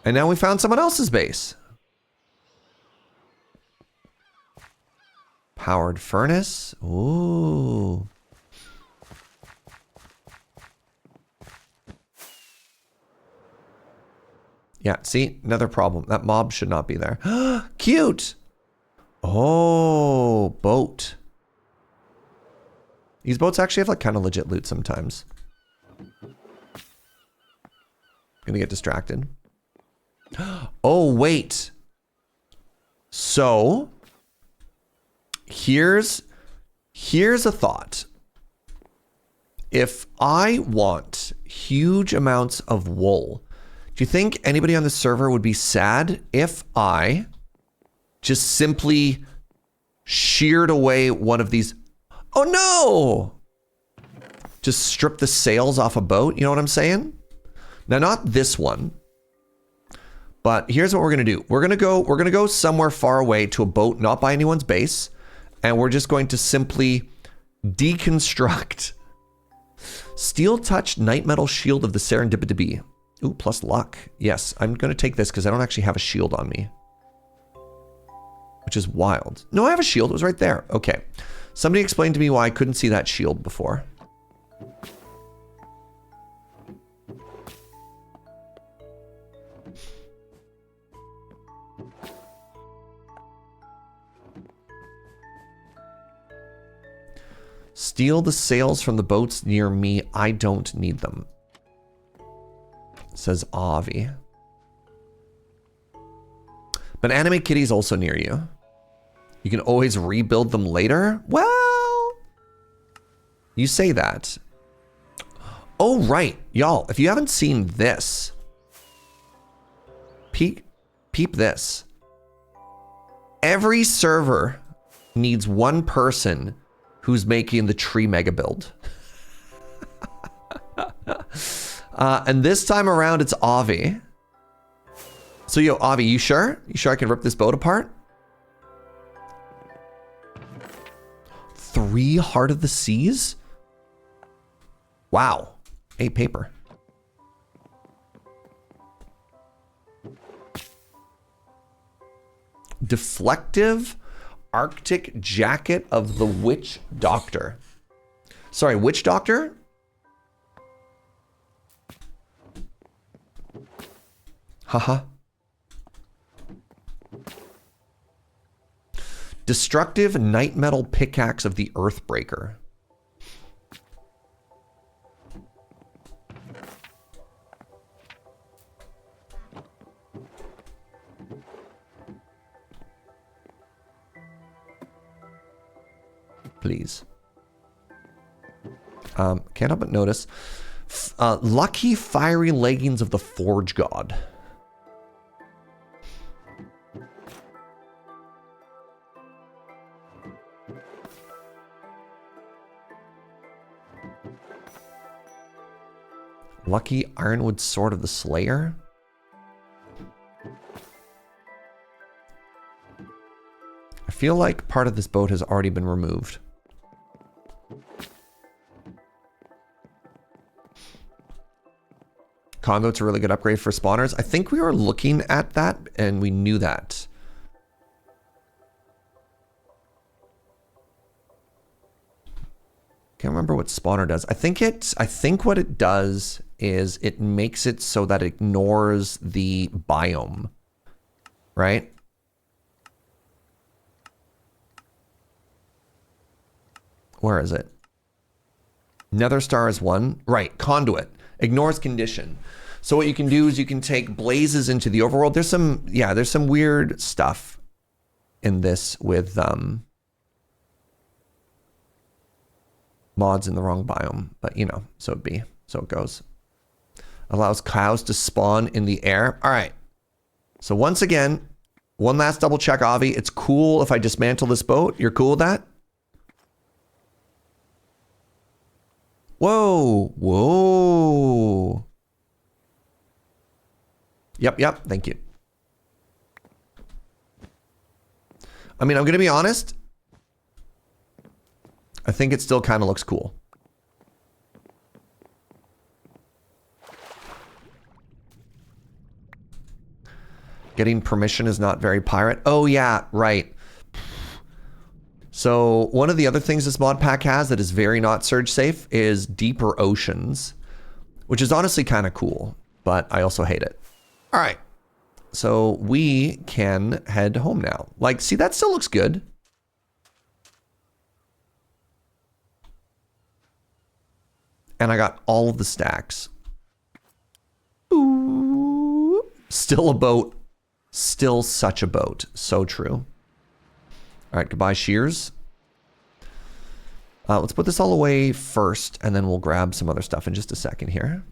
And now we found someone else's base. Powered furnace. Ooh. Yeah, see? Another problem. That mob should not be there. Cute! Oh, boat. These boats actually have like kind of legit loot sometimes. Gonna get distracted. Oh, wait. So, here's a thought. If I want huge amounts of wool, do you think anybody on the server would be sad if I just simply sheared away one of these? Oh no! Just strip the sails off a boat, you know what I'm saying? Now, not this one, but here's what we're gonna do. We're gonna go somewhere far away to a boat not by anyone's base, and we're just going to simply deconstruct steel touch night metal shield of the serendipity. Ooh, plus luck. Yes, I'm gonna take this because I don't actually have a shield on me, which is wild. No, I have a shield. It was right there. Okay. Somebody explained to me why I couldn't see that shield before. Steal the sails from the boats near me. I don't need them. Says Avi. But Anime Kitty's also near you. You can always rebuild them later? Well, you say that. Oh, right. Y'all, if you haven't seen this, peep this. Every server needs one person who's making the tree mega build. And this time around, it's Avi. So, yo, Avi, you sure? You sure I can rip this boat apart? 3 Heart of the Seas? Wow. 8 paper. Deflective Arctic Jacket of the Witch Doctor. Sorry, Witch Doctor? Haha. Destructive Night Metal Pickaxe of the Earthbreaker. Please. Can't help but notice. Lucky Fiery Leggings of the Forge God. Lucky Ironwood Sword of the Slayer. I feel like part of this boat has already been removed. Conduit's a really good upgrade for spawners. I think we were looking at that and we knew that. Can't remember what spawner does. I think what it does is it makes it so that it ignores the biome, right? Where is it? Nether star is 1. Right, conduit. Ignores condition. So what you can do is you can take blazes into the overworld. There's some weird stuff in this with mods in the wrong biome, but you know, so it goes. Allows cows to spawn in the air. All right. So once again, one last double check, Avi. It's cool if I dismantle this boat. You're cool with that? Whoa. Whoa. Yep. Thank you. I mean, I'm going to be honest. I think it still kind of looks cool. Getting permission is not very pirate. Oh yeah, right. So one of the other things this mod pack has that is very not Serge safe is deeper oceans, which is honestly kind of cool, but I also hate it. All right, so we can head home now. Like, see, that still looks good. And I got all of the stacks. Ooh, still a boat. Still such a boat. So true. All right, goodbye, shears. Let's put this all away first, and then we'll grab some other stuff in just a second here.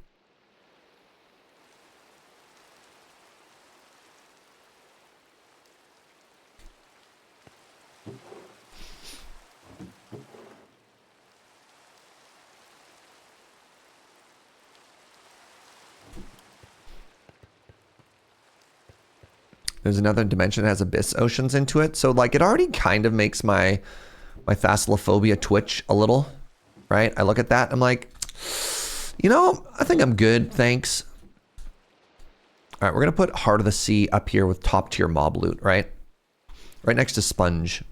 There's another dimension that has abyss oceans into it. So like it already kind of makes my thalassophobia twitch a little, right? I look at that, I'm like, you know, I think I'm good, thanks. All right, we're gonna put Heart of the Sea up here with top tier mob loot, right? Right next to Sponge.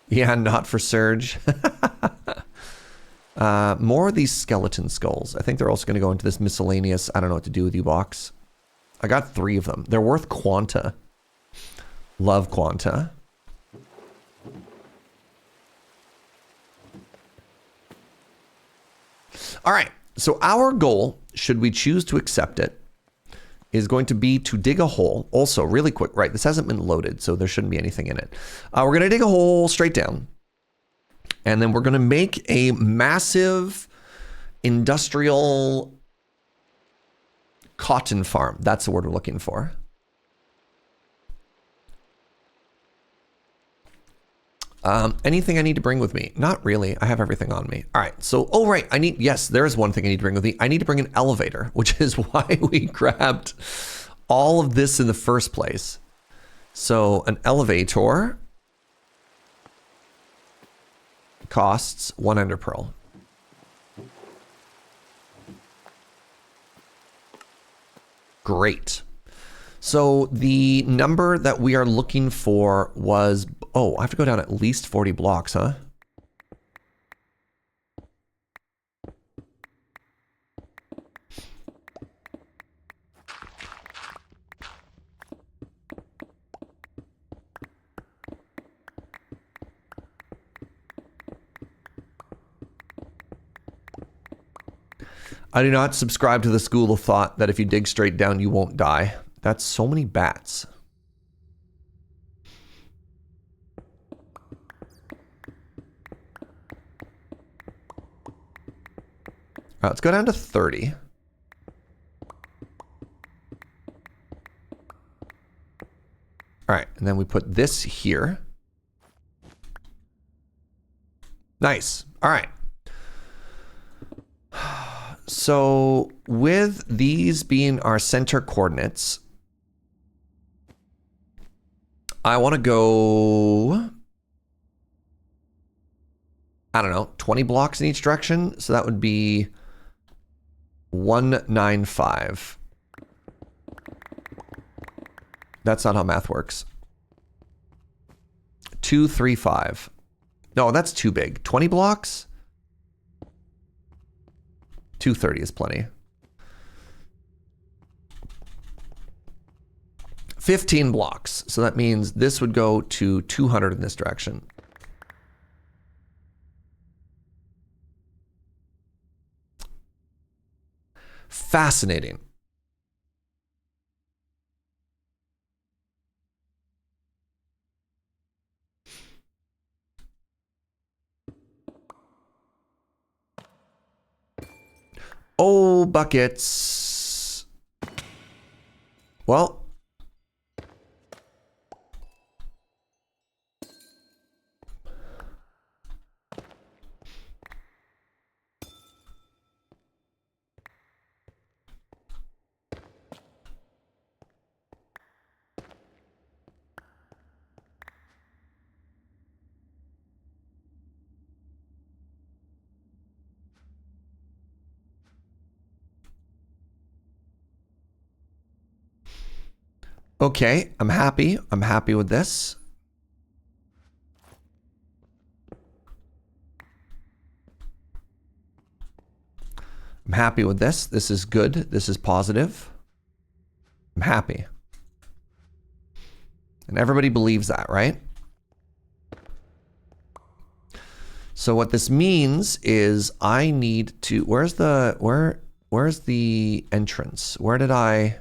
Yeah, not for Serge. More of these skeleton skulls. I think they're also going to go into this miscellaneous, I don't know what to do with you box. I got 3 of them. They're worth Quanta. Love Quanta. All right. So our goal, should we choose to accept it, is going to be to dig a hole. Also, really quick, right? This hasn't been loaded, so there shouldn't be anything in it. We're going to dig a hole straight down. And then we're going to make a massive industrial cotton farm. That's the word we're looking for. Anything I need to bring with me? Not really. I have everything on me. All right. So, oh, right. Yes, there is one thing I need to bring with me. I need to bring an elevator, which is why we grabbed all of this in the first place. So an elevator costs 1 ender pearl. Great. So the number that we are looking for was, oh, I have to go down at least 40 blocks, huh? I do not subscribe to the school of thought that if you dig straight down, you won't die. That's so many bats. All right, let's go down to 30. All right, and then we put this here. Nice. All right. So with these being our center coordinates, I want to go, I don't know, 20 blocks in each direction. So that would be 195. That's not how math works. 235. No, that's too big. 20 blocks? 230 is plenty. 15 blocks. So that means this would go to 200 in this direction. Fascinating. Oh, buckets. Well. Okay, I'm happy. I'm happy with this. I'm happy with this. This is good. This is positive. I'm happy. And everybody believes that, right? So what this means is I need to, where's the entrance? Where did I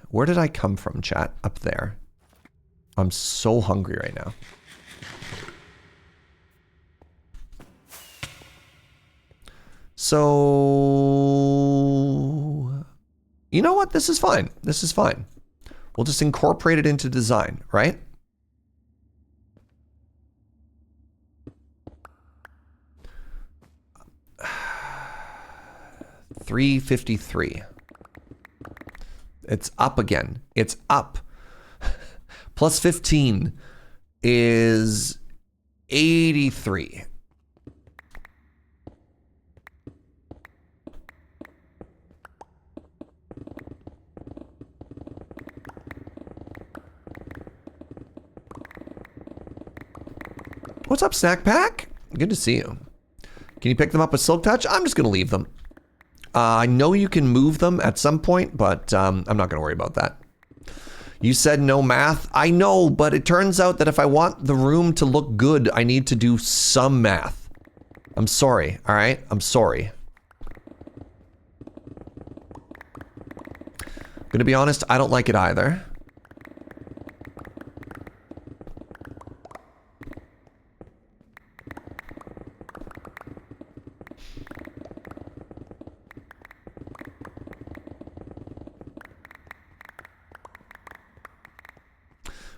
come from, chat? Up there. I'm so hungry right now. So, you know what? This is fine. This is fine. We'll just incorporate it into design, right? $353. It's up again. It's up. Plus 15 is 83. What's up, Snack Pack? Good to see you. Can you pick them up with Silk Touch? I'm just going to leave them. I know you can move them at some point, but I'm not going to worry about that. You said no math. I know, but it turns out that if I want the room to look good, I need to do some math. I'm sorry, all right? I'm sorry. I'm going to be honest, I don't like it either.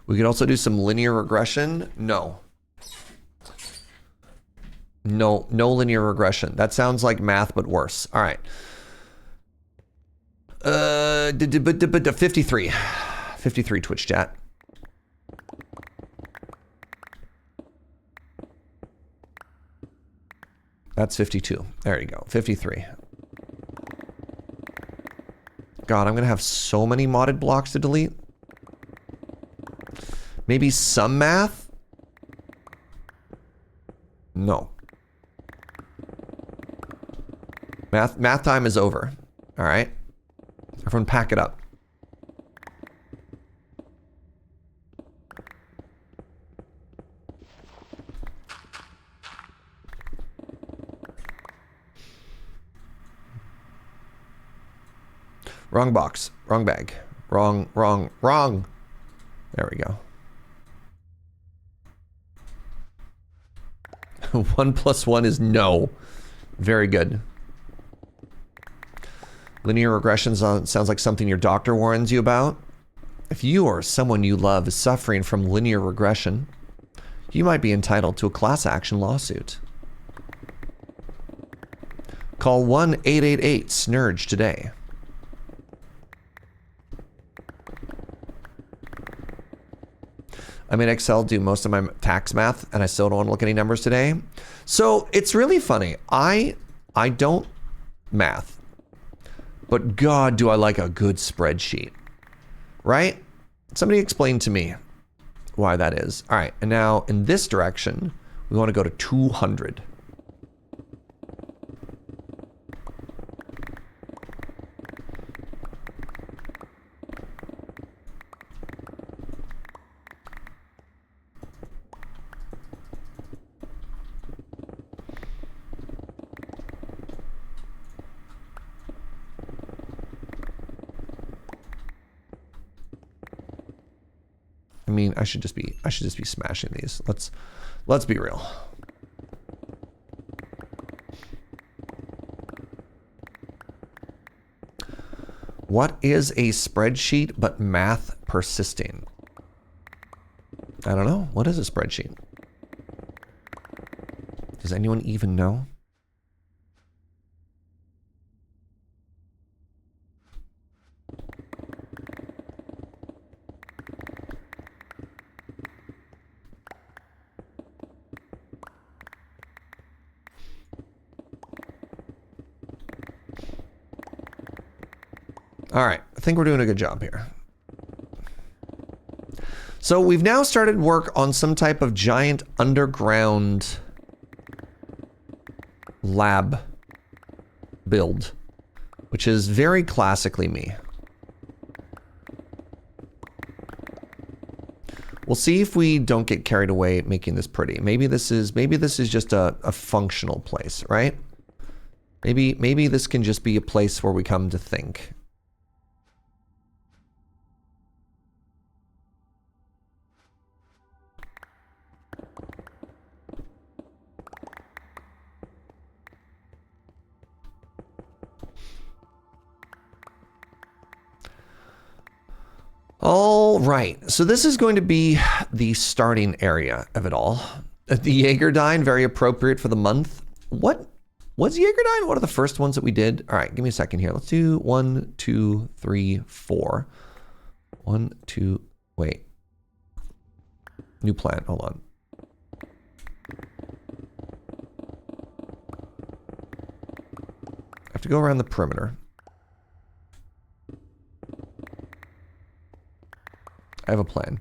We could also do some linear regression. No. No linear regression. That sounds like math, but worse. All right. 53. 53 Twitch chat. That's 52. There you go. 53. God, I'm going to have so many modded blocks to delete. Maybe some math? No. Math time is over. All right. Everyone pack it up. Wrong box. Wrong bag. Wrong. There we go. 1 + 1 is no. Very good. Linear regression sounds like something your doctor warns you about. If you or someone you love is suffering from linear regression, you might be entitled to a class action lawsuit. Call 1-888-SNURGE today. I made Excel do most of my tax math, and I still don't want to look at any numbers today. So it's really funny. I don't math, but God, do I like a good spreadsheet, right? Somebody explain to me why that is. All right, and now in this direction, we want to go to 200. I mean, I should just be smashing these. Let's be real. What is a spreadsheet but math persisting? I don't know. What is a spreadsheet? Does anyone even know? All right, I think we're doing a good job here. So we've now started work on some type of giant underground lab build, which is very classically me. We'll see if we don't get carried away making this pretty. Maybe this is just a functional place, right? Maybe this can just be a place where we come to think. All right, so this is going to be the starting area of it all. The Jaegerdine, very appropriate for the month. What was Jaegerdine one of the first ones that we did? All right, give me a second here. Let's do 1, 2, 3, 4. 1, 2, wait. New plant, hold on. I have to go around the perimeter. I have a plan.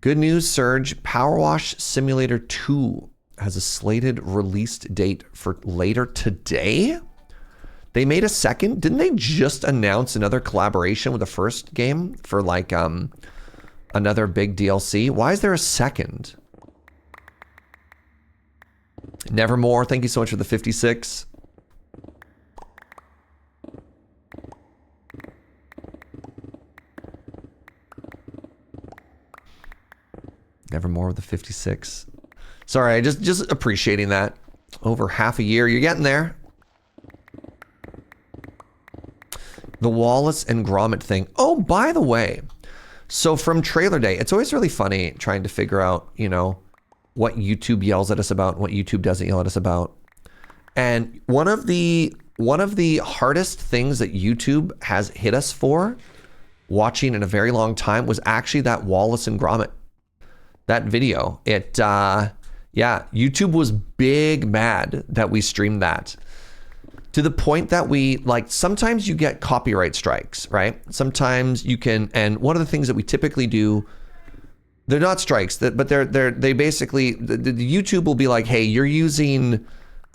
Good news, Serge. Power Wash Simulator 2 has a slated release date for later today. They made a second. Didn't they just announce another collaboration with the first game for like another big DLC? Why is there a second? Nevermore, thank you so much for the 56. Nevermore of the 56. Sorry, just appreciating that. Over half a year, you're getting there. The Wallace and Gromit thing. Oh, by the way, so from trailer day, it's always really funny trying to figure out, you know, what YouTube yells at us about, what YouTube doesn't yell at us about. And one of the hardest things that YouTube has hit us for watching in a very long time was actually that Wallace and Gromit. That video, yeah, YouTube was big mad that we streamed that. To the point that we, like, sometimes you get copyright strikes, right? Sometimes you can, and one of the things that we typically do, they're not strikes, but they basically, the YouTube will be like, hey, you're using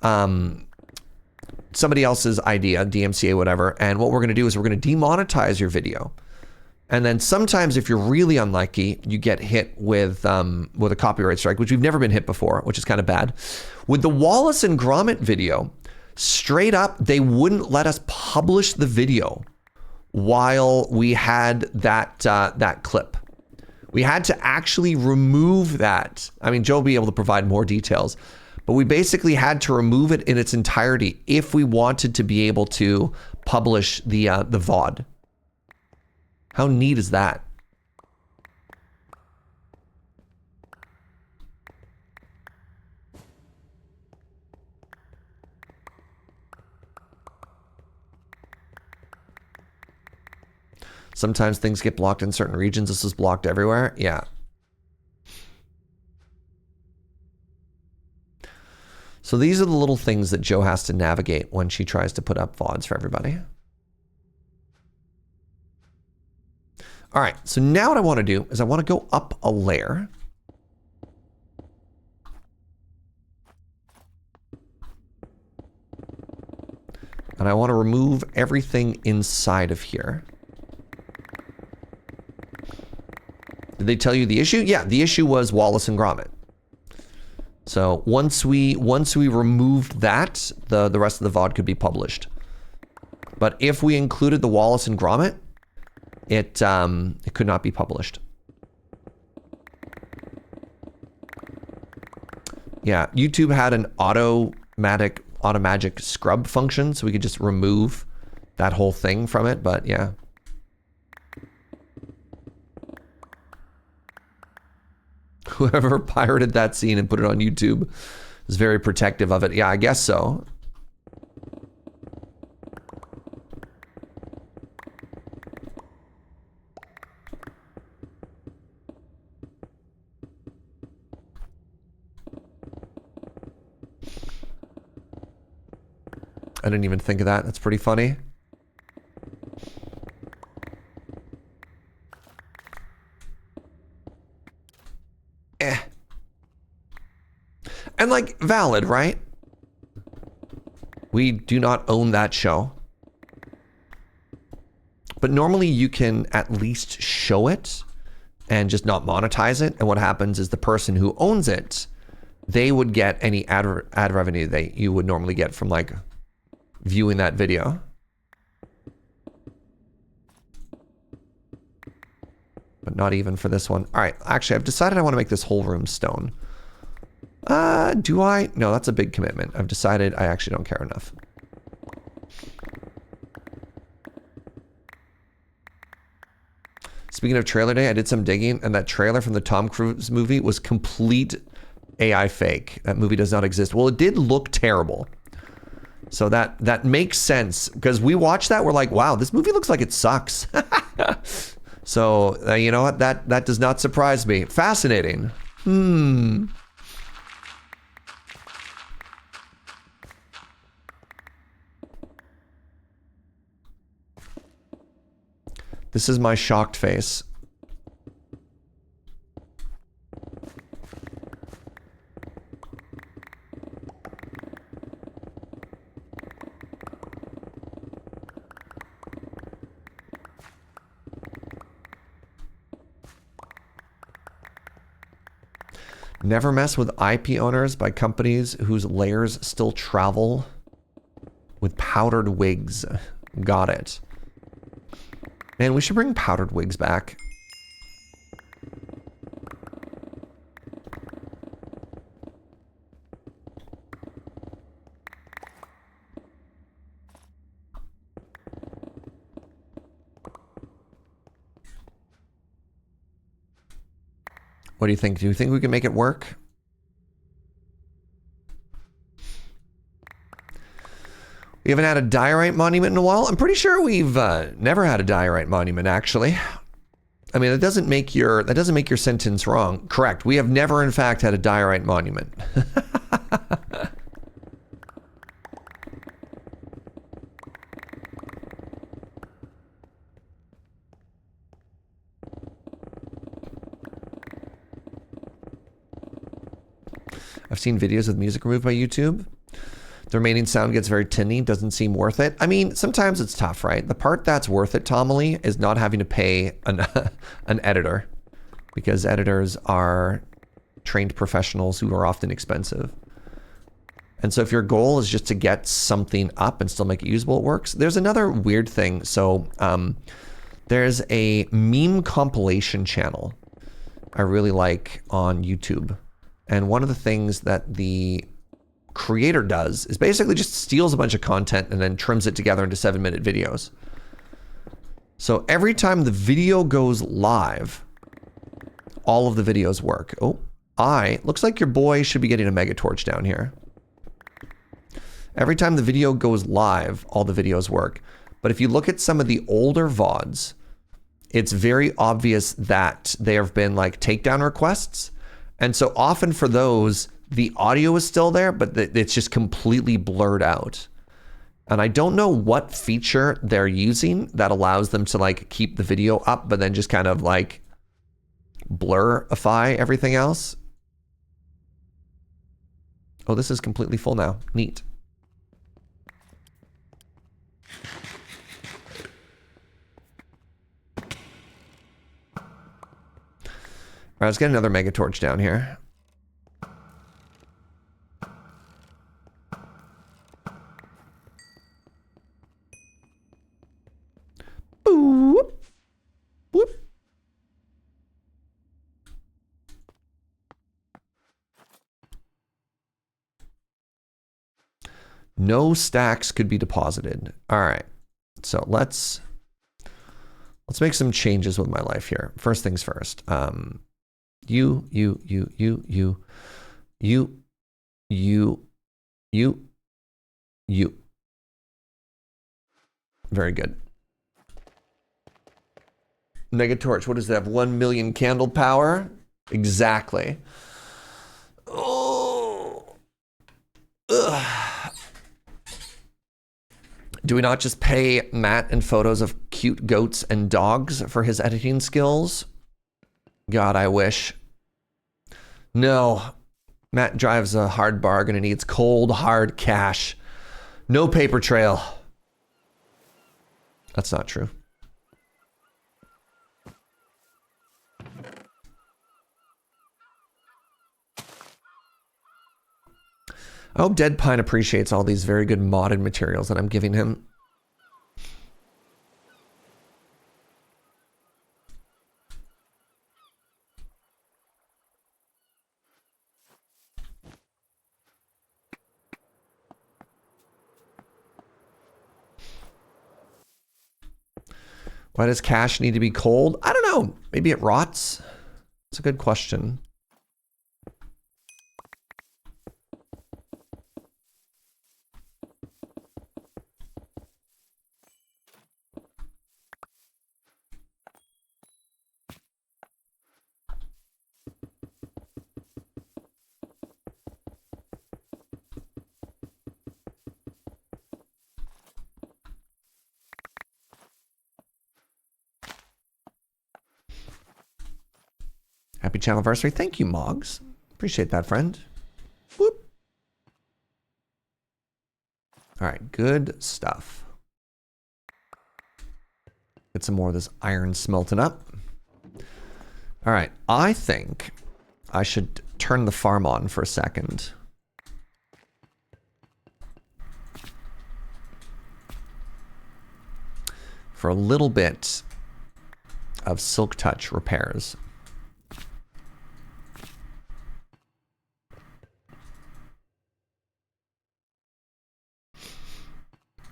somebody else's idea, DMCA, whatever, and what we're gonna do is we're gonna demonetize your video. And then sometimes if you're really unlucky, you get hit with a copyright strike, which we've never been hit before, which is kind of bad. With the Wallace and Gromit video, straight up, they wouldn't let us publish the video while we had that clip. We had to actually remove that. I mean, Joe will be able to provide more details, but we basically had to remove it in its entirety if we wanted to be able to publish the VOD. How neat is that? Sometimes things get blocked in certain regions. This is blocked everywhere. Yeah. So these are the little things that Joe has to navigate when she tries to put up VODs for everybody. All right, so now what I want to do is I want to go up a layer. And I want to remove everything inside of here. Did they tell you the issue? Yeah, the issue was Wallace and Gromit. So once we removed that, the rest of the VOD could be published. But if we included the Wallace and Gromit, it could not be published. Yeah, YouTube had an automatic scrub function, so we could just remove that whole thing from it, but yeah. Whoever pirated that scene and put it on YouTube is very protective of it. Yeah, I guess so. I didn't even think of that. That's pretty funny. And like, valid, right? We do not own that show. But normally you can at least show it and just not monetize it. And what happens is the person who owns it, they would get any ad revenue that you would normally get from like viewing that video. But not even for this one. All right, actually, I've decided I want to make this whole room stone. Do I? No, that's a big commitment. I've decided I actually don't care enough. Speaking of trailer day, I did some digging, and that trailer from the Tom Cruise movie was complete AI fake. That movie does not exist. Well, it did look terrible. So that makes sense, because we watched that, we're like, wow, this movie looks like it sucks. So, you know what? That does not surprise me. Fascinating. This is my shocked face. Never mess with IP owners by companies whose layers still travel with powdered wigs. Got it. Man, we should bring powdered wigs back. What do you think? Do you think we can make it work? We haven't had a diorite monument in a while. I'm pretty sure we've never had a diorite monument, actually. I mean, that doesn't make your sentence wrong. Correct. We have never, in fact, had a diorite monument. I've seen videos with music removed by YouTube. The remaining sound gets very tinny, doesn't seem worth it. I mean, sometimes it's tough, right? The part that's worth it, Tomalee, is not having to pay an editor, because editors are trained professionals who are often expensive. And so if your goal is just to get something up and still make it usable, it works. There's another weird thing. So there's a meme compilation channel I really like on YouTube. And one of the things that the creator does is basically just steals a bunch of content and then trims it together into 7-minute videos. So every time the video goes live, all of the videos work. Oh, looks like your boy should be getting a mega torch down here. Every time the video goes live, all the videos work. But if you look at some of the older VODs, it's very obvious that there have been like takedown requests. And so often for those, the audio is still there, but it's just completely blurred out. And I don't know what feature they're using that allows them to like keep the video up, but then just kind of like blurify everything else. Oh, this is completely full now. Neat. All right, let's get another mega torch down here. Boop. No stacks could be deposited. All right. So let's make some changes with my life here. First things first. You. Very good. Megatorch, what does that have? 1 million candle power? Exactly. Oh. Ugh. Do we not just pay Matt in photos of cute goats and dogs for his editing skills? God, I wish. No. Matt drives a hard bargain and needs cold, hard cash. No paper trail. That's not true. I hope DeadPine appreciates all these very good modded materials that I'm giving him. Why does cash need to be cold? I don't know. Maybe it rots. It's a good question. Happy channel anniversary. Thank you, Moggs. Appreciate that, friend. Whoop. All right, good stuff. Get some more of this iron smelting up. All right, I think I should turn the farm on for a second. For a little bit of Silk Touch repairs.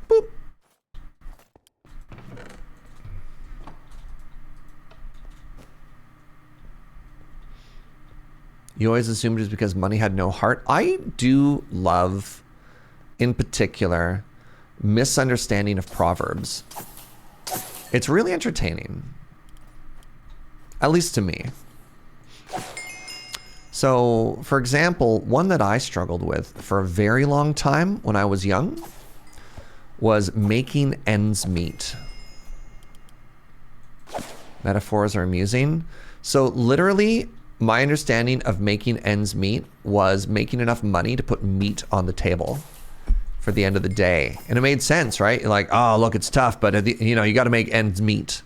Boop. You always assumed it was because money had no heart. I do love, in particular, misunderstanding of proverbs. It's really entertaining. At least to me. So, for example, one that I struggled with for a very long time when I was young was making ends meet. Metaphors are amusing. So literally, my understanding of making ends meet was making enough money to put meat on the table for the end of the day. And it made sense, right? You're like, oh, look, it's tough, but you know, you got to make ends meet.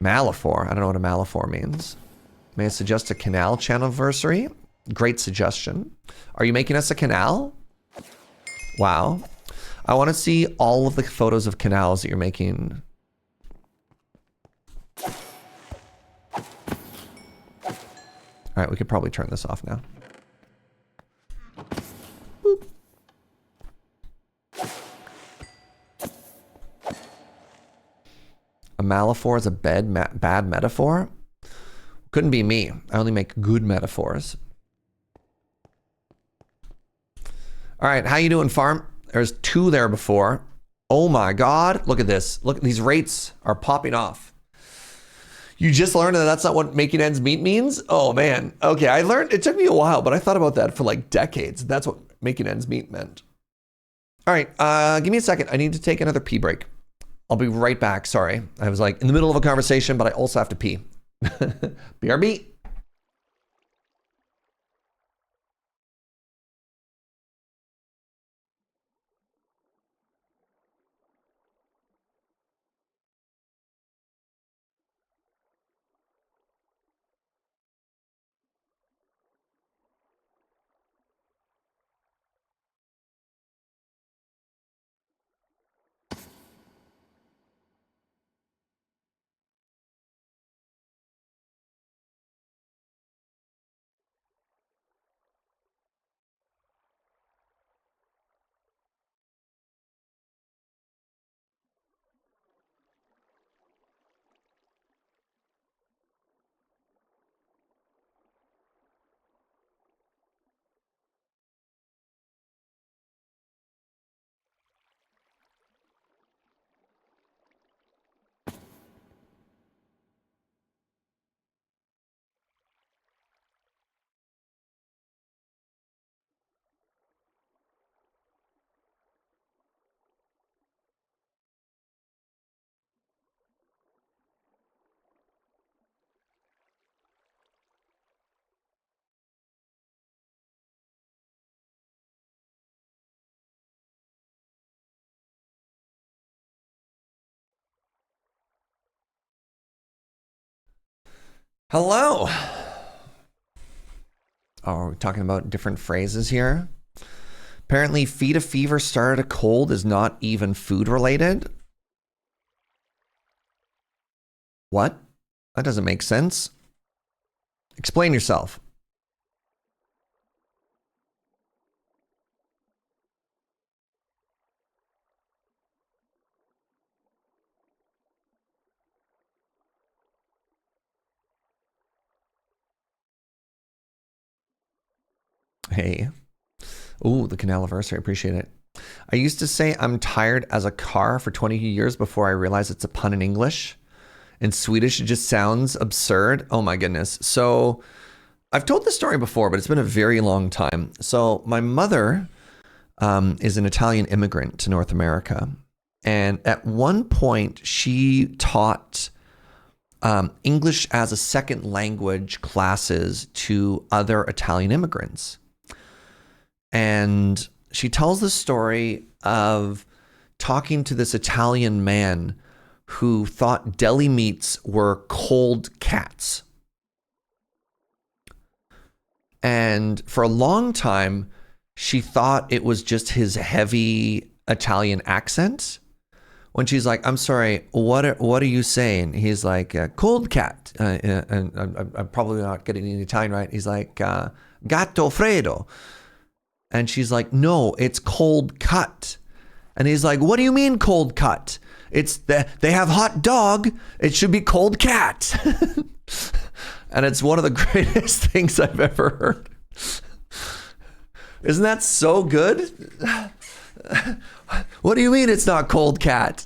Malaphor. I don't know what a malaphor means. May I suggest a canal channelversary? Great suggestion. Are you making us a canal? Wow. I want to see all of the photos of canals that you're making. All right, we could probably turn this off now. Boop. A malaphor is a bad metaphor? Couldn't be me. I only make good metaphors. All right, how you doing, farm? There's 2 there before. Oh my God, look at this. Look, these rates are popping off. You just learned that that's not what making ends meet means? Oh man, okay, I learned, it took me a while, but I thought about that for like decades. That's what making ends meet meant. All right, give me a second. I need to take another pee break. I'll be right back, sorry. I was like in the middle of a conversation, but I also have to pee. BRB. Hello. Oh, are we talking about different phrases here? Apparently, feed a fever, start a cold is not even food related. What? That doesn't make sense. Explain yourself. Hey. Ooh, the canaliversary. Appreciate it. I used to say I'm tired as a car for 20 years before I realized it's a pun in English. In Swedish, it just sounds absurd. Oh my goodness. So I've told this story before, but it's been a very long time. So my mother is an Italian immigrant to North America. And at one point, she taught English as a second language classes to other Italian immigrants. And she tells the story of talking to this Italian man who thought deli meats were cold cats. And for a long time, she thought it was just his heavy Italian accent. When she's like, I'm sorry, what are you saying? He's like, cold cat. And I'm probably not getting the Italian right. He's like, gatto freddo. And she's like, no, it's cold cut. And he's like, what do you mean cold cut? They have hot dog. It should be cold cat. And it's one of the greatest things I've ever heard. Isn't that so good? What do you mean it's not cold cat?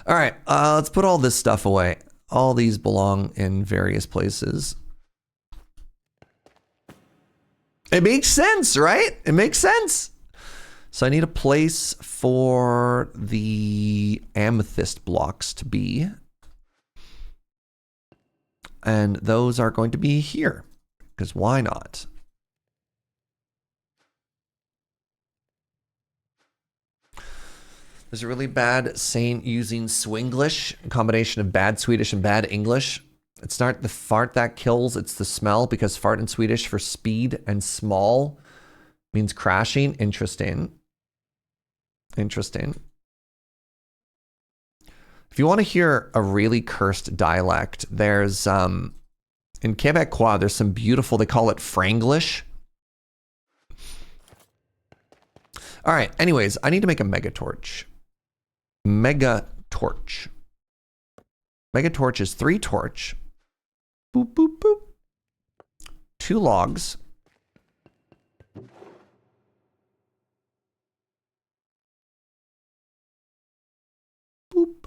All right, let's put all this stuff away. All these belong in various places. It makes sense, right? It makes sense. So I need a place for the amethyst blocks to be. And those are going to be here, because why not? There's a really bad saying using Swinglish, a combination of bad Swedish and bad English. It's not the fart that kills, it's the smell, because fart in Swedish for speed and small means crashing. Interesting. Interesting. If you want to hear a really cursed dialect, there's, in Quebecois, there's some beautiful, they call it Franglish. All right, anyways, I need to make a mega torch. Mega torch. Mega torch is 3 torch. Boop, boop, boop. 2 logs. Boop.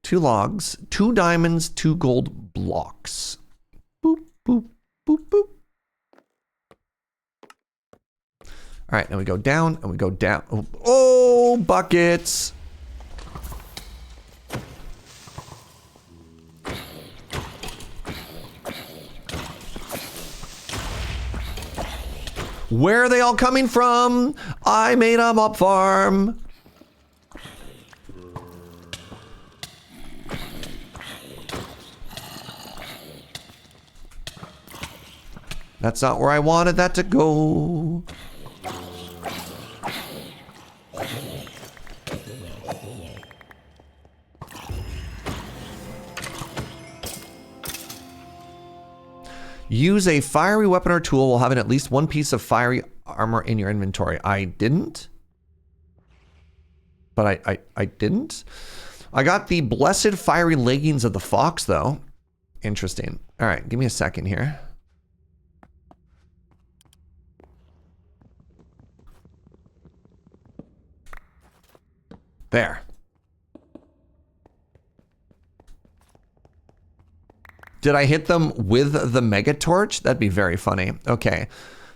2 logs, 2 diamonds, 2 gold blocks. Boop, boop, boop, boop. All right, and we go down, and we go down. Oh, buckets. Where are they all coming from? I made a mob farm. That's not where I wanted that to go. Use a fiery weapon or tool while having at least 1 piece of fiery armor in your inventory. I didn't. But I didn't. I got the blessed fiery leggings of the fox, though. Interesting. All right, give me a second here. There. Did I hit them with the mega torch? That'd be very funny. Okay.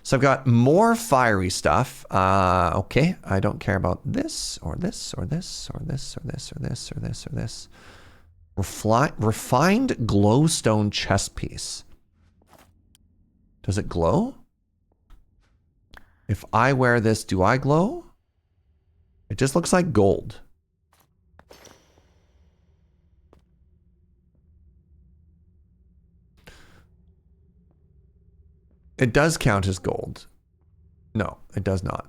So I've got more fiery stuff. Okay. I don't care about this or this or this or this or this or this or this or this. Refined glowstone chest piece. Does it glow? If I wear this, do I glow? It just looks like gold. It does count as gold. No, it does not.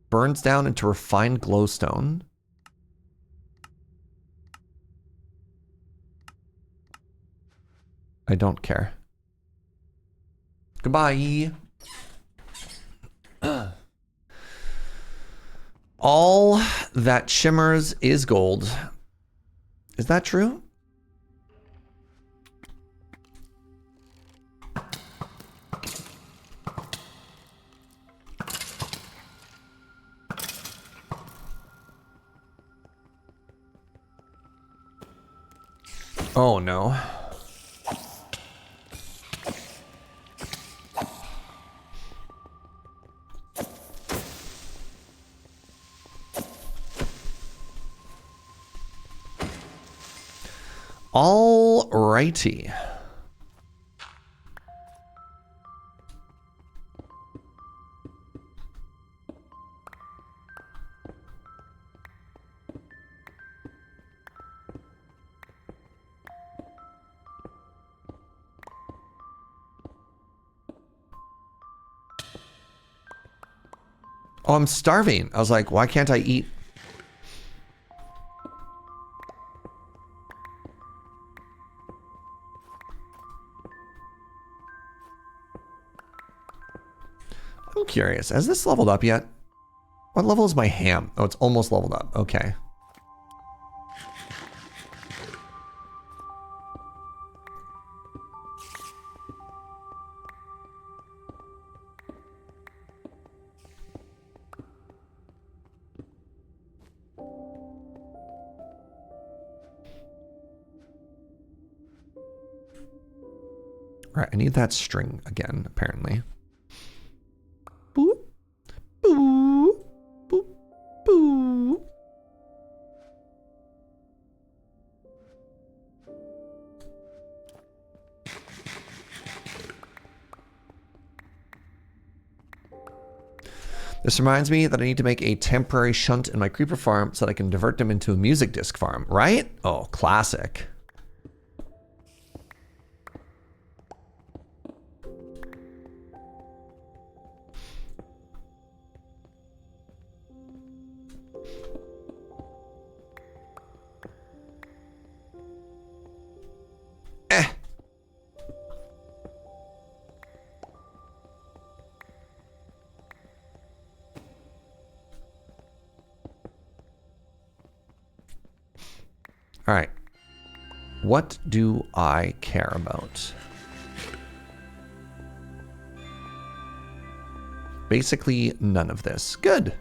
Burns down into refined glowstone. I don't care. Goodbye. All that shimmers is gold. Is that true? Oh no. All righty. Oh, I'm starving. I was like, why can't I eat? I'm curious. Has this leveled up yet? What level is my ham? Oh, it's almost leveled up. Okay. All right, I need that string again, apparently. Boop, boop, boop, boop. This reminds me that I need to make a temporary shunt in my creeper farm so that I can divert them into a music disc farm, right? Oh, classic. All right. What do I care about? Basically, none of this. Good.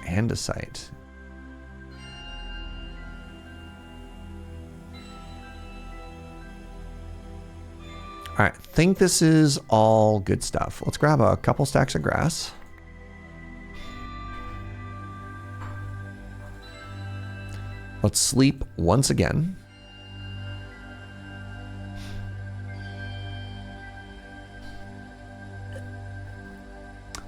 Andesite. All right, think this is all good stuff. Let's grab a couple stacks of grass. Let's sleep once again.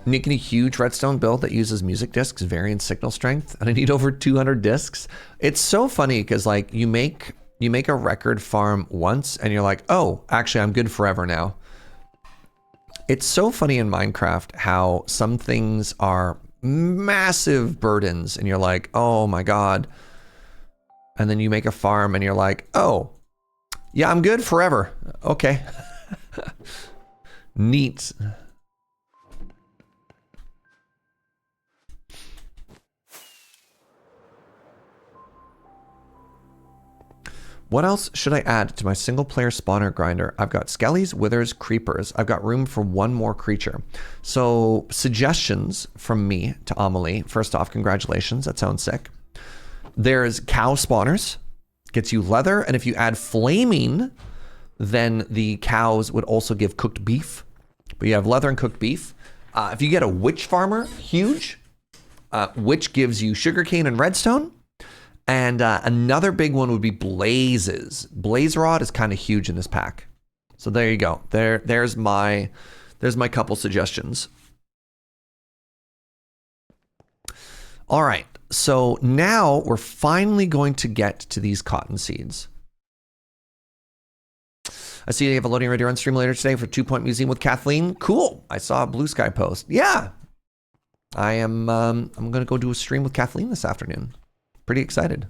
Making a huge redstone build that uses music discs, varying signal strength, and I need over 200 discs. It's so funny because like you make a record farm once and you're like, oh, actually I'm good forever now. It's so funny in Minecraft how some things are massive burdens and you're like, oh my God. And then you make a farm and you're like, oh, yeah, I'm good forever. Okay. Neat. What else should I add to my single player spawner grinder? I've got skellies, withers, creepers. I've got room for one more creature. So suggestions from me to Amelie. First off, congratulations. That sounds sick. There's cow spawners. Gets you leather. And if you add flaming, then the cows would also give cooked beef. But you have leather and cooked beef. If you get a witch farmer, huge. Witch gives you sugarcane and redstone. And another big one would be blazes. Blaze rod is kind of huge in this pack. So there you go. There's my couple suggestions. All right. So now we're finally going to get to these cotton seeds. I see you have a loading ready on stream later today for 2 Point Museum with Kathleen. Cool. I saw a Blue Sky post. Yeah. I'm going to go do a stream with Kathleen this afternoon. Pretty excited.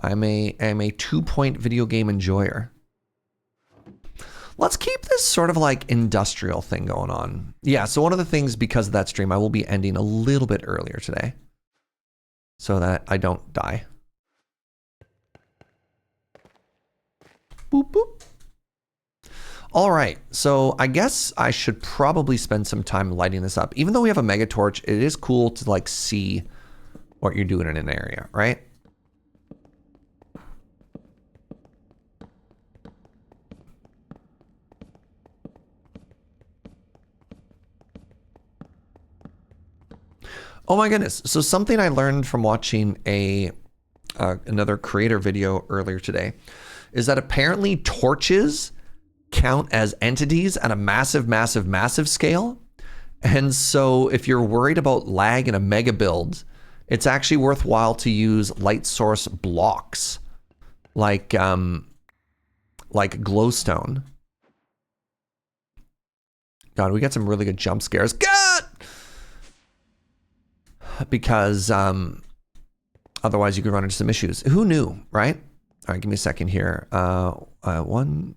I'm a 2 Point video game enjoyer. Let's keep this sort of like industrial thing going on. Yeah, so one of the things, because of that stream, I will be ending a little bit earlier today so that I don't die. Boop, boop. All right, so I guess I should probably spend some time lighting this up. Even though we have a mega torch, it is cool to like see what you're doing in an area, right? Oh my goodness. So something I learned from watching another creator video earlier today is that apparently torches count as entities at a massive, massive, massive scale. And so if you're worried about lag in a mega build, it's actually worthwhile to use light source blocks like glowstone. God, we got some really good jump scares. God! Because otherwise you could run into some issues. Who knew, right? All right, give me a second here. One.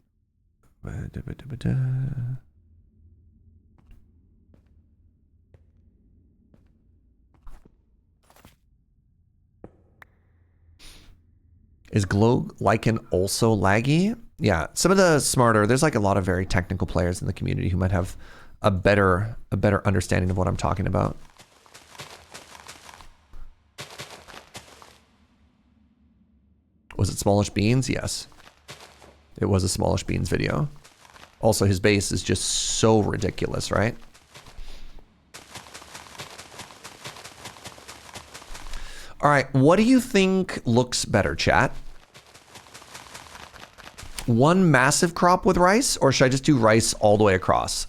Is glow lichen also laggy? Yeah, some of the smarter, there's like a lot of very technical players in the community who might have a better understanding of what I'm talking about. Was it Smallish Beans? Yes. It was a Smallish Beans video. Also, his base is just so ridiculous, right? All right, what do you think looks better, chat? One massive crop with rice, or should I just do rice all the way across?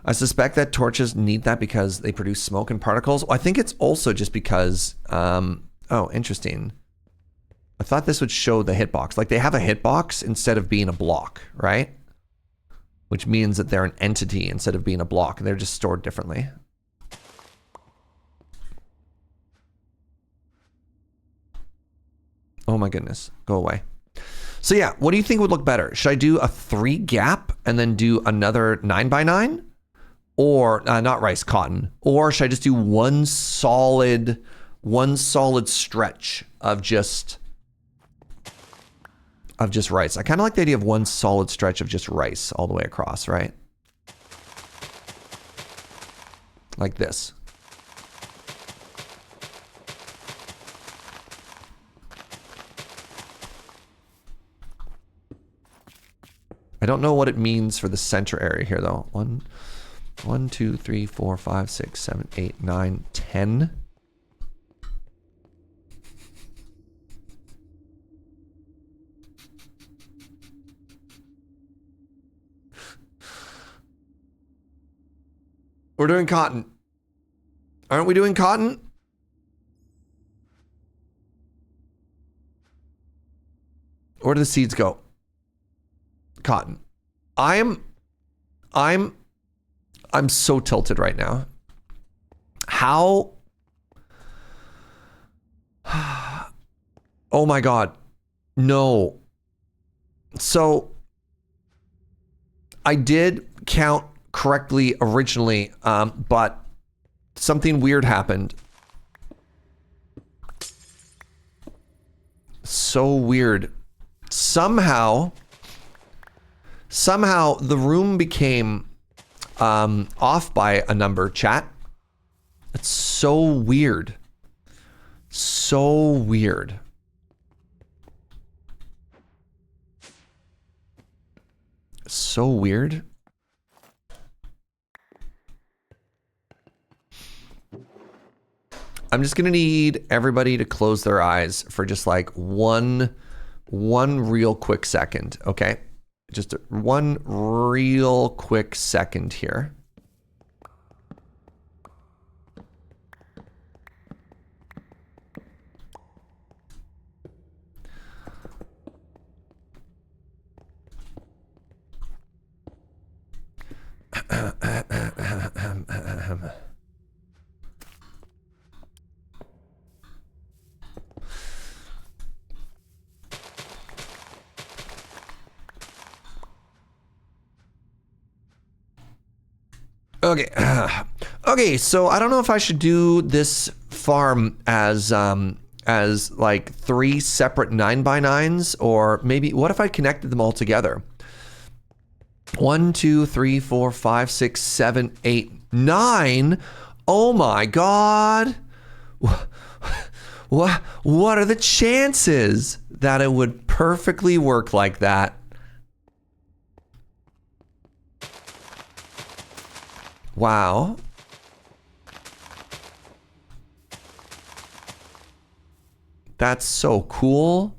I suspect that torches need that because they produce smoke and particles. I think it's also just because, oh, interesting. I thought this would show the hitbox. Like they have a hitbox instead of being a block, right? Which means that they're an entity instead of being a block. They're just stored differently. Oh my goodness, go away. So yeah, what do you think would look better? Should I do a 3 gap and then do another 9x9? Or not rice, cotton. Or should I just do one solid stretch of just rice? I kind of like the idea of one solid stretch of just rice all the way across, right? Like this. I don't know what it means for the center area here though. 1, 2, 3, 4, 5, 6, 7, 8, 9, 10. We're doing cotton. Aren't we doing cotton? Where do the seeds go? Cotton. I'm so tilted right now. How? Oh my God. No. So I did count correctly originally, but something weird happened. So weird. Somehow the room became off by a number, chat. It's so weird. So weird. So weird. I'm just gonna need everybody to close their eyes for just like one real quick second, okay? Just one real quick second here. Okay. Okay, so I don't know if I should do this farm as like 3 separate 9x9s, or maybe what if I connected them all together? 1, 2, 3, 4, 5, 6, 7, 8, 9. Oh my god. What are the chances that it would perfectly work like that? Wow. That's so cool.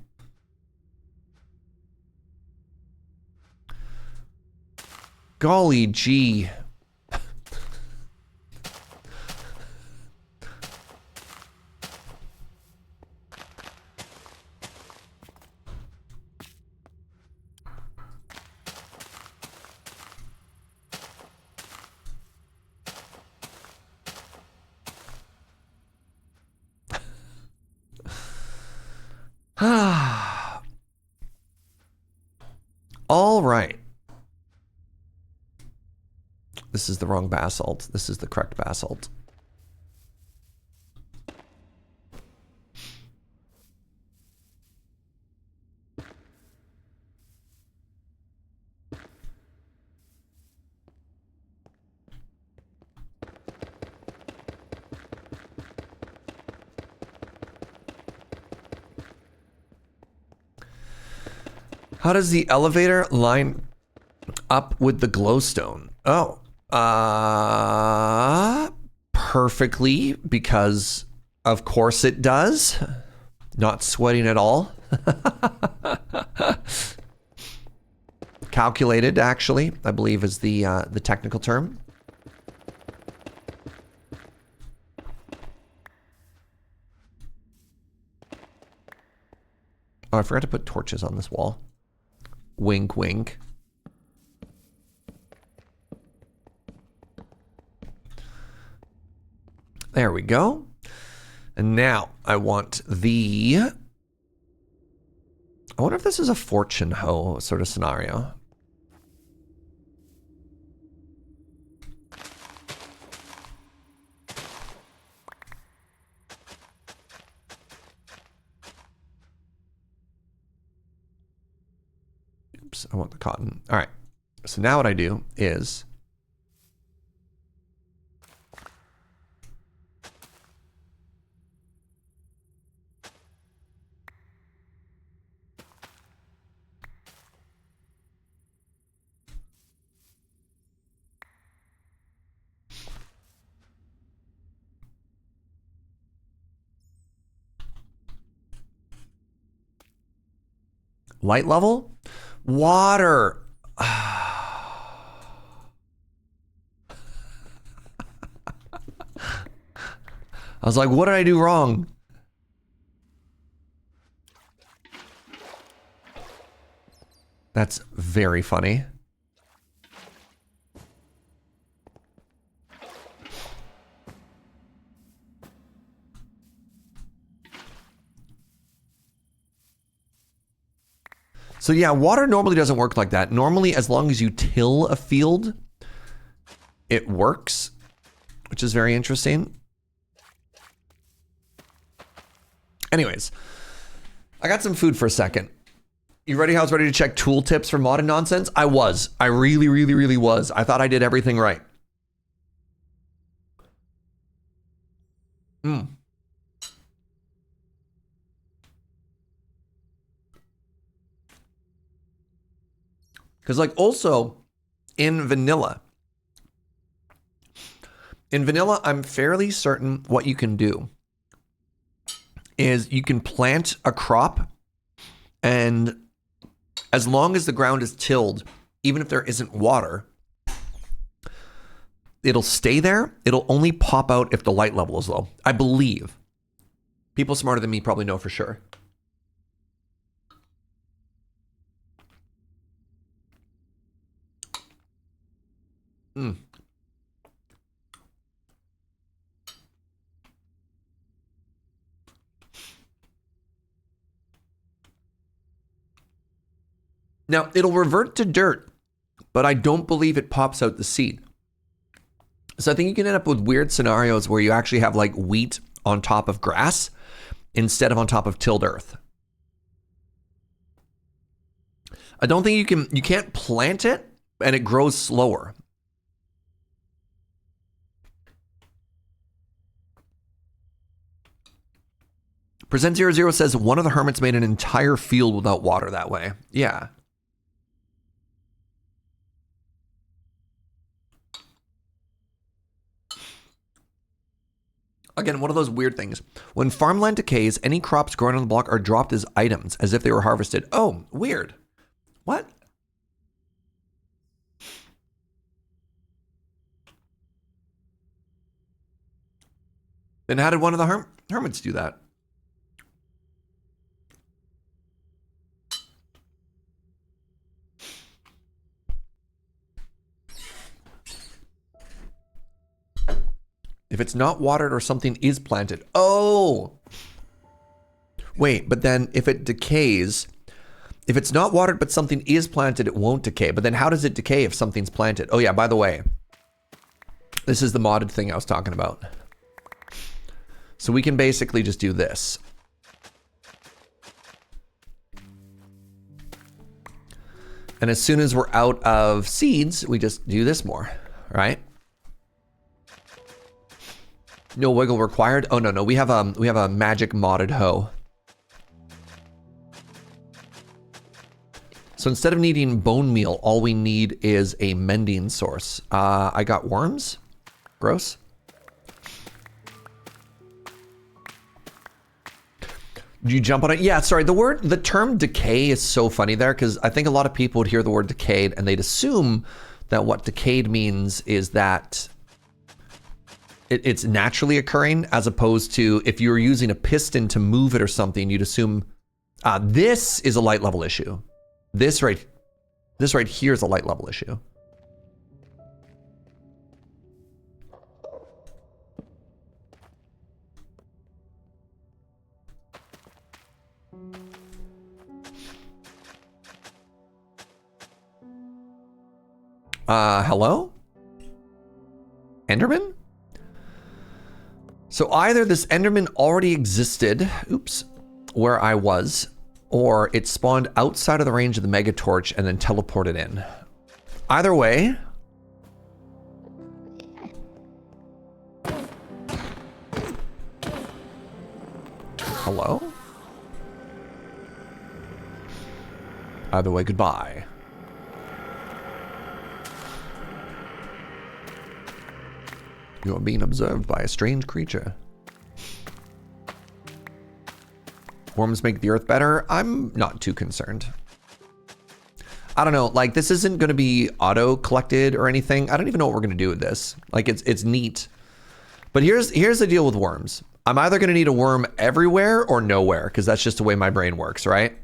Golly gee. All right. This is the wrong basalt. This is the correct basalt. How does the elevator line up with the glowstone? Oh, perfectly, because of course it does. Not sweating at all. Calculated, actually, I believe is the technical term. Oh, I forgot to put torches on this wall. Wink, wink. There we go. And now I want the... I wonder if this is a fortune hoe sort of scenario. Oops, I want the cotton. All right. So now what I do is... light level? Water. I was like, what did I do wrong? That's very funny. So yeah, water normally doesn't work like that. Normally, as long as you till a field, it works, which is very interesting. Anyways, I got some food for a second. You ready? I was ready to check tool tips for modded nonsense. I was. I really, really, really was. I thought I did everything right. Because like also in vanilla, I'm fairly certain what you can do is you can plant a crop, and as long as the ground is tilled, even if there isn't water, it'll stay there. It'll only pop out if the light level is low. I believe. People smarter than me probably know for sure. Now, it'll revert to dirt, but I don't believe it pops out the seed. So I think you can end up with weird scenarios where you actually have like wheat on top of grass instead of on top of tilled earth. I don't think you can't plant it and it grows slower. Present00 says one of the hermits made an entire field without water that way. Yeah. Again, one of those weird things. When farmland decays, any crops grown on the block are dropped as items, as if they were harvested. Oh, weird. What? Then how did one of the hermits do that? If it's not watered or something is planted. Oh! Wait, but then if it decays, if it's not watered but something is planted, it won't decay. But then how does it decay if something's planted? Oh yeah, by the way, this is the modded thing I was talking about. So we can basically just do this. And as soon as we're out of seeds, we just do this more, right? No wiggle required. Oh no, we have a magic modded hoe. So instead of needing bone meal, all we need is a mending source. I got worms. Gross. Do you jump on it? Yeah, sorry. The term decay is so funny there because I think a lot of people would hear the word decayed and they'd assume that what decayed means is that it's naturally occurring, as opposed to if you were using a piston to move it or something, you'd assume this is a light level issue. This right here is a light level issue. Hello? Enderman? So either this Enderman already existed, oops, where I was, or it spawned outside of the range of the Mega Torch and then teleported in. Either way. Hello? Either way, goodbye. You are being observed by a strange creature. Worms make the earth better. I'm not too concerned. I don't know, like this isn't going to be auto collected or anything. I don't even know what we're going to do with this. Like it's neat. But here's the deal with worms. I'm either going to need a worm everywhere or nowhere because that's just the way my brain works, right?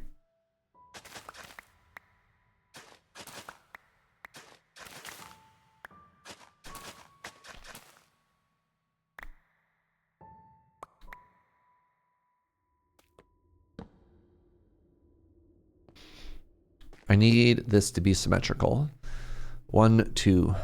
I need this to be symmetrical. 1, 2.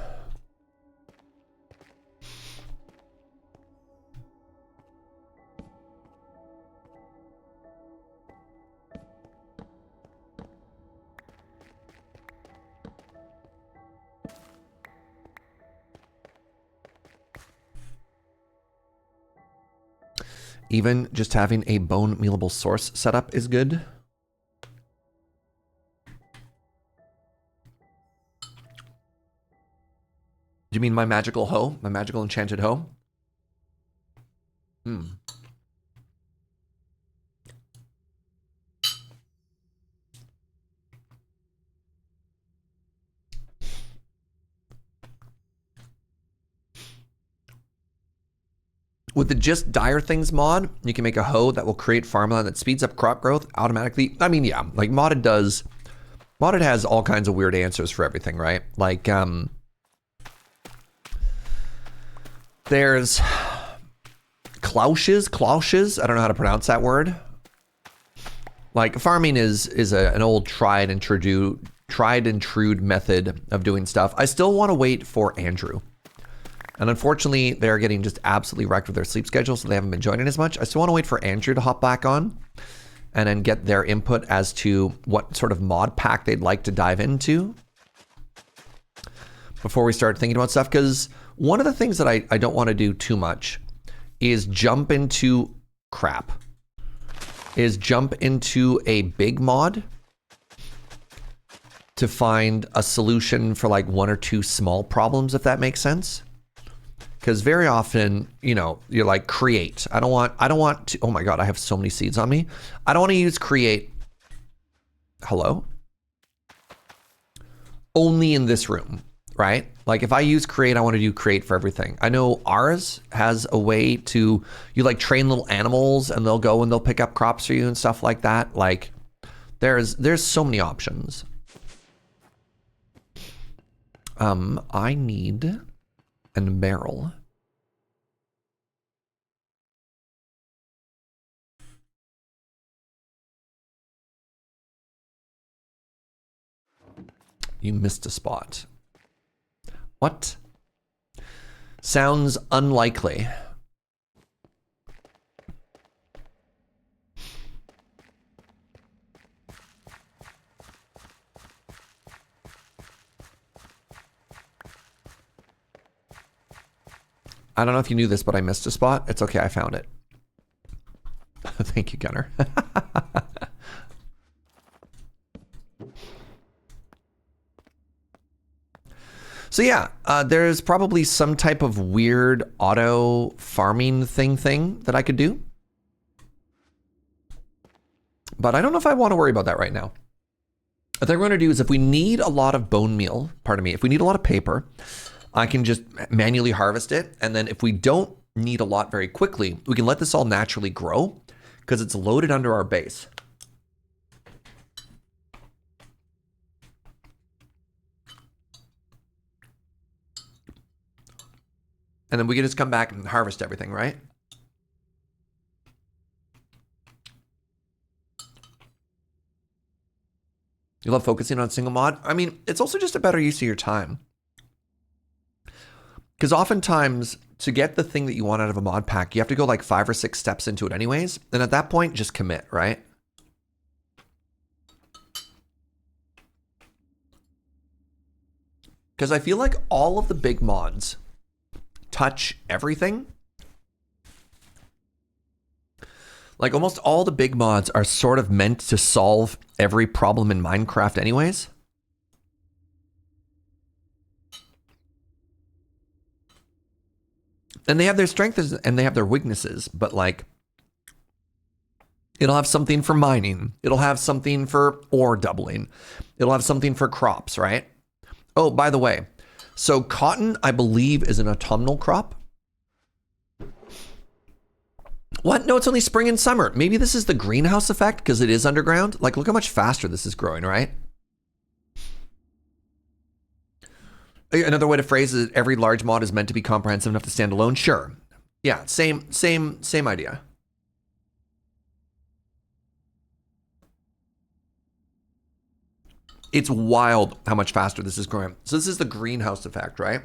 even just having a bone mealable source set up is good. Do you mean my magical hoe? My magical enchanted hoe? Hmm. With the Just Dire Things mod, you can make a hoe that will create farmland that speeds up crop growth automatically. I mean, yeah, like modded does. Modded has all kinds of weird answers for everything, right? Like, there's Klausches. I don't know how to pronounce that word. Like farming is an old tried and true method of doing stuff. I still want to wait for Andrew. And unfortunately, they're getting just absolutely wrecked with their sleep schedule, so they haven't been joining as much. I still want to wait for Andrew to hop back on and then get their input as to what sort of mod pack they'd like to dive into before we start thinking about stuff. Because one of the things that I don't want to do too much is jump into a big mod to find a solution for like one or two small problems, if that makes sense. Because very often, you know, you're like create. I don't want to, oh my God, I have so many seeds on me. I don't want to use create. Hello? Only in this room, right? Like if I use create, I want to do create for everything. I know ours has a way to, you like train little animals and they'll go and they'll pick up crops for you and stuff like that. Like there's so many options. I need a barrel. You missed a spot. What? Sounds unlikely. I don't know if you knew this, but I missed a spot. It's okay, I found it. Thank you, Gunner. So yeah, there's probably some type of weird auto farming thing that I could do. But I don't know if I want to worry about that right now. What I think we're going to do is if we need a lot of bone meal, if we need a lot of paper, I can just manually harvest it. And then if we don't need a lot very quickly, we can let this all naturally grow because it's loaded under our base. And then we can just come back and harvest everything, right? You love focusing on single mod? I mean, it's also just a better use of your time. Because oftentimes, to get the thing that you want out of a mod pack, you have to go like 5 or 6 steps into it anyways. And at that point, just commit, right? Because I feel like all of the big mods touch everything. Like almost all the big mods are sort of meant to solve every problem in Minecraft anyways. And they have their strengths and they have their weaknesses, but like it'll have something for mining. It'll have something for ore doubling. It'll have something for crops, right? Oh, by the way, so cotton, I believe, is an autumnal crop. What? No, it's only spring and summer. Maybe this is the greenhouse effect because it is underground. Like, look how much faster this is growing, right? Another way to phrase it, every large mod is meant to be comprehensive enough to stand alone. Sure. Yeah, same idea. It's wild how much faster this is growing. So this is the greenhouse effect, right?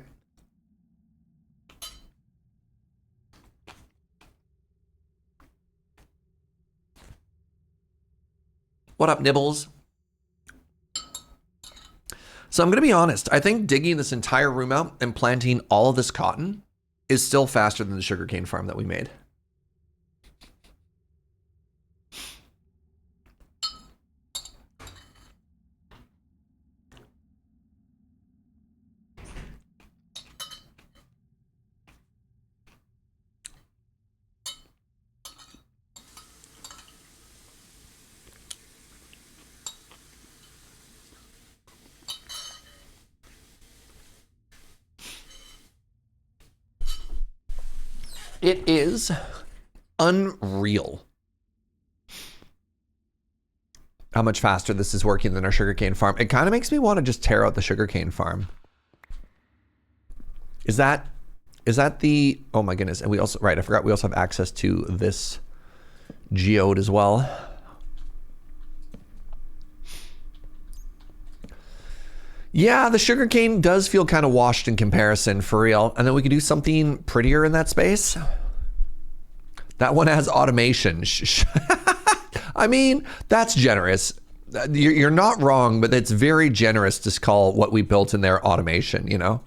What up, Nibbles? So I'm going to be honest. I think digging this entire room out and planting all of this cotton is still faster than the sugarcane farm that we made. It is unreal how much faster this is working than our sugarcane farm. It kind of makes me want to just tear out the sugarcane farm. Is that the, oh my goodness. And we also, right, I forgot we also have access to this geode as well. Yeah, the sugarcane does feel kind of washed in comparison, for real. And then we could do something prettier in that space. That one has automation. I mean, that's generous. You're not wrong, but it's very generous to call what we built in there automation, you know?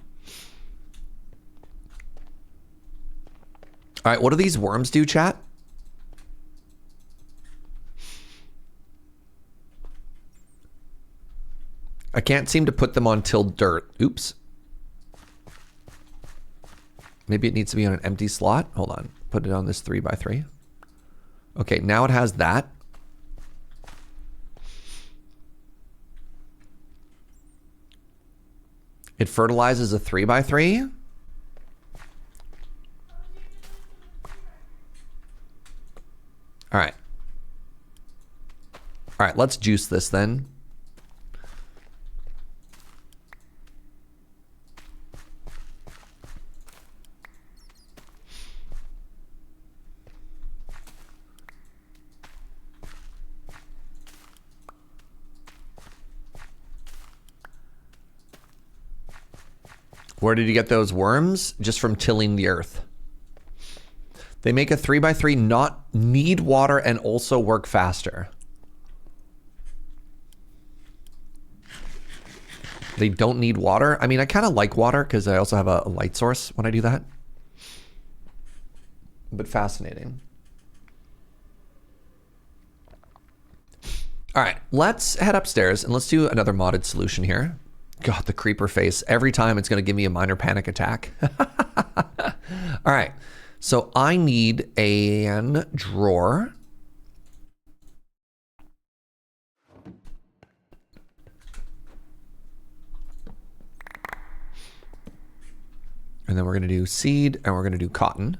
All right, what do these worms do, chat? I can't seem to put them on till dirt. Oops. Maybe it needs to be on an empty slot. Hold on. Put it on this 3x3. Okay, now it has that. It fertilizes a 3x3. All right. All right, let's juice this then. Where did you get those worms? Just from tilling the earth. They make a 3x3 not need water and also work faster. They don't need water. I mean, I kind of like water because I also have a light source when I do that. But fascinating. All right, let's head upstairs and let's do another modded solution here. God, the creeper face. Every time it's going to give me a minor panic attack. All right. So I need a drawer. And then we're going to do seed and we're going to do cotton.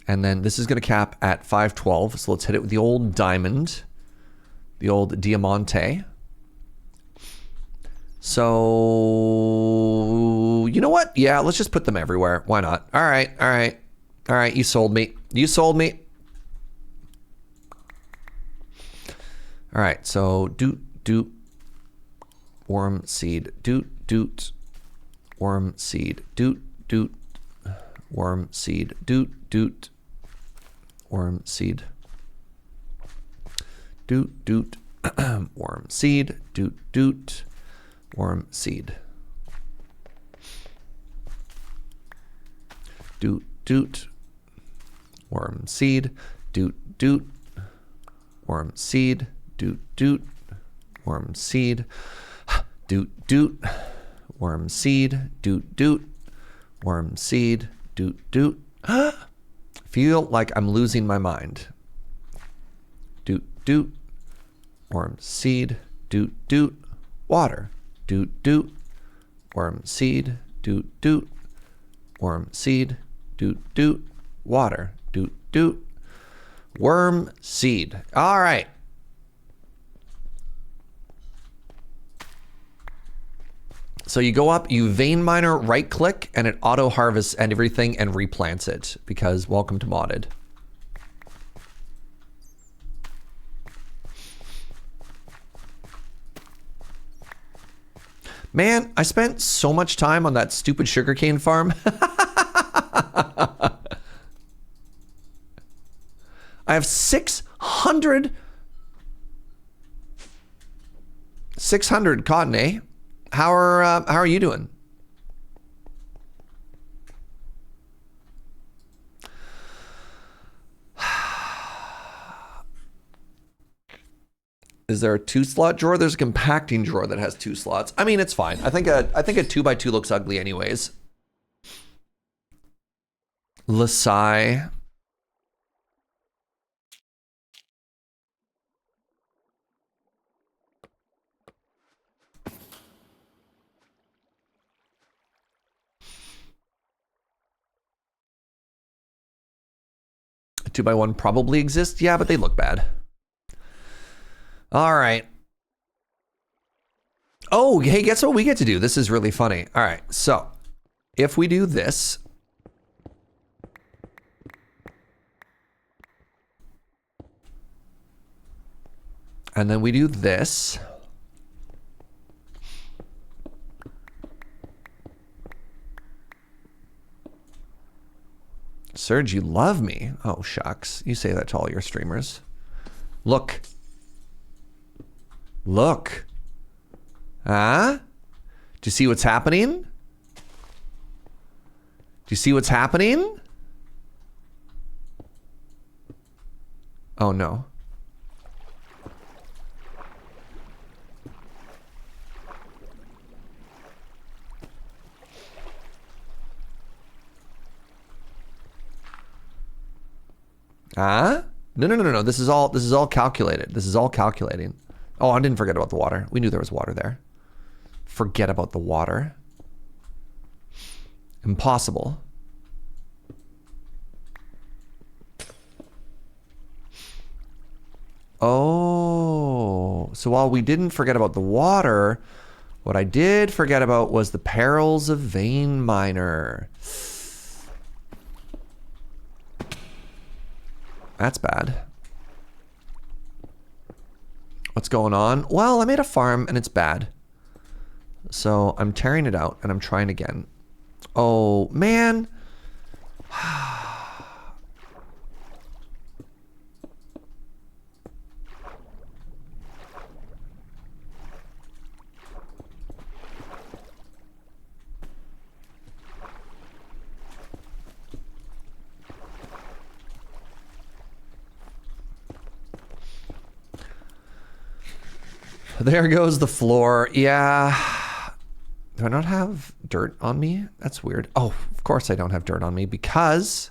And then this is going to cap at 512. So let's hit it with the old diamond, the old diamante. So, you know what? Yeah, let's just put them everywhere. Why not? All right, all right, all right. You sold me. You sold me. All right, so doot, doot, worm seed, doot, doot, worm seed, doot, doot, worm seed, doot, doot, worm seed, doot, doot, worm seed, doot, doot, worm seed, doot, doot, worm seed, doot, doot, worm seed, doot, doot, worm seed, doot, doot, worm seed, doot, doot, worm seed, doot, doot. Feel like I'm losing my mind. Doot, doot, worm seed, doot, doot, water, doot, doot, worm seed, doot, doot, worm seed, doot, doot, water, doot, doot, worm seed. All right. So you go up, you vein miner, right click, and it auto harvests and everything and replants it because welcome to modded. Man, I spent so much time on that stupid sugarcane farm. I have 600 cotton, eh? How are you doing? Is there a 2-slot drawer? There's a compacting drawer that has 2 slots. I mean, it's fine. I think a 2x2 looks ugly anyways. Lasai. A 2x1 probably exists. Yeah, but they look bad. All right. Oh, hey, guess what we get to do? This is really funny. All right, so if we do this, and then we do this, Serge, you love me. Oh, shucks. You say that to all your streamers. Look. Look. Huh? Do you see what's happening? Do you see what's happening? Oh, no. Huh? No. This is all calculated. This is all calculating. Oh, I didn't forget about the water. We knew there was water there. Forget about the water. Impossible. Oh, so while we didn't forget about the water, what I did forget about was the perils of vein miner. That's bad. What's going on? Well, I made a farm and it's bad. So I'm tearing it out and I'm trying again. Oh, man. There goes the floor. Yeah. Do I not have dirt on me? That's weird. Oh, of course I don't have dirt on me because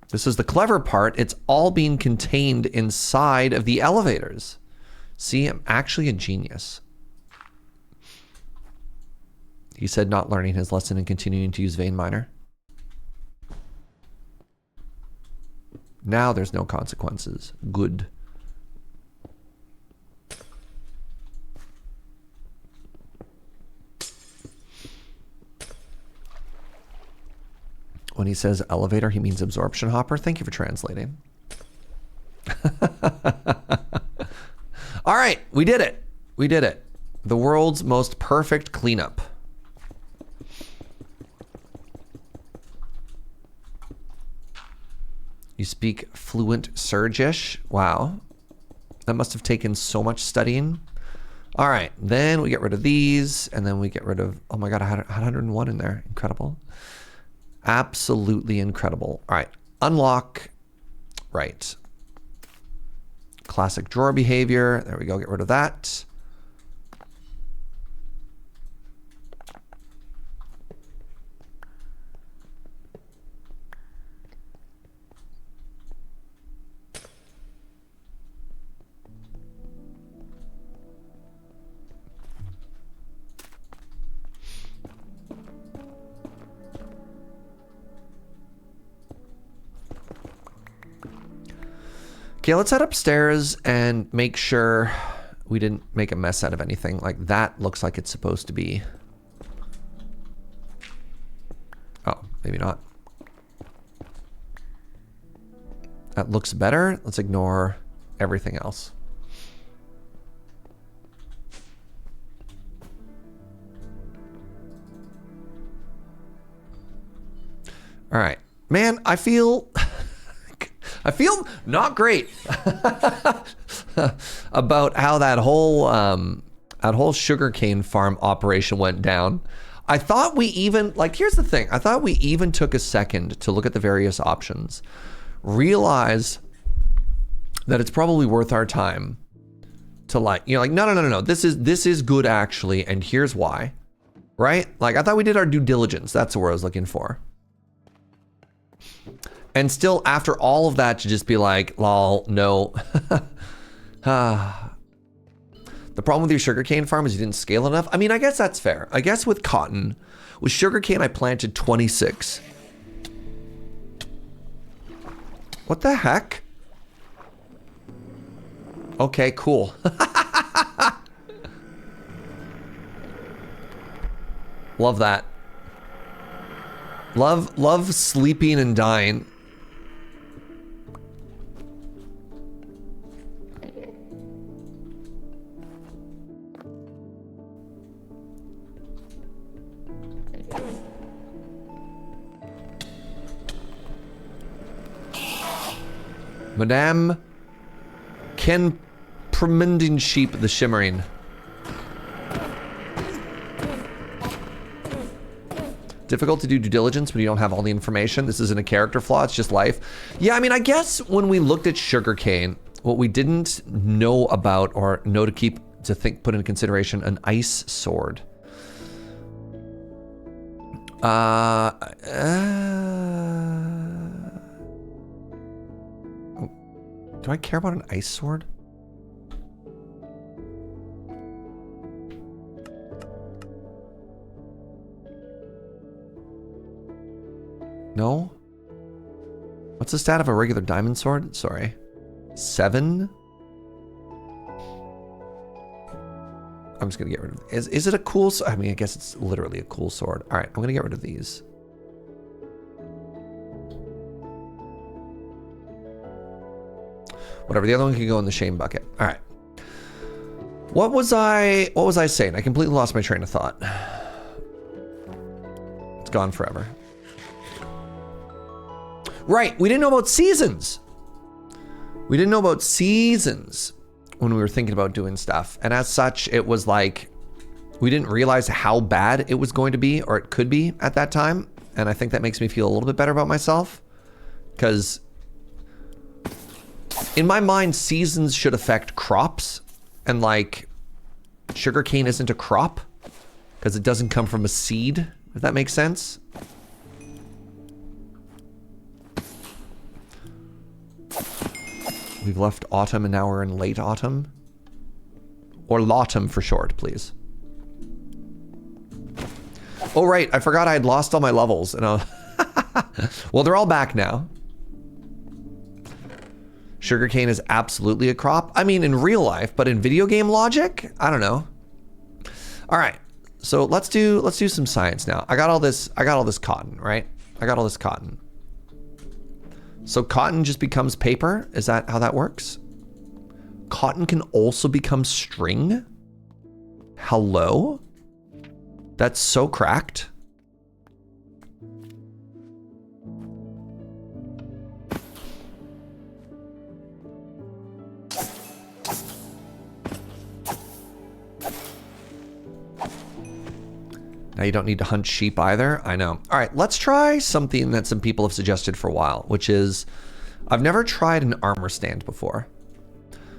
this is the clever part. It's all being contained inside of the elevators. See, I'm actually a genius. He said not learning his lesson and continuing to use vein miner. Now there's no consequences. Good. When he says elevator, he means absorption hopper. Thank you for translating. All right, we did it. We did it. The world's most perfect cleanup. You speak fluent Serge-ish. Wow. That must have taken so much studying. All right, then we get rid of these, and then we get rid of, oh my God, I had 101 in there. Incredible. Absolutely incredible. All right, unlock. Right. Classic drawer behavior. There we go, get rid of that. Okay, let's head upstairs and make sure we didn't make a mess out of anything. Like that looks like it's supposed to be. Oh, maybe not. That looks better. Let's ignore everything else. All right, man, I feel not great about how that whole sugarcane farm operation went down. I thought we even, like, here's the thing. I thought we even took a second to look at the various options, realize that it's probably worth our time to no. This is good actually, and here's why, right? Like I thought we did our due diligence. That's the word I was looking for. And still, after all of that, to just be like, lol, no. The problem with your sugarcane farm is you didn't scale enough. I mean, I guess that's fair. I guess with cotton, with sugarcane, I planted 26. What the heck? Okay, cool. Love that. Love sleeping and dying. Madame Ken Premending Sheep the Shimmering. Difficult to do due diligence when you don't have all the information. This isn't a character flaw, it's just life. Yeah, I mean, I guess when we looked at sugarcane, what we didn't know about or know to put into consideration, an ice sword. Do I care about an ice sword? No? What's the stat of a regular diamond sword? Sorry. 7? I'm just gonna get rid of it. Is it a cool sword? I mean, I guess it's literally a cool sword. All right, I'm gonna get rid of these. Whatever, the other one can go in the shame bucket. All right. What was I saying? I completely lost my train of thought. It's gone forever. Right, we didn't know about seasons. We didn't know about seasons when we were thinking about doing stuff. And as such, it was like, we didn't realize how bad it was going to be, or it could be at that time. And I think that makes me feel a little bit better about myself. Because in my mind, seasons should affect crops. And like, sugarcane isn't a crop because it doesn't come from a seed, if that makes sense. We've left autumn and now we're in late autumn. Or lautumn for short, please. Oh, right. I forgot I had lost all my levels. And well, they're all back now. Sugarcane is absolutely a crop. I mean, in real life, but in video game logic, I don't know. All right. So let's do some science now. I got all this cotton, right? I got all this cotton. So cotton just becomes paper? Is that how that works? Cotton can also become string? Hello? That's so cracked. Now you don't need to hunt sheep either. I know. All right, let's try something that some people have suggested for a while, which is, I've never tried an armor stand before.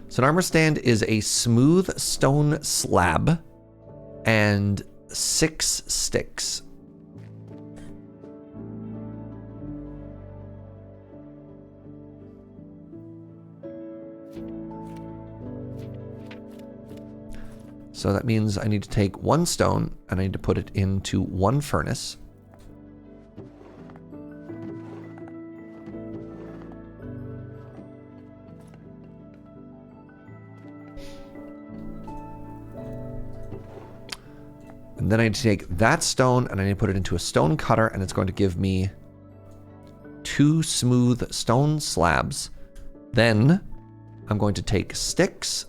So an armor stand is a smooth stone slab and 6 sticks. So that means I need to take 1 stone and I need to put it into 1 furnace. And then I need to take that stone and I need to put it into a stone cutter, and it's going to give me 2 smooth stone slabs. Then I'm going to take sticks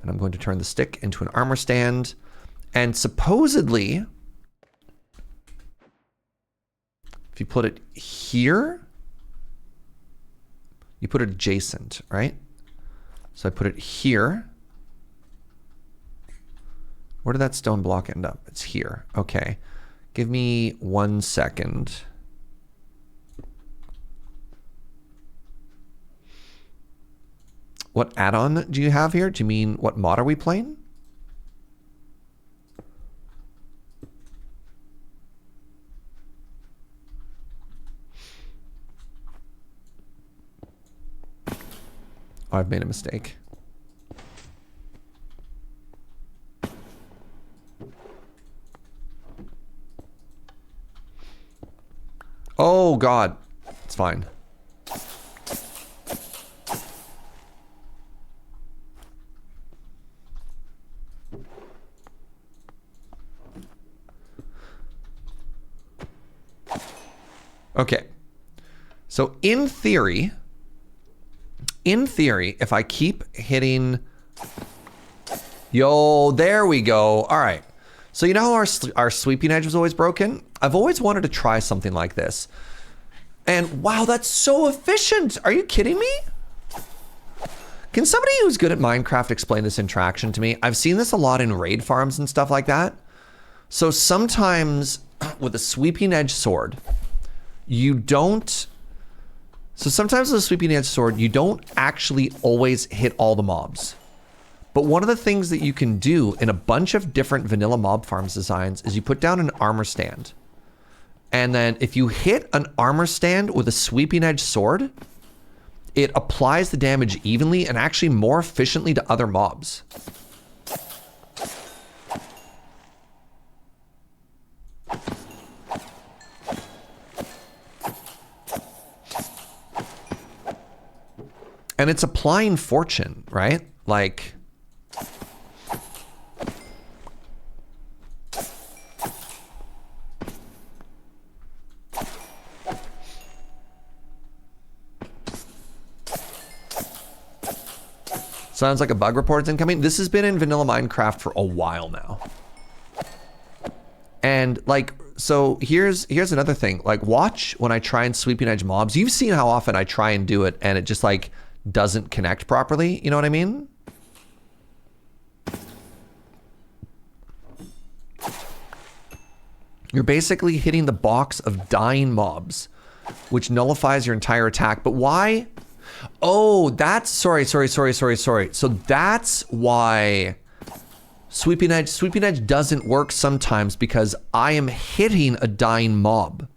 and I'm going to turn the stick into an armor stand. And supposedly, if you put it here, you put it adjacent, right? So I put it here. Where did that stone block end up? It's here. Okay. Give me 1 second. What add-on do you have here? Do you mean what mod are we playing? Oh, I've made a mistake. Oh God, it's fine. Okay. So in theory, if I keep hitting... Yo, there we go. All right. So you know how our sweeping edge was always broken? I've always wanted to try something like this. And wow, that's so efficient. Are you kidding me? Can somebody who's good at Minecraft explain this interaction to me? I've seen this a lot in raid farms and stuff like that. So sometimes with a sweeping edge sword, you don't... So sometimes with a sweeping edge sword, you don't actually always hit all the mobs. But one of the things that you can do in a bunch of different vanilla mob farms designs is you put down an armor stand. And then if you hit an armor stand with a sweeping edge sword, it applies the damage evenly and actually more efficiently to other mobs. And it's applying fortune, right? Like... Sounds like a bug report's incoming. This has been in vanilla Minecraft for a while now. And like, so here's another thing. Like, watch when I try and sweeping edge mobs. You've seen how often I try and do it and it just like doesn't connect properly. You know what I mean? You're basically hitting the box of dying mobs, which nullifies your entire attack. But why? Oh, that's sorry. So that's why sweeping edge doesn't work sometimes, because I am hitting a dying mob.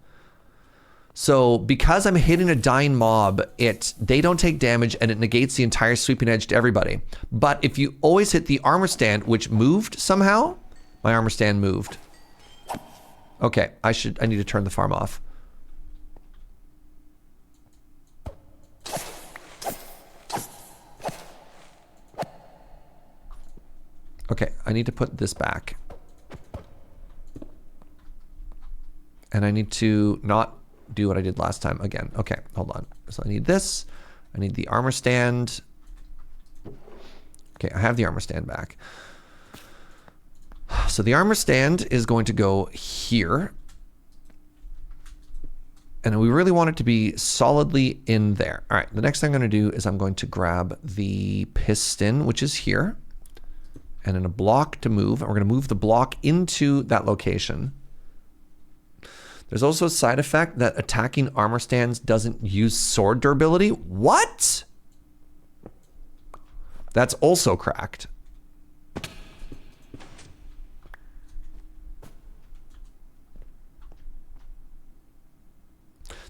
So because I'm hitting a dying mob, they don't take damage and it negates the entire sweeping edge to everybody. But if you always hit the armor stand, which moved somehow, my armor stand moved. Okay, I need to turn the farm off. Okay, I need to put this back. And I need to not do what I did last time again. Okay, hold on. So I need this. I need the armor stand. Okay, I have the armor stand back. So the armor stand is going to go here. And we really want it to be solidly in there. All right, the next thing I'm going to do is I'm going to grab the piston, which is here. And in a block to move, and we're going to move the block into that location. There's also a side effect that attacking armor stands doesn't use sword durability. What? That's also cracked.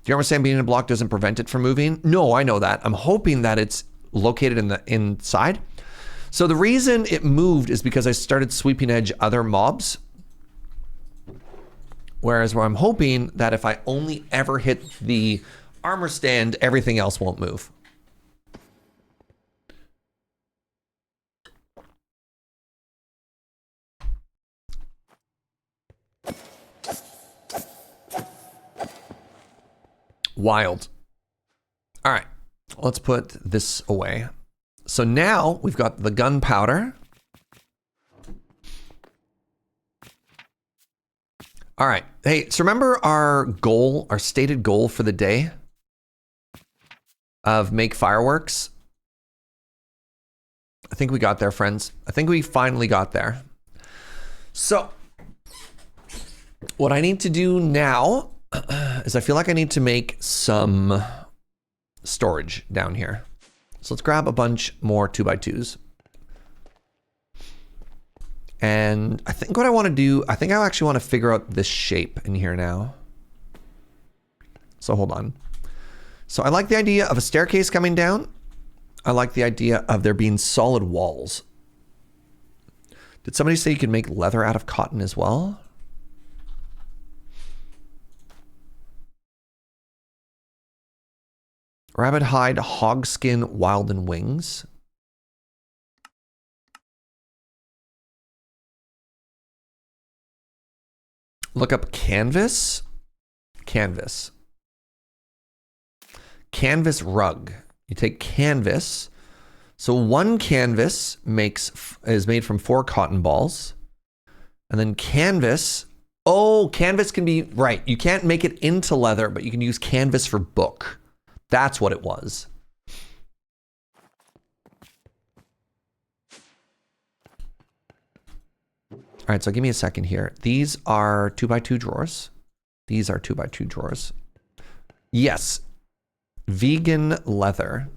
The armor stand being in a block doesn't prevent it from moving. No, I know that. I'm hoping that it's located in the inside. So the reason it moved is because I started sweeping edge other mobs. Whereas where I'm hoping that if I only ever hit the armor stand, everything else won't move. Wild. All right, let's put this away. So now we've got the gunpowder. All right. Hey, so remember our goal, our stated goal for the day of make fireworks? I think we got there, friends. I think we finally got there. So what I need to do now is I feel like I need to make some storage down here. So let's grab a bunch more 2x2s. And I think what I want to do, I think I actually want to figure out this shape in here now. So hold on. So I like the idea of a staircase coming down. I like the idea of there being solid walls. Did somebody say you could make leather out of cotton as well? Rabbit hide, hog skin, wild and wings. Look up canvas. Canvas. canvas rug. You take canvas. So one canvas is made from 4 cotton balls. And then canvas, canvas can be, right, you can't make it into leather, but you can use canvas for book. That's what it was. All right, so give me a second here. These are 2x2 drawers. These are 2x2 drawers. Yes, vegan leather.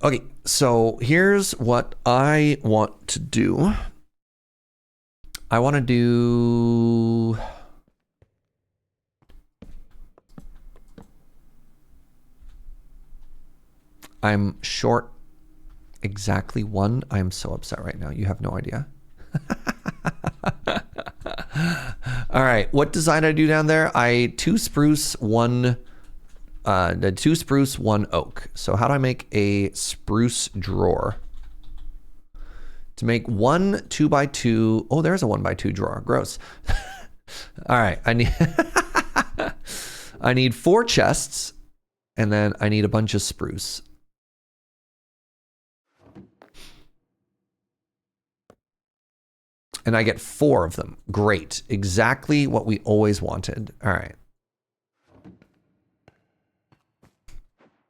Okay, so here's what I want to do. I want to do... I'm short exactly 1. I am so upset right now. You have no idea. All right, what design did I do down there? 2 spruce, 1... 2 spruce, 1 oak. So how do I make a spruce drawer? To make 1 2x2. Oh, there's a 1x2 drawer. Gross. All right, I need I need 4 chests, and then I need a bunch of spruce. And I get 4 of them. Great. Exactly what we always wanted. All right.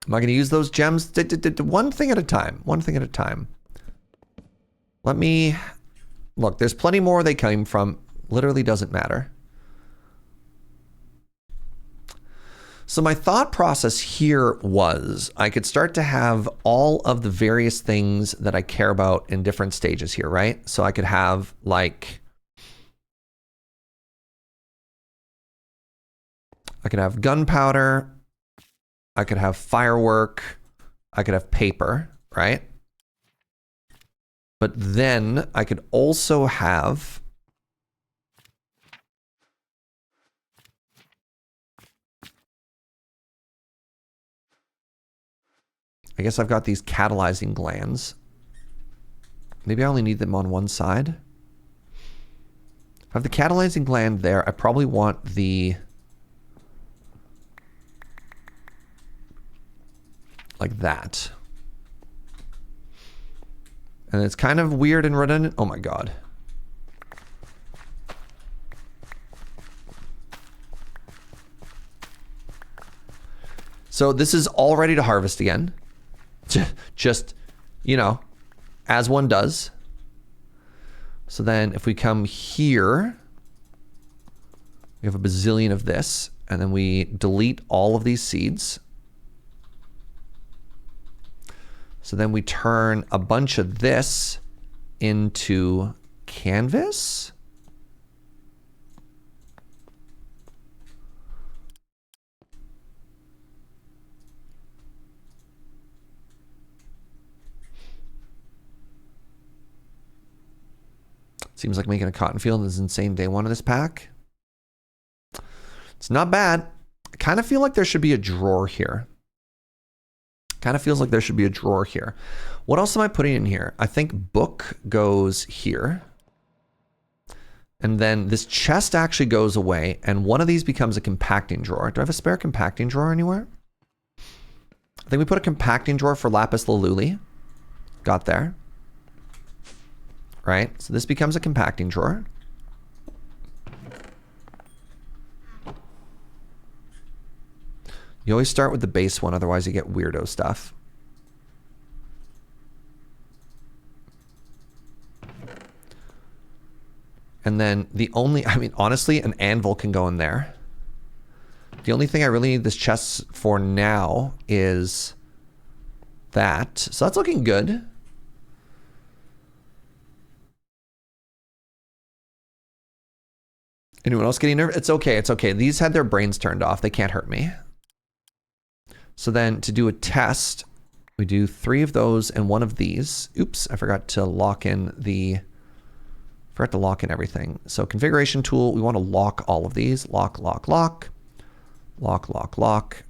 Am I going to use those gems? One thing at a time. One thing at a time. Let me... Look, there's plenty more they came from. Literally doesn't matter. So my thought process here was I could start to have all of the various things that I care about in different stages here, right? So I could have like... I could have gunpowder. I could have firework, I could have paper, right? But then I could also have I guess I've got these catalyzing glands. Maybe I only need them on one side. If I have the catalyzing gland there, I probably want the like that. And it's kind of weird and redundant. Oh my God. So this is all ready to harvest again. Just, you know, as one does. So then if we come here, we have a bazillion of this, and then we delete all of these seeds. So then we turn a bunch of this into canvas. Seems like making a cotton field is insane day 1 of this pack. It's not bad. I kind of feel like there should be a drawer here. Kind of feels like there should be a drawer here. What else am I putting in here? I think book goes here. And then this chest actually goes away, and one of these becomes a compacting drawer. Do I have a spare compacting drawer anywhere? I think we put a compacting drawer for lapis lazuli. Got there. Right? So this becomes a compacting drawer. You always start with the base one, otherwise you get weirdo stuff. And then the only, I mean, honestly, an anvil can go in there. The only thing I really need this chest for now is that. So that's looking good. Anyone else getting nervous? It's okay, it's okay. These had their brains turned off. They can't hurt me. So then to do a test, We do 3 of those and 1 of these. Oops, I forgot to lock in everything. So configuration tool, we want to lock all of these. Lock, lock, lock. Lock, lock, lock.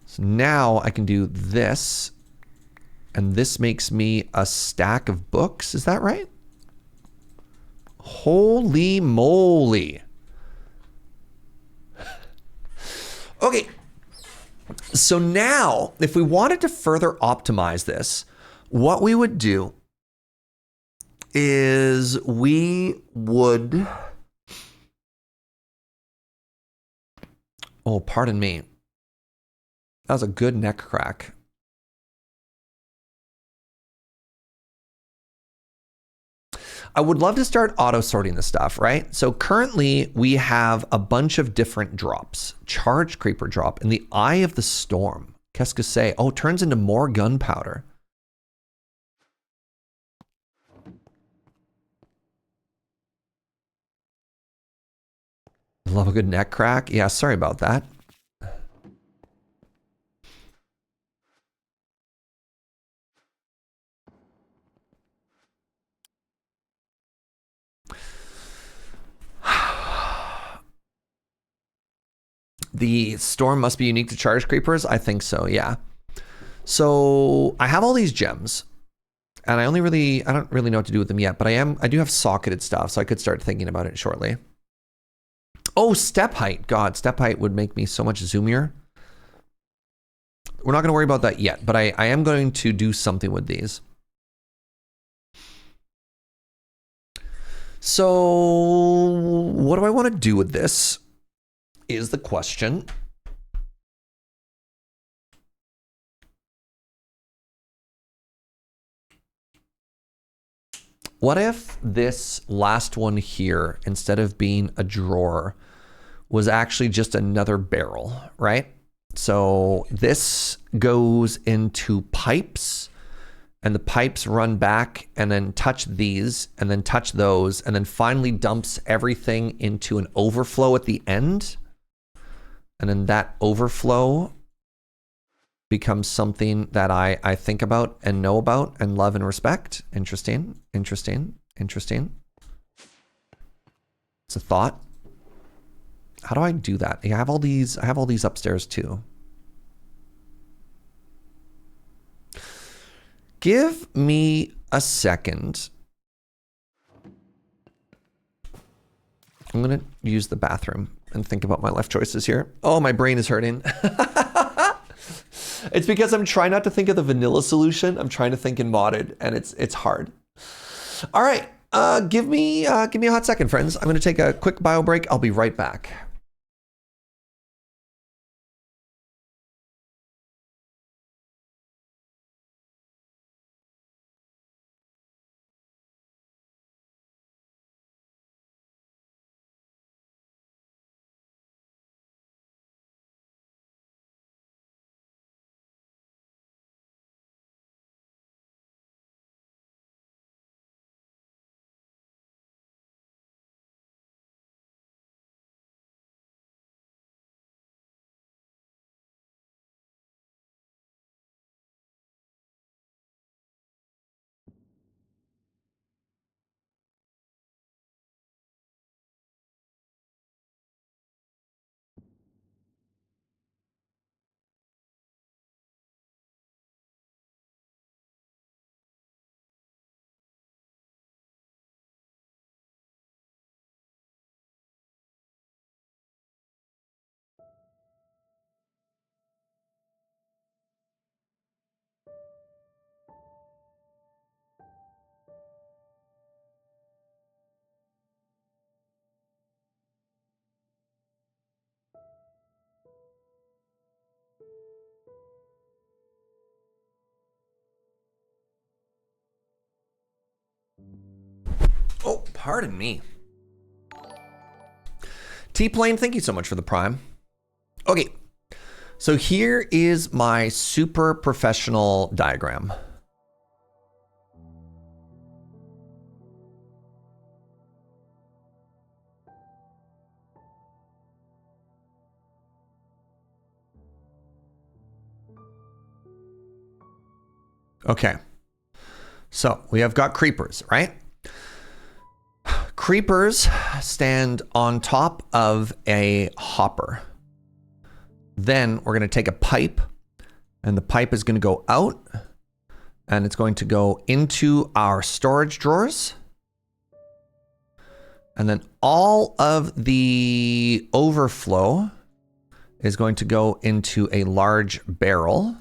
So now I can do this. And this makes me a stack of books. Is that right? Holy moly. Okay. So now, if we wanted to further optimize this, what we would do is we would... Oh, pardon me. That was a good neck crack. I would love to start auto-sorting the stuff, right? So currently we have a bunch of different drops. Charged creeper drop in the Eye of the Storm. Qu'est-ce que c'est? Oh, it turns into more gunpowder. Love a good neck crack. Yeah, sorry about that. The storm must be unique to charged creepers? I think so, yeah. So I have all these gems. And I don't really know what to do with them yet, but I do have socketed stuff, so I could start thinking about it shortly. Oh, step height. God, step height would make me so much zoomier. We're not going to worry about that yet, but I am going to do something with these. So what do I want to do with this is the question. What if this last one here, instead of being a drawer, was actually just another barrel, right? So this goes into pipes, and the pipes run back and then touch these and then touch those and then finally dumps everything into an overflow at the end. And then that overflow becomes something that I think about and know about and love and respect. Interesting, interesting, interesting. It's a thought. How do I do that? I have all these upstairs too. Give me a second. I'm gonna use the bathroom and think about my life choices here. Oh, my brain is hurting. It's because I'm trying not to think of the vanilla solution. I'm trying to think in modded, and it's hard. All right, give me a hot second, friends. I'm gonna take a quick bio break. I'll be right back. Oh, pardon me. T-Plane, thank you so much for the prime. Okay, so here is my super professional diagram. Okay. So we have got creepers, right? Creepers stand on top of a hopper. Then we're going to take a pipe, and the pipe is going to go out, and it's going to go into our storage drawers. And then all of the overflow is going to go into a large barrel,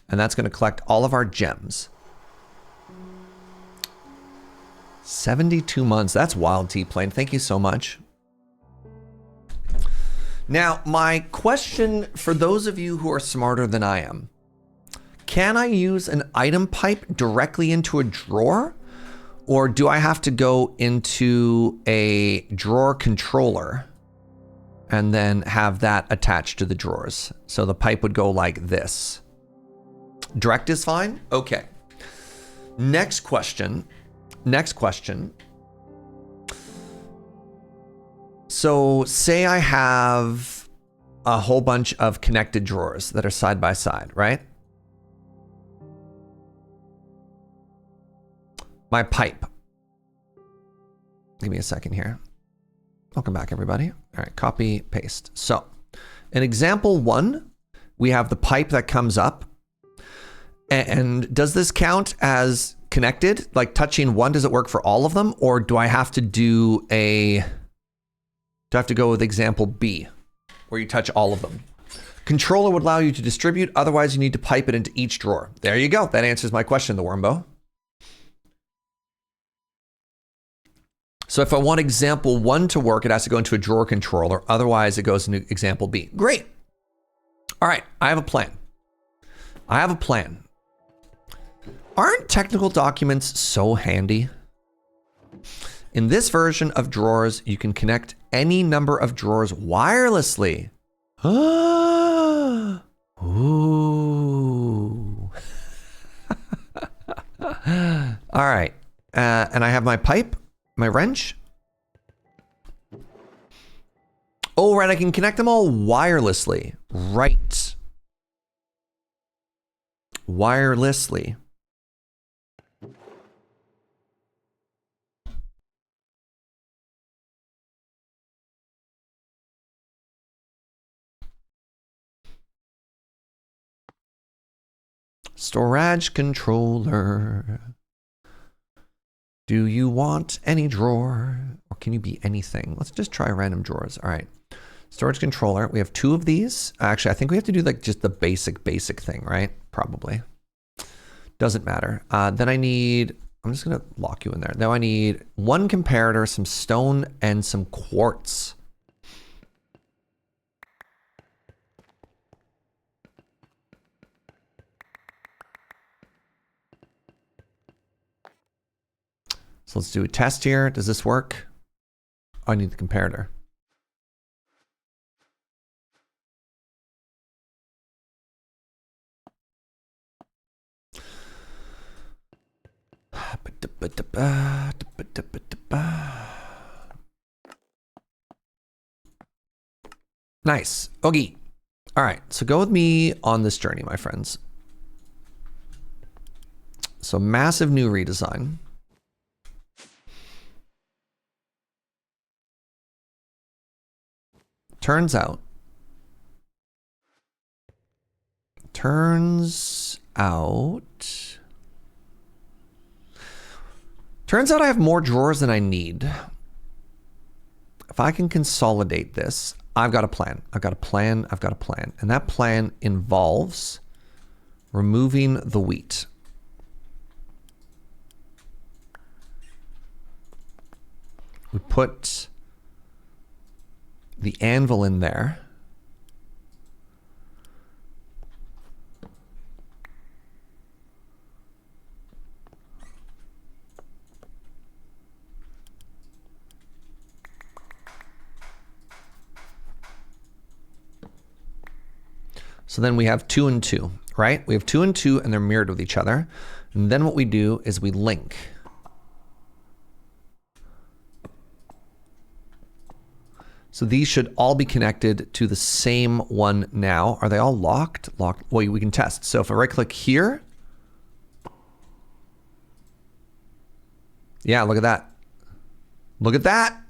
and that's going to collect all of our gems. 72 months. That's wild, T-Plane. Thank you so much. Now, my question for those of you who are smarter than I am, can I use an item pipe directly into a drawer? Or do I have to go into a drawer controller and then have that attached to the drawers? So the pipe would go like this. Direct is fine? Okay. Next question. So say I have a whole bunch of connected drawers that are side by side, right? My pipe. Give me a second here. Welcome back, everybody. All right, copy, paste. So in example 1, we have the pipe that comes up. And does this count as connected? Like touching one, does it work for all of them? Or do I have to go with example B, where you touch all of them? Controller would allow you to distribute. Otherwise, you need to pipe it into each drawer. There you go. That answers my question, the Wormbo. So if I want example 1 to work, it has to go into a drawer controller. Otherwise, it goes into example B. Great. All right, I have a plan. Aren't technical documents so handy? In this version of drawers, you can connect any number of drawers wirelessly. Ooh. All right. And I have my pipe, my wrench. Oh, right. I can connect them all wirelessly. Right. Wirelessly. Storage controller. Do you want any drawer? Or can you be anything? Let's just try random drawers. All right. Storage controller. We have 2 of these. Actually, I think we have to do like just the basic thing, right? Probably. Doesn't matter. Then I need, I'm just going to lock you in there. Now I need 1 comparator, some stone, and some quartz. So let's do a test here. Does this work? Oh, I need the comparator. Nice. Okay. All right. So go with me on this journey, my friends. So massive new redesign. Turns out I have more drawers than I need. If I can consolidate this, I've got a plan. And that plan involves removing the wheat. We put the anvil in there. So then we have 2 and 2, right? We have 2 and 2 and they're mirrored with each other. And then what we do is we link. So these should all be connected to the same one now. Are they all locked? Locked. Well, we can test. So if I right click here, Yeah, look at that. Look at that.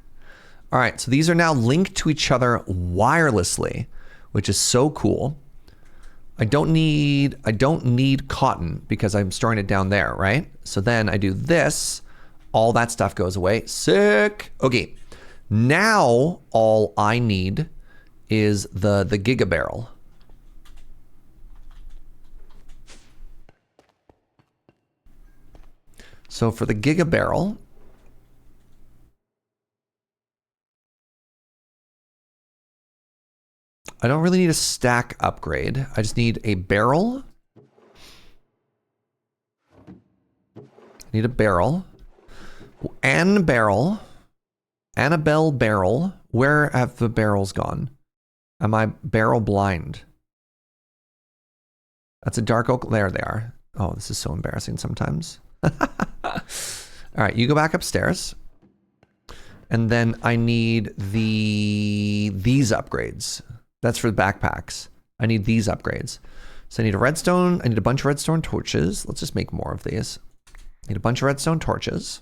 All right, so these are now linked to each other wirelessly, which is so cool. I don't need cotton because I'm storing it down there, right? So then I do this, all that stuff goes away. Sick. Okay. Now all I need is the Giga Barrel. So for the Giga Barrel, I don't really need a stack upgrade. I just need a barrel. I need a barrel. And barrel. Annabelle barrel. Where have the barrels gone? Am I barrel blind? That's a dark oak. There they are. Oh, this is so embarrassing sometimes. All right, you go back upstairs. And then I need these upgrades. That's for the backpacks. I need these upgrades. So I need a redstone. I need a bunch of redstone torches. Let's just make more of these. I need a bunch of redstone torches.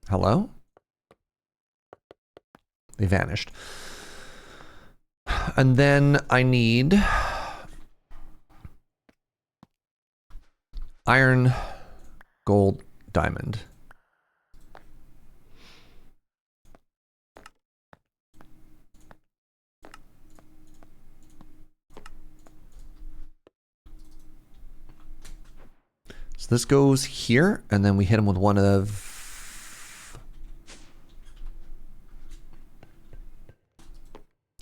Hello? They vanished. And then I need iron, gold, diamond. So this goes here, and then we hit them with one of...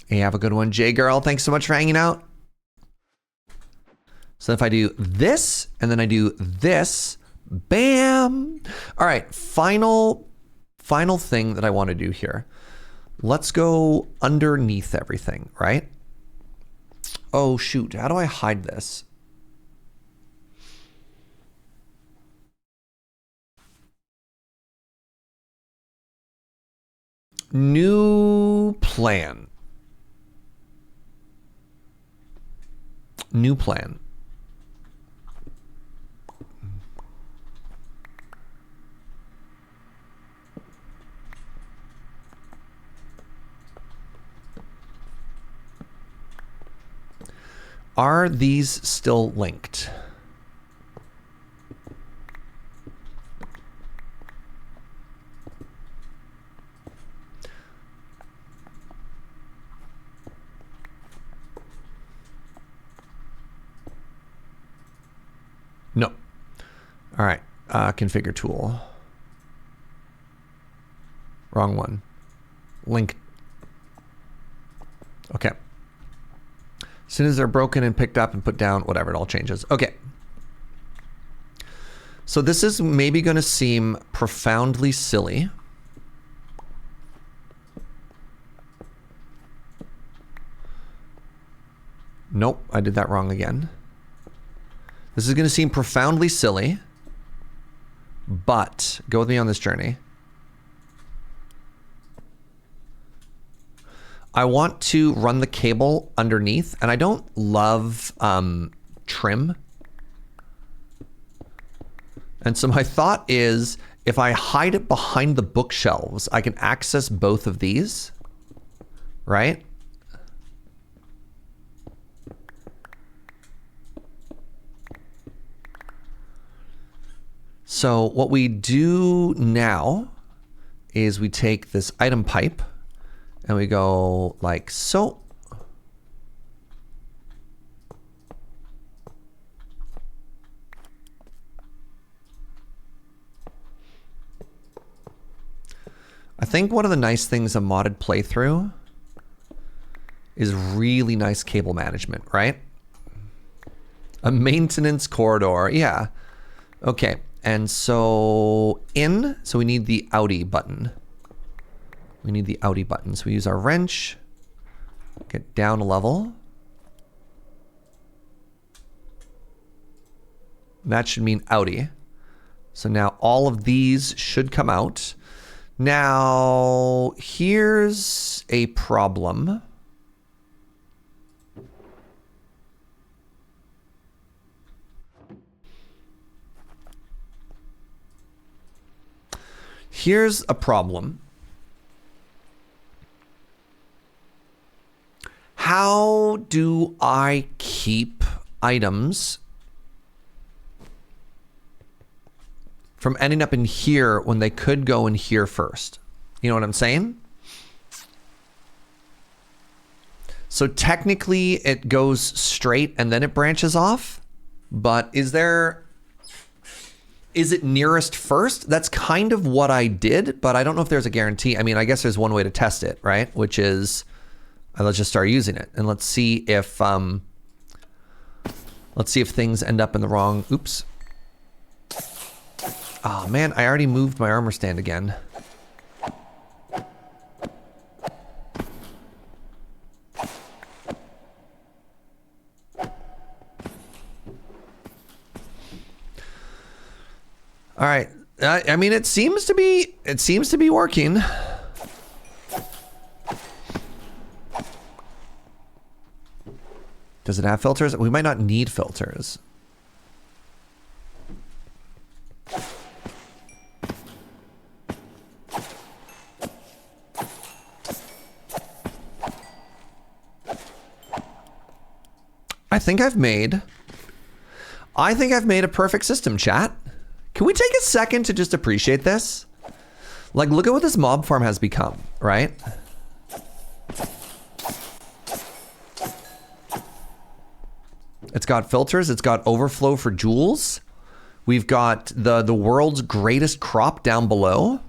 Hey, have a good one, Jay Girl. Thanks so much for hanging out. So if I do this, and then I do this, bam. All right, final thing that I want to do here. Let's go underneath everything, right? Oh, shoot. How do I hide this? New plan. New plan. Are these still linked? No. All right. Configure tool. Wrong one. Link. Okay. As soon as they're broken and picked up and put down, whatever, it all changes. Okay. So this is maybe going to seem profoundly silly. Nope, I did that wrong again. This is going to seem profoundly silly, but go with me on this journey. I want to run the cable underneath, and I don't love trim. And so my thought is, if I hide it behind the bookshelves, I can access both of these, right? So what we do now is we take this item pipe and we go like so. I think one of the nice things a modded playthrough is really nice cable management, right? A maintenance corridor, yeah. Okay. And so so we need the outie button. We need the outie button. So we use our wrench, get down a level. That should mean outie. So now all of these should come out. Now, here's a problem. Here's a problem. How do I keep items from ending up in here when they could go in here first? You know what I'm saying? So technically it goes straight and then it branches off, but is it nearest first? That's kind of what I did, but I don't know if there's a guarantee. I mean, I guess there's one way to test it, right? Which is, let's just start using it and let's see if things end up in the wrong. Oops. Oh man, I already moved my armor stand again. All right. I mean, it seems to be working. Does it have filters? We might not need filters. I think I've made a perfect system, chat. Can we take a second to just appreciate this? Like, look at what this mob farm has become, right? It's got filters, it's got overflow for jewels. We've got the world's greatest crop down below.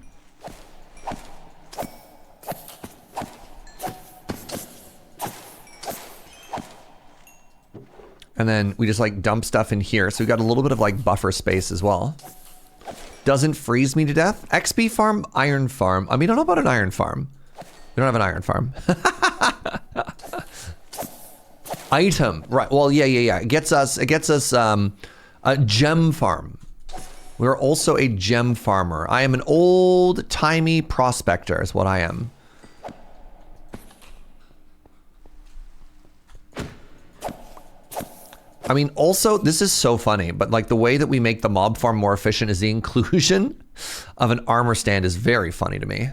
And then we just like dump stuff in here. So we've got a little bit of like buffer space as well. Doesn't freeze me to death. XP farm, iron farm. I mean, I don't know about an iron farm. We don't have an iron farm. Item, right? Well, yeah. It gets us a gem farm. We're also a gem farmer. I am an old-timey prospector is what I am. I mean, also, this is so funny, but like the way that we make the mob farm more efficient is the inclusion of an armor stand is very funny to me.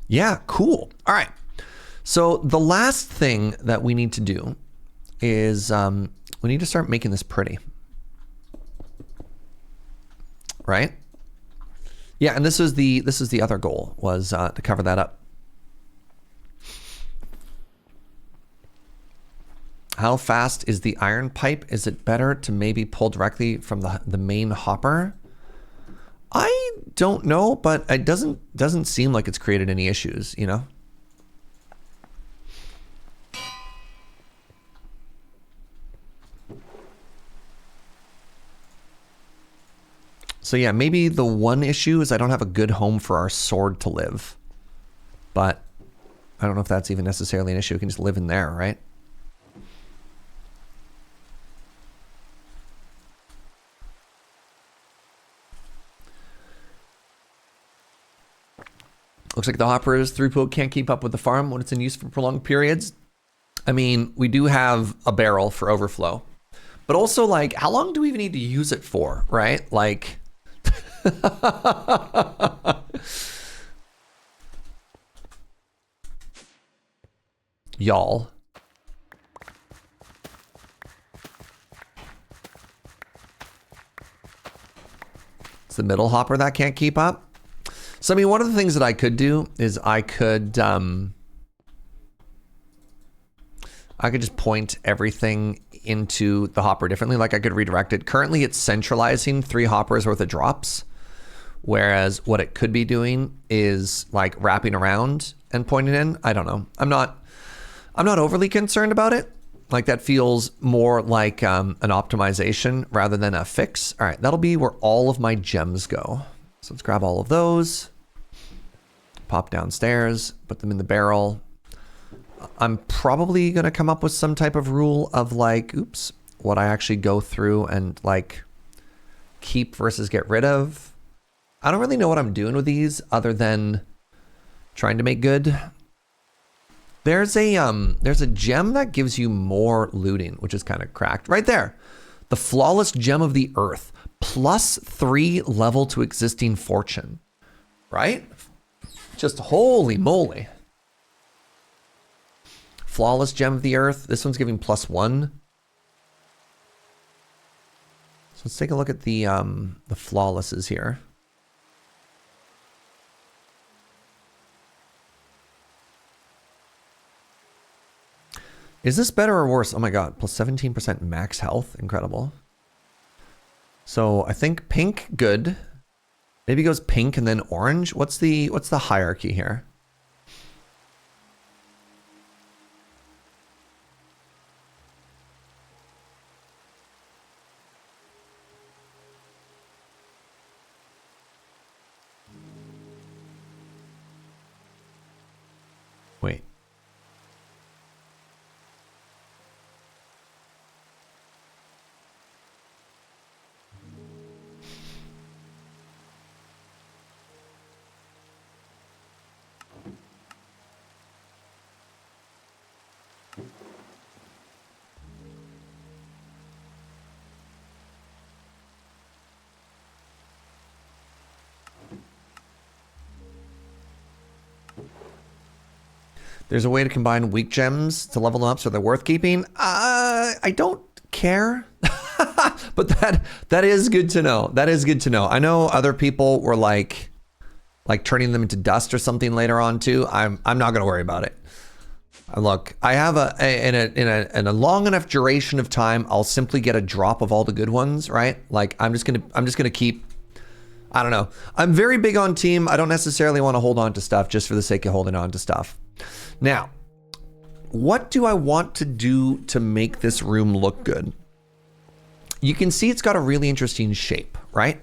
Yeah, cool. All right. So the last thing that we need to do is we need to start making this pretty. Right? Yeah, and this is the other goal, was to cover that up. How fast is the iron pipe? Is it better to maybe pull directly from the main hopper? I don't know, but it doesn't seem like it's created any issues, you know? So yeah, maybe the one issue is I don't have a good home for our sword to live. But I don't know if that's even necessarily an issue. We can just live in there, right? Looks like the hopper's throughput can't keep up with the farm when it's in use for prolonged periods. I mean, we do have a barrel for overflow. But also, like, how long do we even need to use it for, right? Like... Y'all. It's the middle hopper that can't keep up. So, I mean, one of the things that I could do is I could just point everything into the hopper differently. Like I could redirect it. Currently, it's centralizing 3 hoppers worth of drops. Whereas what it could be doing is like wrapping around and pointing in. I don't know. I'm not overly concerned about it. Like that feels more like an optimization rather than a fix. All right, that'll be where all of my gems go. So let's grab all of those, pop downstairs, put them in the barrel. I'm probably going to come up with some type of rule of like, oops, what I actually go through and like keep versus get rid of. I don't really know what I'm doing with these other than trying to make good. There's a gem that gives you more looting, which is kind of cracked. Right there. The flawless gem of the earth. +3 level to existing fortune. Right? Just holy moly. Flawless gem of the earth. This one's giving +1. So let's take a look at the flawlesses here. Is this better or worse? Oh my god, +17% max health. Incredible. So I think pink, good. Maybe it goes pink and then orange. What's the hierarchy here? Wait. There's a way to combine weak gems to level them up so they're worth keeping. I don't care. But that is good to know. That is good to know. I know other people were like turning them into dust or something later on too. I'm not gonna worry about it. Look, I have in a long enough duration of time, I'll simply get a drop of all the good ones, right? Like I'm just gonna keep. I don't know. I'm very big on team. I don't necessarily want to hold on to stuff just for the sake of holding on to stuff. Now, what do I want to do to make this room look good? You can see it's got a really interesting shape, right?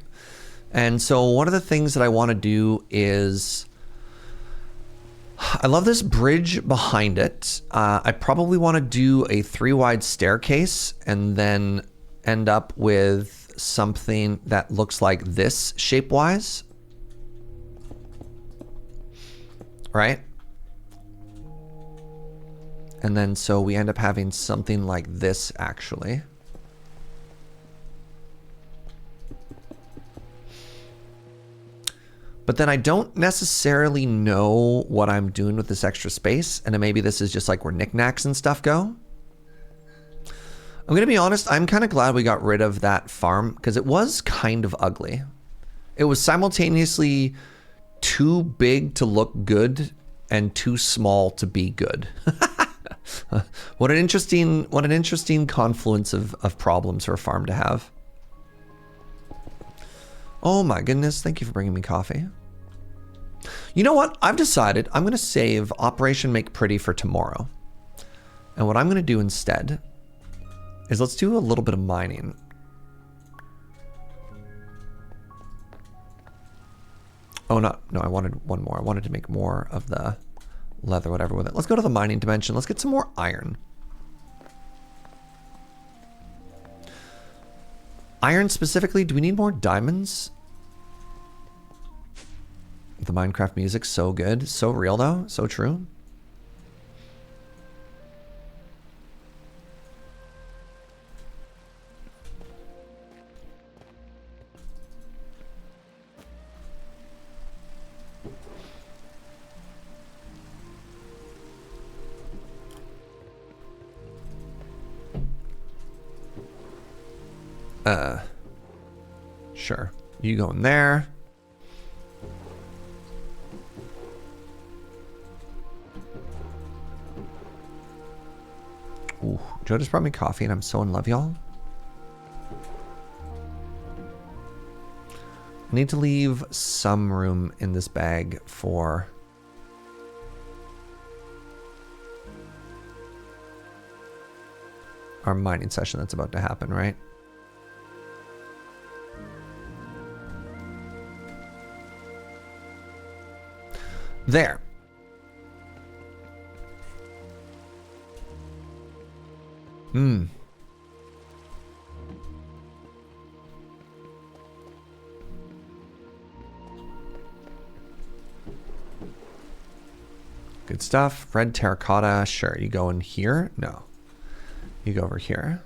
And so one of the things that I want to do is, I love this bridge behind it. I probably want to do a 3-wide staircase and then end up with something that looks like this shape-wise, right? And then so we end up having something like this actually. But then I don't necessarily know what I'm doing with this extra space. And then maybe this is just like where knickknacks and stuff go. I'm going to be honest, I'm kind of glad we got rid of that farm because it was kind of ugly. It was simultaneously too big to look good and too small to be good. What an interesting confluence of problems for a farm to have. Oh my goodness, thank you for bringing me coffee. You know what? I've decided I'm going to save Operation Make Pretty for tomorrow. And what I'm going to do instead is let's do a little bit of mining. Oh, no, I wanted one more. I wanted to make more of the leather, whatever with it. Let's go to the mining dimension. Let's get some more iron. Iron specifically, do we need more diamonds? The Minecraft music's so good. So real though, so true. Sure. You go in there. Ooh, Joe just brought me coffee and I'm so in love, y'all. I need to leave some room in this bag for our mining session that's about to happen, right? There. Good stuff. Red terracotta. Sure. You go in here? No. You go over here.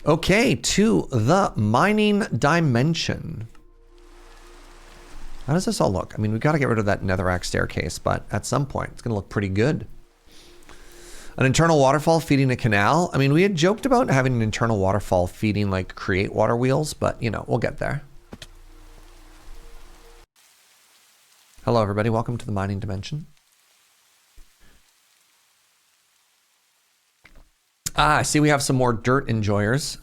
Okay, to the mining dimension. How does this all look? I mean, we've got to get rid of that netherrack staircase, but at some point, it's going to look pretty good. An internal waterfall feeding a canal. I mean, we had joked about having an internal waterfall feeding, like, create water wheels, but, you know, we'll get there. Hello, everybody. Welcome to the mining dimension. Ah, I see we have some more dirt enjoyers.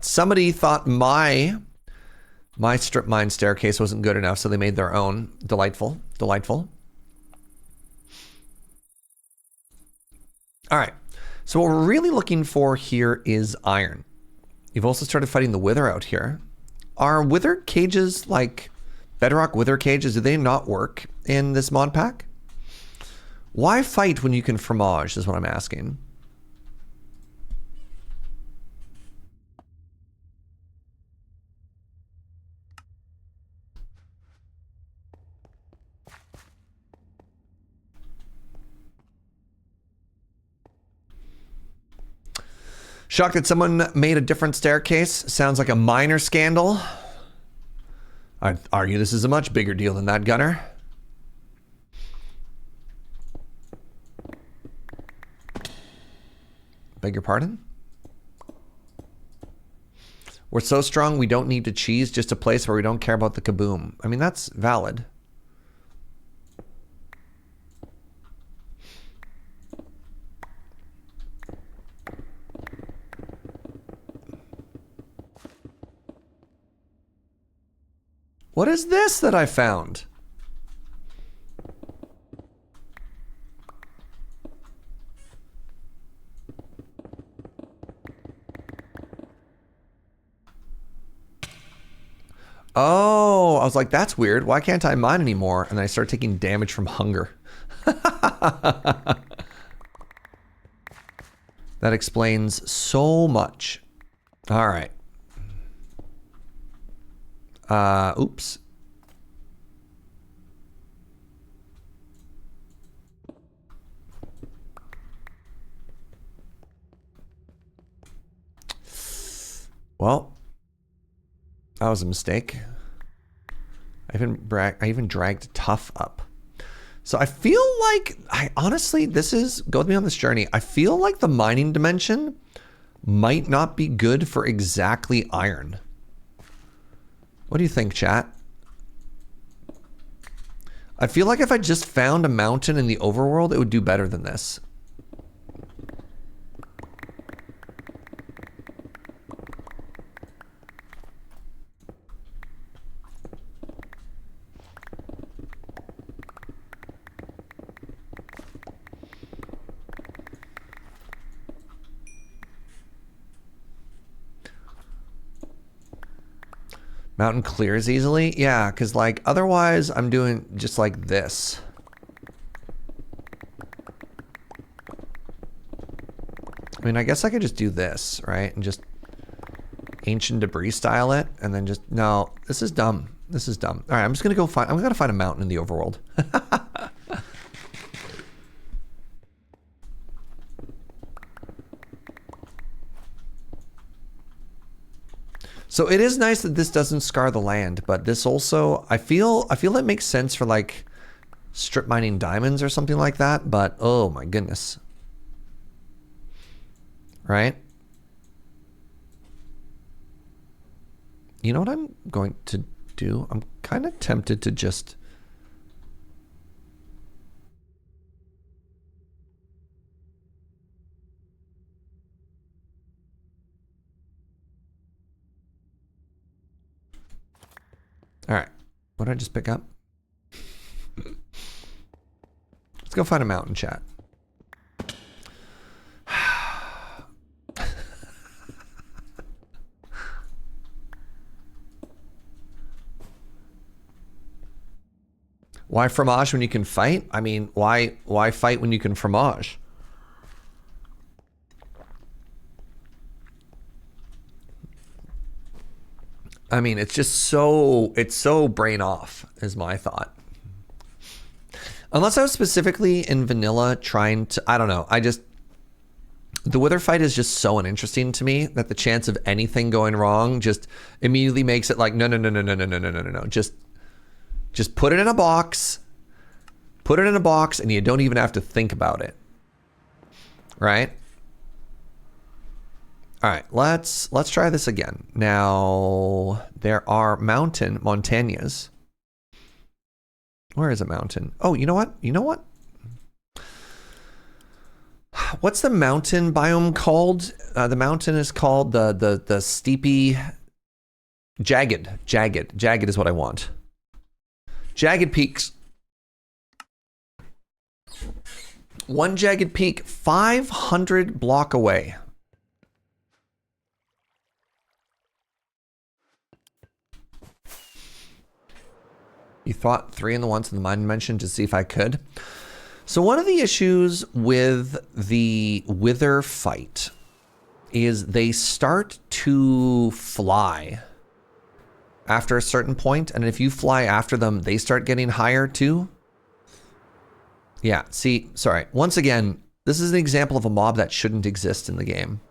Somebody thought my strip mine staircase wasn't good enough, so they made their own. Delightful, delightful. All right, so what we're really looking for here is iron. You've also started fighting the wither out here. Are wither cages, like bedrock wither cages, do they not work in this mod pack? Why fight when you can fromage is what I'm asking. Shocked that someone made a different staircase. Sounds like a minor scandal. I'd argue this is a much bigger deal than that, Gunner. Beg your pardon? We're so strong we don't need to cheese, just a place where we don't care about the kaboom. I mean, that's valid. What is this that I found? Oh, I was like, that's weird. Why can't I mine anymore? And then I start taking damage from hunger. That explains so much. All right. Oops. Well, that was a mistake. I even dragged Tough up. So I feel like, honestly, go with me on this journey. I feel like the mining dimension might not be good for exactly iron. What do you think, chat? I feel like if I just found a mountain in the overworld, it would do better than this. Mountain clears easily? Yeah, because like otherwise I'm doing just like this. I mean, I guess I could just do this, right? And just ancient debris style it and then just, no, this is dumb. This is dumb. All right, I'm just gonna go find, I'm gonna find a mountain in the overworld. So it is nice that this doesn't scar the land, but this also, I feel it makes sense for like strip mining diamonds or something like that, but oh my goodness. Right? You know what I'm going to do? I'm kind of tempted to just... All right, what did I just pick up? Let's go find a mountain, chat. Why fromage when you can fight? I mean, why fight when you can fromage? I mean, it's so brain off is my thought. Unless I was specifically in vanilla trying to, I don't know. The wither fight is just so uninteresting to me that the chance of anything going wrong just immediately makes it like, no. Just put it in a box. Put it in a box and you don't even have to think about it. Right? All right, let's try this again. Now, there are montañas. Where is a mountain? Oh, you know what? What's the mountain biome called? The mountain is called the steepy jagged. Jagged is what I want. Jagged peaks. One jagged peak, 500 block away. You thought 3 in the once in the mind dimension to see if I could. So one of the issues with the wither fight is they start to fly after a certain point, and if you fly after them, they start getting higher too. Yeah, see, sorry. Once again, this is an example of a mob that shouldn't exist in the game.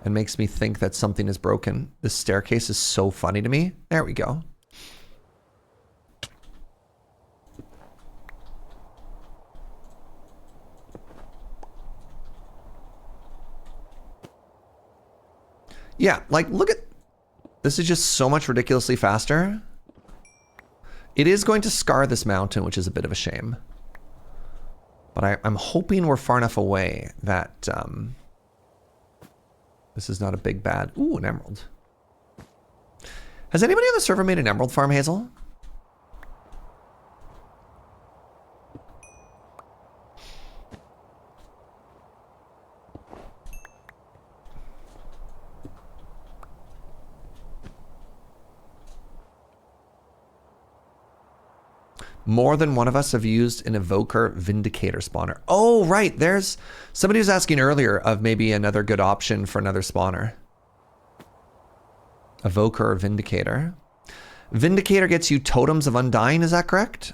It makes me think that something is broken. This staircase is so funny to me. There we go. Yeah, like, look at... This is just so much ridiculously faster. It is going to scar this mountain, which is a bit of a shame. But I'm hoping we're far enough away that this is not a big bad... Ooh, an emerald. Has anybody on the server made an emerald farm, Hazel? More than one of us have used an evoker vindicator spawner. Oh, right. There's somebody was asking earlier of maybe another good option for another spawner. Evoker or vindicator. Vindicator gets you totems of undying, is that correct?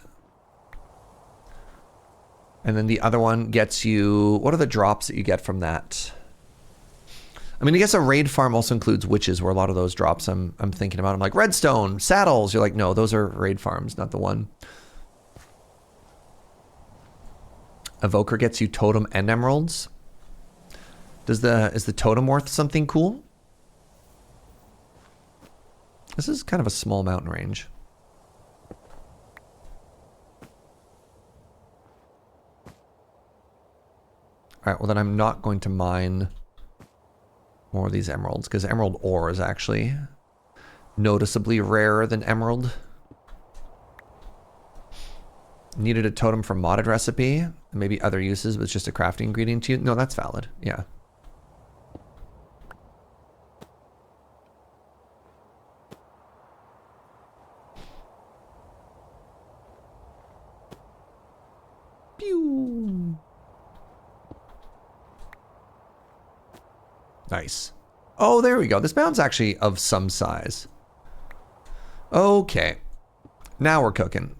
And then the other one gets you... What are the drops that you get from that? I mean, I guess a raid farm also includes witches, where a lot of those drops I'm thinking about. I'm like, redstone, saddles. You're like, no, those are raid farms, not the one. Evoker gets you totem and emeralds. Is the totem worth something cool? This is kind of a small mountain range. All right, well then I'm not going to mine more of these emeralds, because emerald ore is actually noticeably rarer than emerald. Needed a totem for modded recipe. Maybe other uses, but it's just a crafting ingredient to you. No, that's valid. Yeah. Pew. Nice. Oh, there we go. This mountain's actually of some size. Okay. Now we're cooking.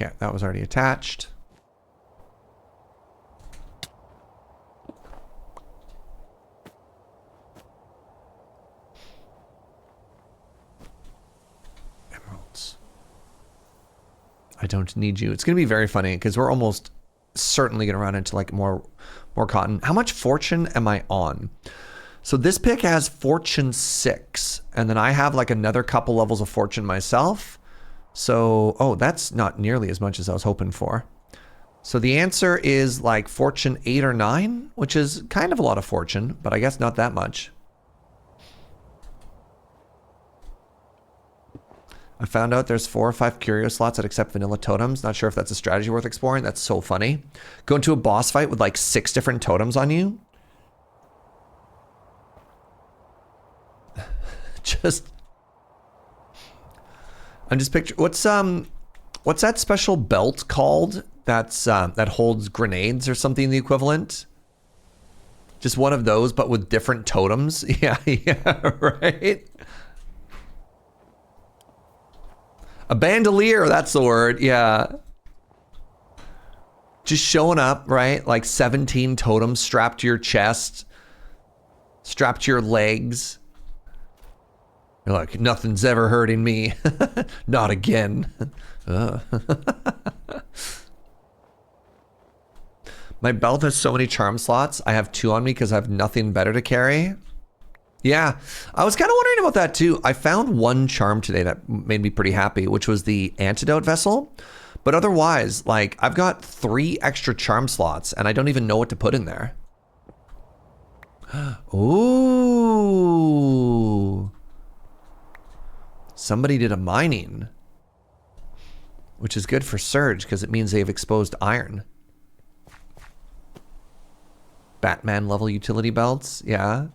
Okay, that was already attached. Emeralds. I don't need you. It's going to be very funny because we're almost certainly going to run into like more cotton. How much fortune am I on? So this pick has fortune 6, and then I have like another couple levels of fortune myself. So, oh, that's not nearly as much as I was hoping for. So the answer is like fortune 8 or 9, which is kind of a lot of fortune, but I guess not that much. I found out there's 4 or 5 curio slots that accept vanilla totems. Not sure if that's a strategy worth exploring. That's so funny. Go into a boss fight with like 6 different totems on you. I'm just picturing, What's that special belt called? That's that holds grenades or something the equivalent. Just one of those, but with different totems. Yeah, yeah, right. A bandolier, that's the word. Yeah. Just showing up, right? Like 17 totems strapped to your chest, strapped to your legs. You're like, nothing's ever hurting me. Not again. My belt has so many charm slots. I have 2 on me because I have nothing better to carry. Yeah, I was kind of wondering about that too. I found 1 charm today that made me pretty happy, which was the antidote vessel. But otherwise, like, I've got 3 extra charm slots and I don't even know what to put in there. Ooh. Somebody did a mining, which is good for Serge because it means they've exposed iron. Batman level utility belts, yeah.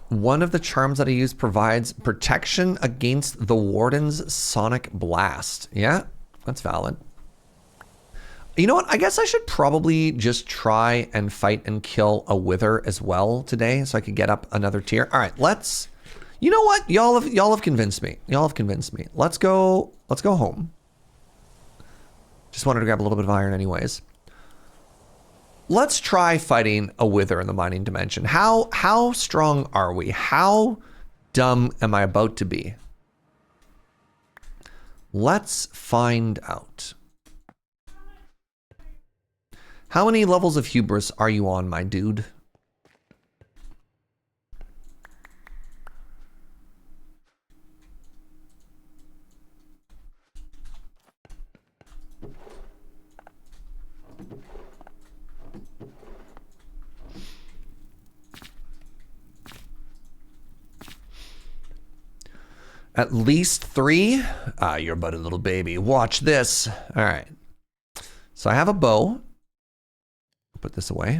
One of the charms that I use provides protection against the Warden's sonic blast. Yeah, that's valid. You know what? I guess I should probably just try and fight and kill a wither as well today so I could get up another tier. All right, let's... You know what? Y'all have convinced me. Y'all have convinced me. Let's go home. Just wanted to grab a little bit of iron anyways. Let's try fighting a wither in the mining dimension. How strong are we? How dumb am I about to be? Let's find out. How many levels of hubris are you on, my dude? At least 3? Ah, you're but a little baby. Watch this. All right. So I have a bow. Put this away.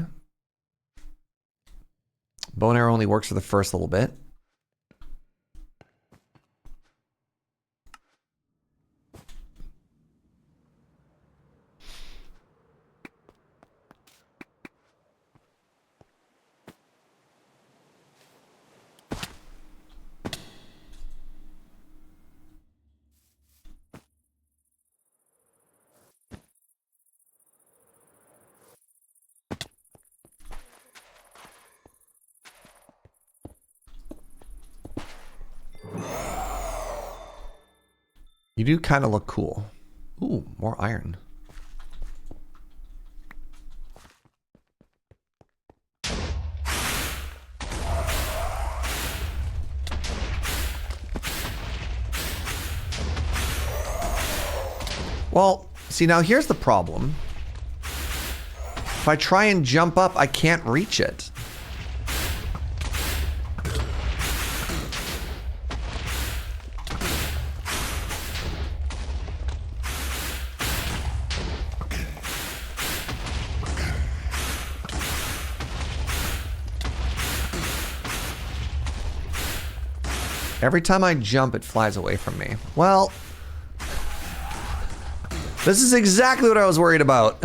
Bow and arrow only works for the first little bit. You do kind of look cool. Ooh, more iron. Well, see, now here's the problem. If I try and jump up, I can't reach it. Every time I jump, it flies away from me. Well, this is exactly what I was worried about.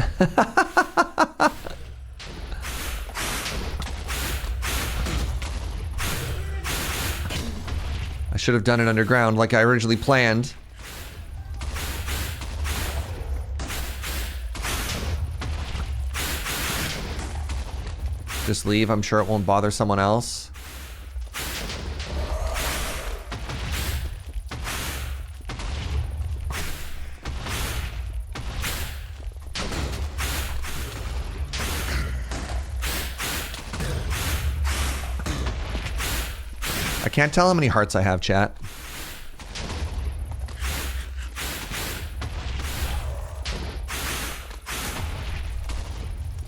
I should have done it underground like I originally planned. Just leave, I'm sure it won't bother someone else. I can't tell how many hearts I have, chat.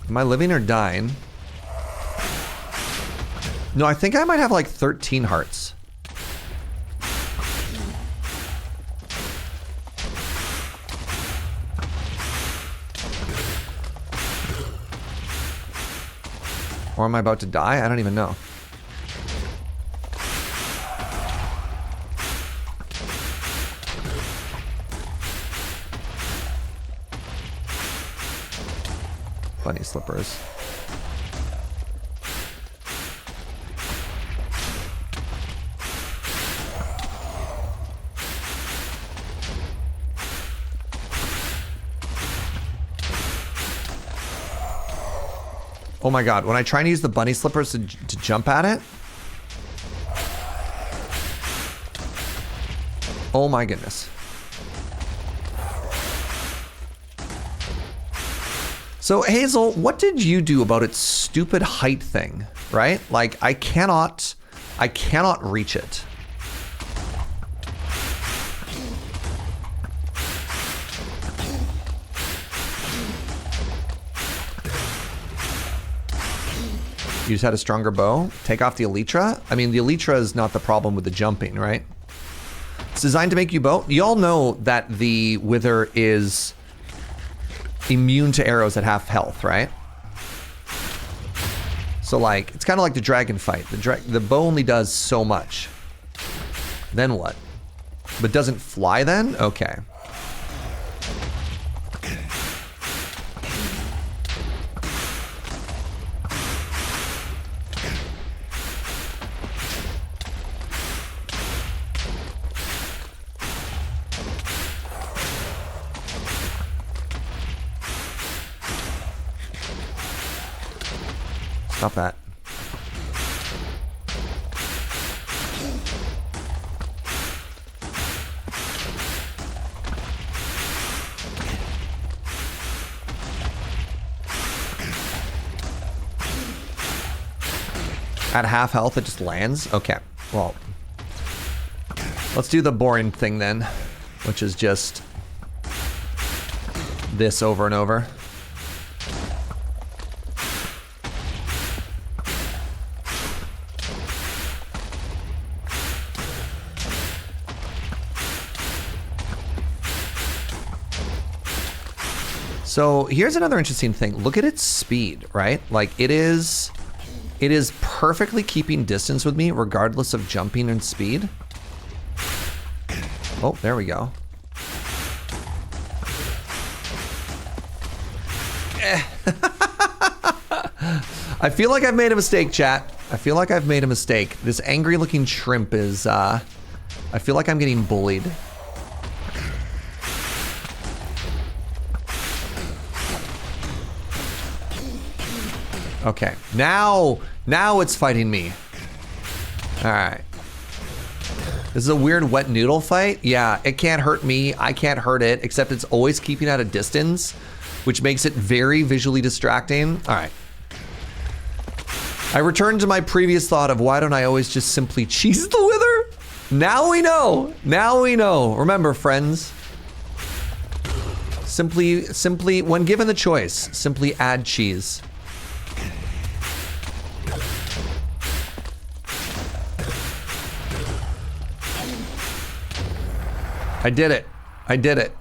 Am I living or dying? No, I think I might have like 13 hearts. Or am I about to die? I don't even know. Bunny slippers. Oh my god, when I try to use the bunny slippers to jump at it. Oh my goodness. So Hazel, what did you do about its stupid height thing, right? Like I cannot reach it. You just had a stronger bow? Take off the elytra? I mean, the elytra is not the problem with the jumping, right? It's designed to make you bow. You all know that the wither is immune to arrows at half health, right? So like, it's kind of like the dragon fight. The bow only does so much. Then what? But doesn't fly then? Okay. Stop that. At half health, it just lands? Okay, well, let's do the boring thing then, which is just this over and over. So here's another interesting thing. Look at its speed, right? Like it is perfectly keeping distance with me regardless of jumping and speed. Oh, there we go. I feel like I've made a mistake, chat. I feel like I've made a mistake. This angry looking shrimp is, I feel like I'm getting bullied. Okay, now it's fighting me. All right. This is a weird wet noodle fight. Yeah, it can't hurt me. I can't hurt it, except it's always keeping at a distance, which makes it very visually distracting. All right. I return to my previous thought of why don't I always just simply cheese the wither? Now we know. Now we know. Remember, friends. Simply, when given the choice, simply add cheese. I did it. I did it.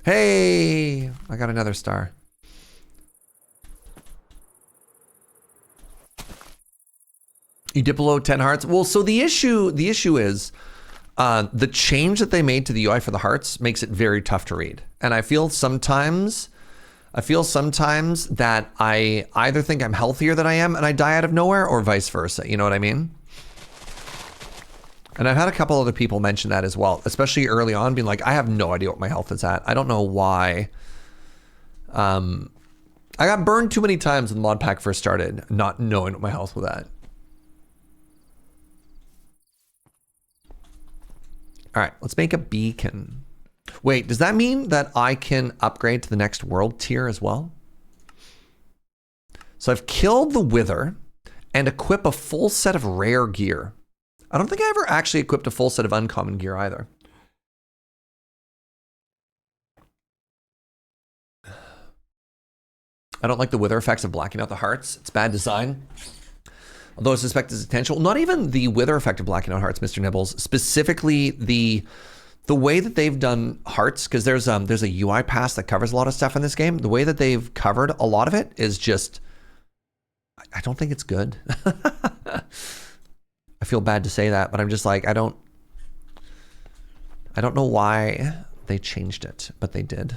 Hey, I got another star. You dip below 10 hearts. Well, so the issue is the change that they made to the UI for the hearts makes it very tough to read. And I feel sometimes that I either think I'm healthier than I am and I die out of nowhere, or vice versa. You know what I mean? And I've had a couple other people mention that as well, especially early on, being like, I have no idea what my health is at. I don't know why. I got burned too many times when the mod pack first started, not knowing what my health was at. All right, let's make a beacon. Wait, does that mean that I can upgrade to the next world tier as well? So I've killed the wither and equip a full set of rare gear. I don't think I ever actually equipped a full set of uncommon gear either. I don't like the wither effects of blacking out the hearts. It's bad design. Although I suspect it's intentional. Not even the wither effect of blacking out hearts, Mr. Nibbles. Specifically the way that they've done hearts, because there's a UI pass that covers a lot of stuff in this game. The way that they've covered a lot of it is just, I don't think it's good. I feel bad to say that, but I'm just like, I don't know why they changed it, but they did.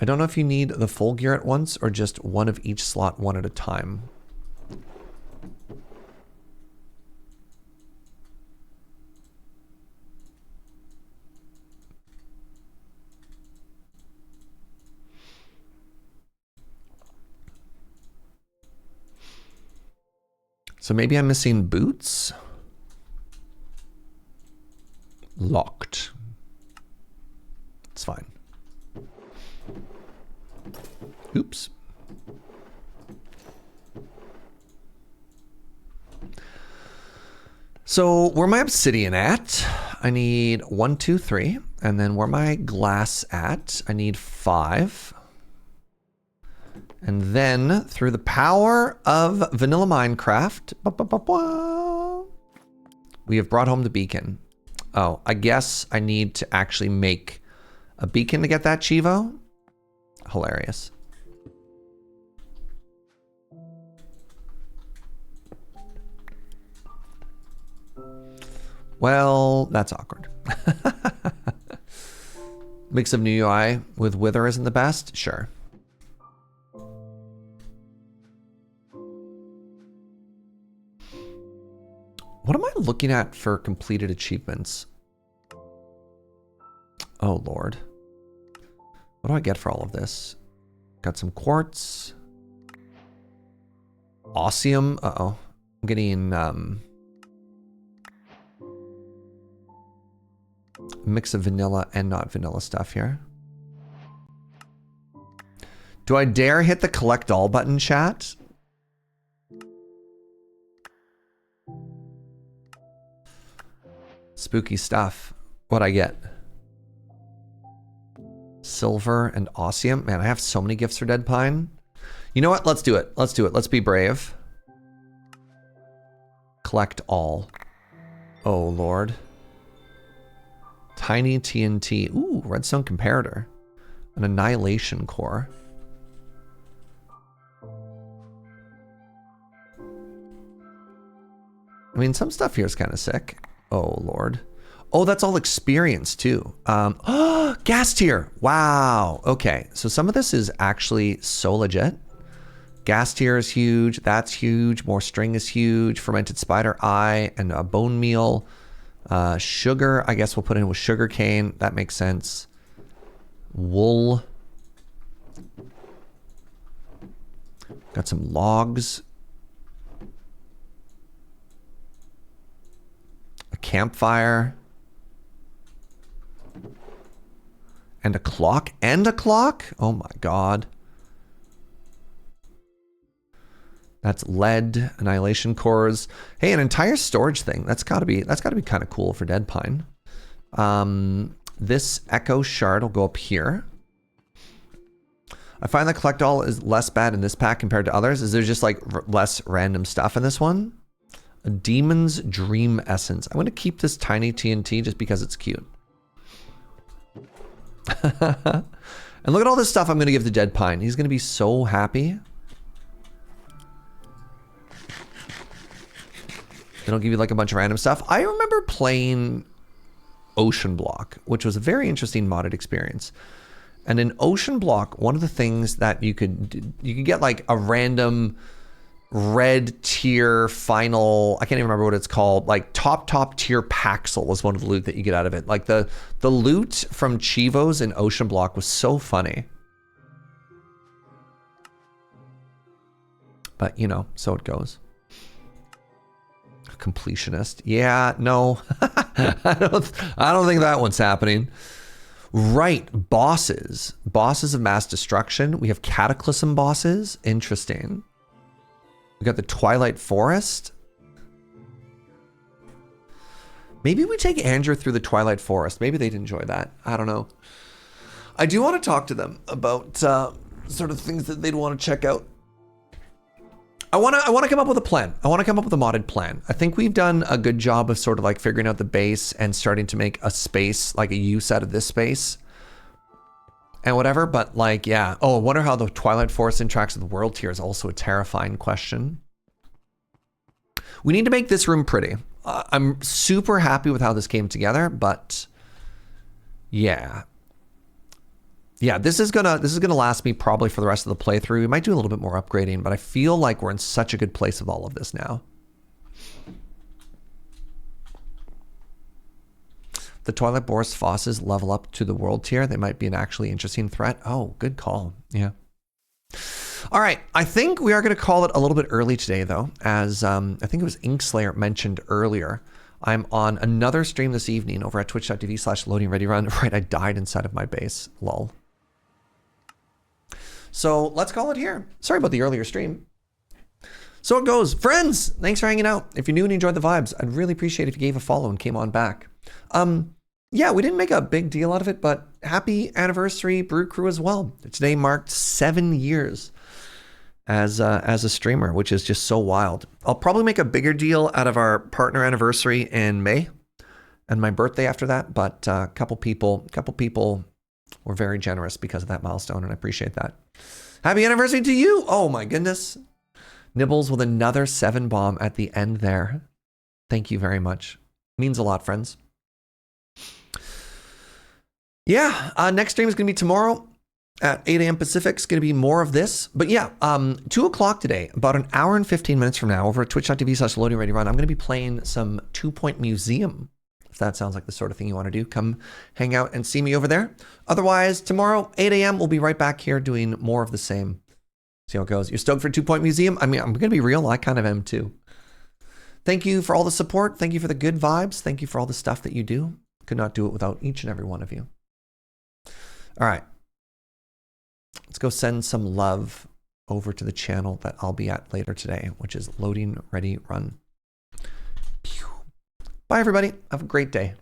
I don't know if you need the full gear at once or just one of each slot, one at a time. So maybe I'm missing boots. Locked. It's fine. Oops. So where my obsidian at? I need 1, 2, 3. And then where my glass at? I need 5. And then through the power of vanilla Minecraft, we have brought home the beacon. Oh, I guess I need to actually make a beacon to get that Chivo. Hilarious. Well, that's awkward. Mix of new UI with Wither isn't the best? Sure. What am I looking at for completed achievements? Oh, Lord. What do I get for all of this? Got some quartz. Osmium. Uh-oh. I'm getting, mix of vanilla and not vanilla stuff here. Do I dare hit the collect all button, chat? Spooky stuff. What'd I get? Silver and osmium. Man, I have so many gifts for DeadPine. You know what? Let's do it. Let's do it. Let's be brave. Collect all. Oh, Lord. Tiny TNT. Ooh, redstone comparator. An annihilation core. I mean, some stuff here is kind of sick. Oh, Lord. Oh, that's all experience, too. Oh, gas tier. Wow. Okay, so some of this is actually so legit. Gas tier is huge. That's huge. More string is huge. Fermented spider eye and bone meal. Sugar, I guess we'll put in with sugar cane. That makes sense. Wool. Got some logs. A campfire. And a clock. And a clock? Oh my god. That's lead, annihilation cores. Hey, an entire storage thing. That's gotta be kind of cool for DeadPine. This echo shard will go up here. I find that collect all is less bad in this pack compared to others. Is there just like less random stuff in this one? A demon's dream essence. I'm gonna keep this tiny TNT just because it's cute. And look at all this stuff I'm gonna give to DeadPine. He's gonna be so happy. They don't give you like a bunch of random stuff. I remember playing Ocean Block, which was a very interesting modded experience. And in Ocean Block, one of the things that you could get like a random red tier final, I can't even remember what it's called, like top tier Paxel was one of the loot that you get out of it. Like the loot from Chivos in Ocean Block was so funny. But you know, so it goes. Completionist. Yeah, no. I don't think that one's happening. Right, bosses. Bosses of mass destruction. We have cataclysm bosses. Interesting. We got the Twilight Forest. Maybe we take Andrew through the Twilight Forest. Maybe they'd enjoy that. I don't know. I do want to talk to them about sort of things that they'd want to check out. I want to come up with a plan. I want to come up with a modded plan. I think we've done a good job of sort of like figuring out the base and starting to make a space, like a use out of this space and whatever. But like, yeah. Oh, I wonder how the Twilight Forest interacts with the world tier is also a terrifying question. We need to make this room pretty. I'm super happy with how this came together, but yeah. Yeah, this is gonna last me probably for the rest of the playthrough. We might do a little bit more upgrading, but I feel like we're in such a good place with all of this now. The Twilight Forest Fosses level up to the world tier. They might be an actually interesting threat. Oh, good call. Yeah. All right, I think we are going to call it a little bit early today, though, as I think it was Inkslayer mentioned earlier. I'm on another stream this evening over at twitch.tv/loadingreadyrun. Right, I died inside of my base. Lol. So let's call it here. Sorry about the earlier stream. So it goes. Friends, thanks for hanging out. If you're new and you enjoyed the vibes, I'd really appreciate it if you gave a follow and came on back. Yeah, we didn't make a big deal out of it, but happy anniversary, Brew Crew, as well. Today marked 7 years as a streamer, which is just so wild. I'll probably make a bigger deal out of our partner anniversary in May and my birthday after that, but a couple people were very generous because of that milestone, and I appreciate that. Happy anniversary to you! Oh my goodness. Nibbles with another 7 bomb at the end there. Thank you very much. Means a lot, friends. Yeah, next stream is going to be tomorrow at 8 a.m. Pacific. It's going to be more of this. But yeah, 2 o'clock today, about an hour and 15 minutes from now, over at twitch.tv/loadingreadyrun, I'm going to be playing some 2 Point Museum. If that sounds like the sort of thing you want to do, come hang out and see me over there. Otherwise, tomorrow, 8 a.m., we'll be right back here doing more of the same. See how it goes. You're stoked for 2 Point Museum? I mean, I'm going to be real. I kind of am too. Thank you for all the support. Thank you for the good vibes. Thank you for all the stuff that you do. Could not do it without each and every one of you. All right. Let's go send some love over to the channel that I'll be at later today, which is Loading Ready Run. Bye, everybody. Have a great day.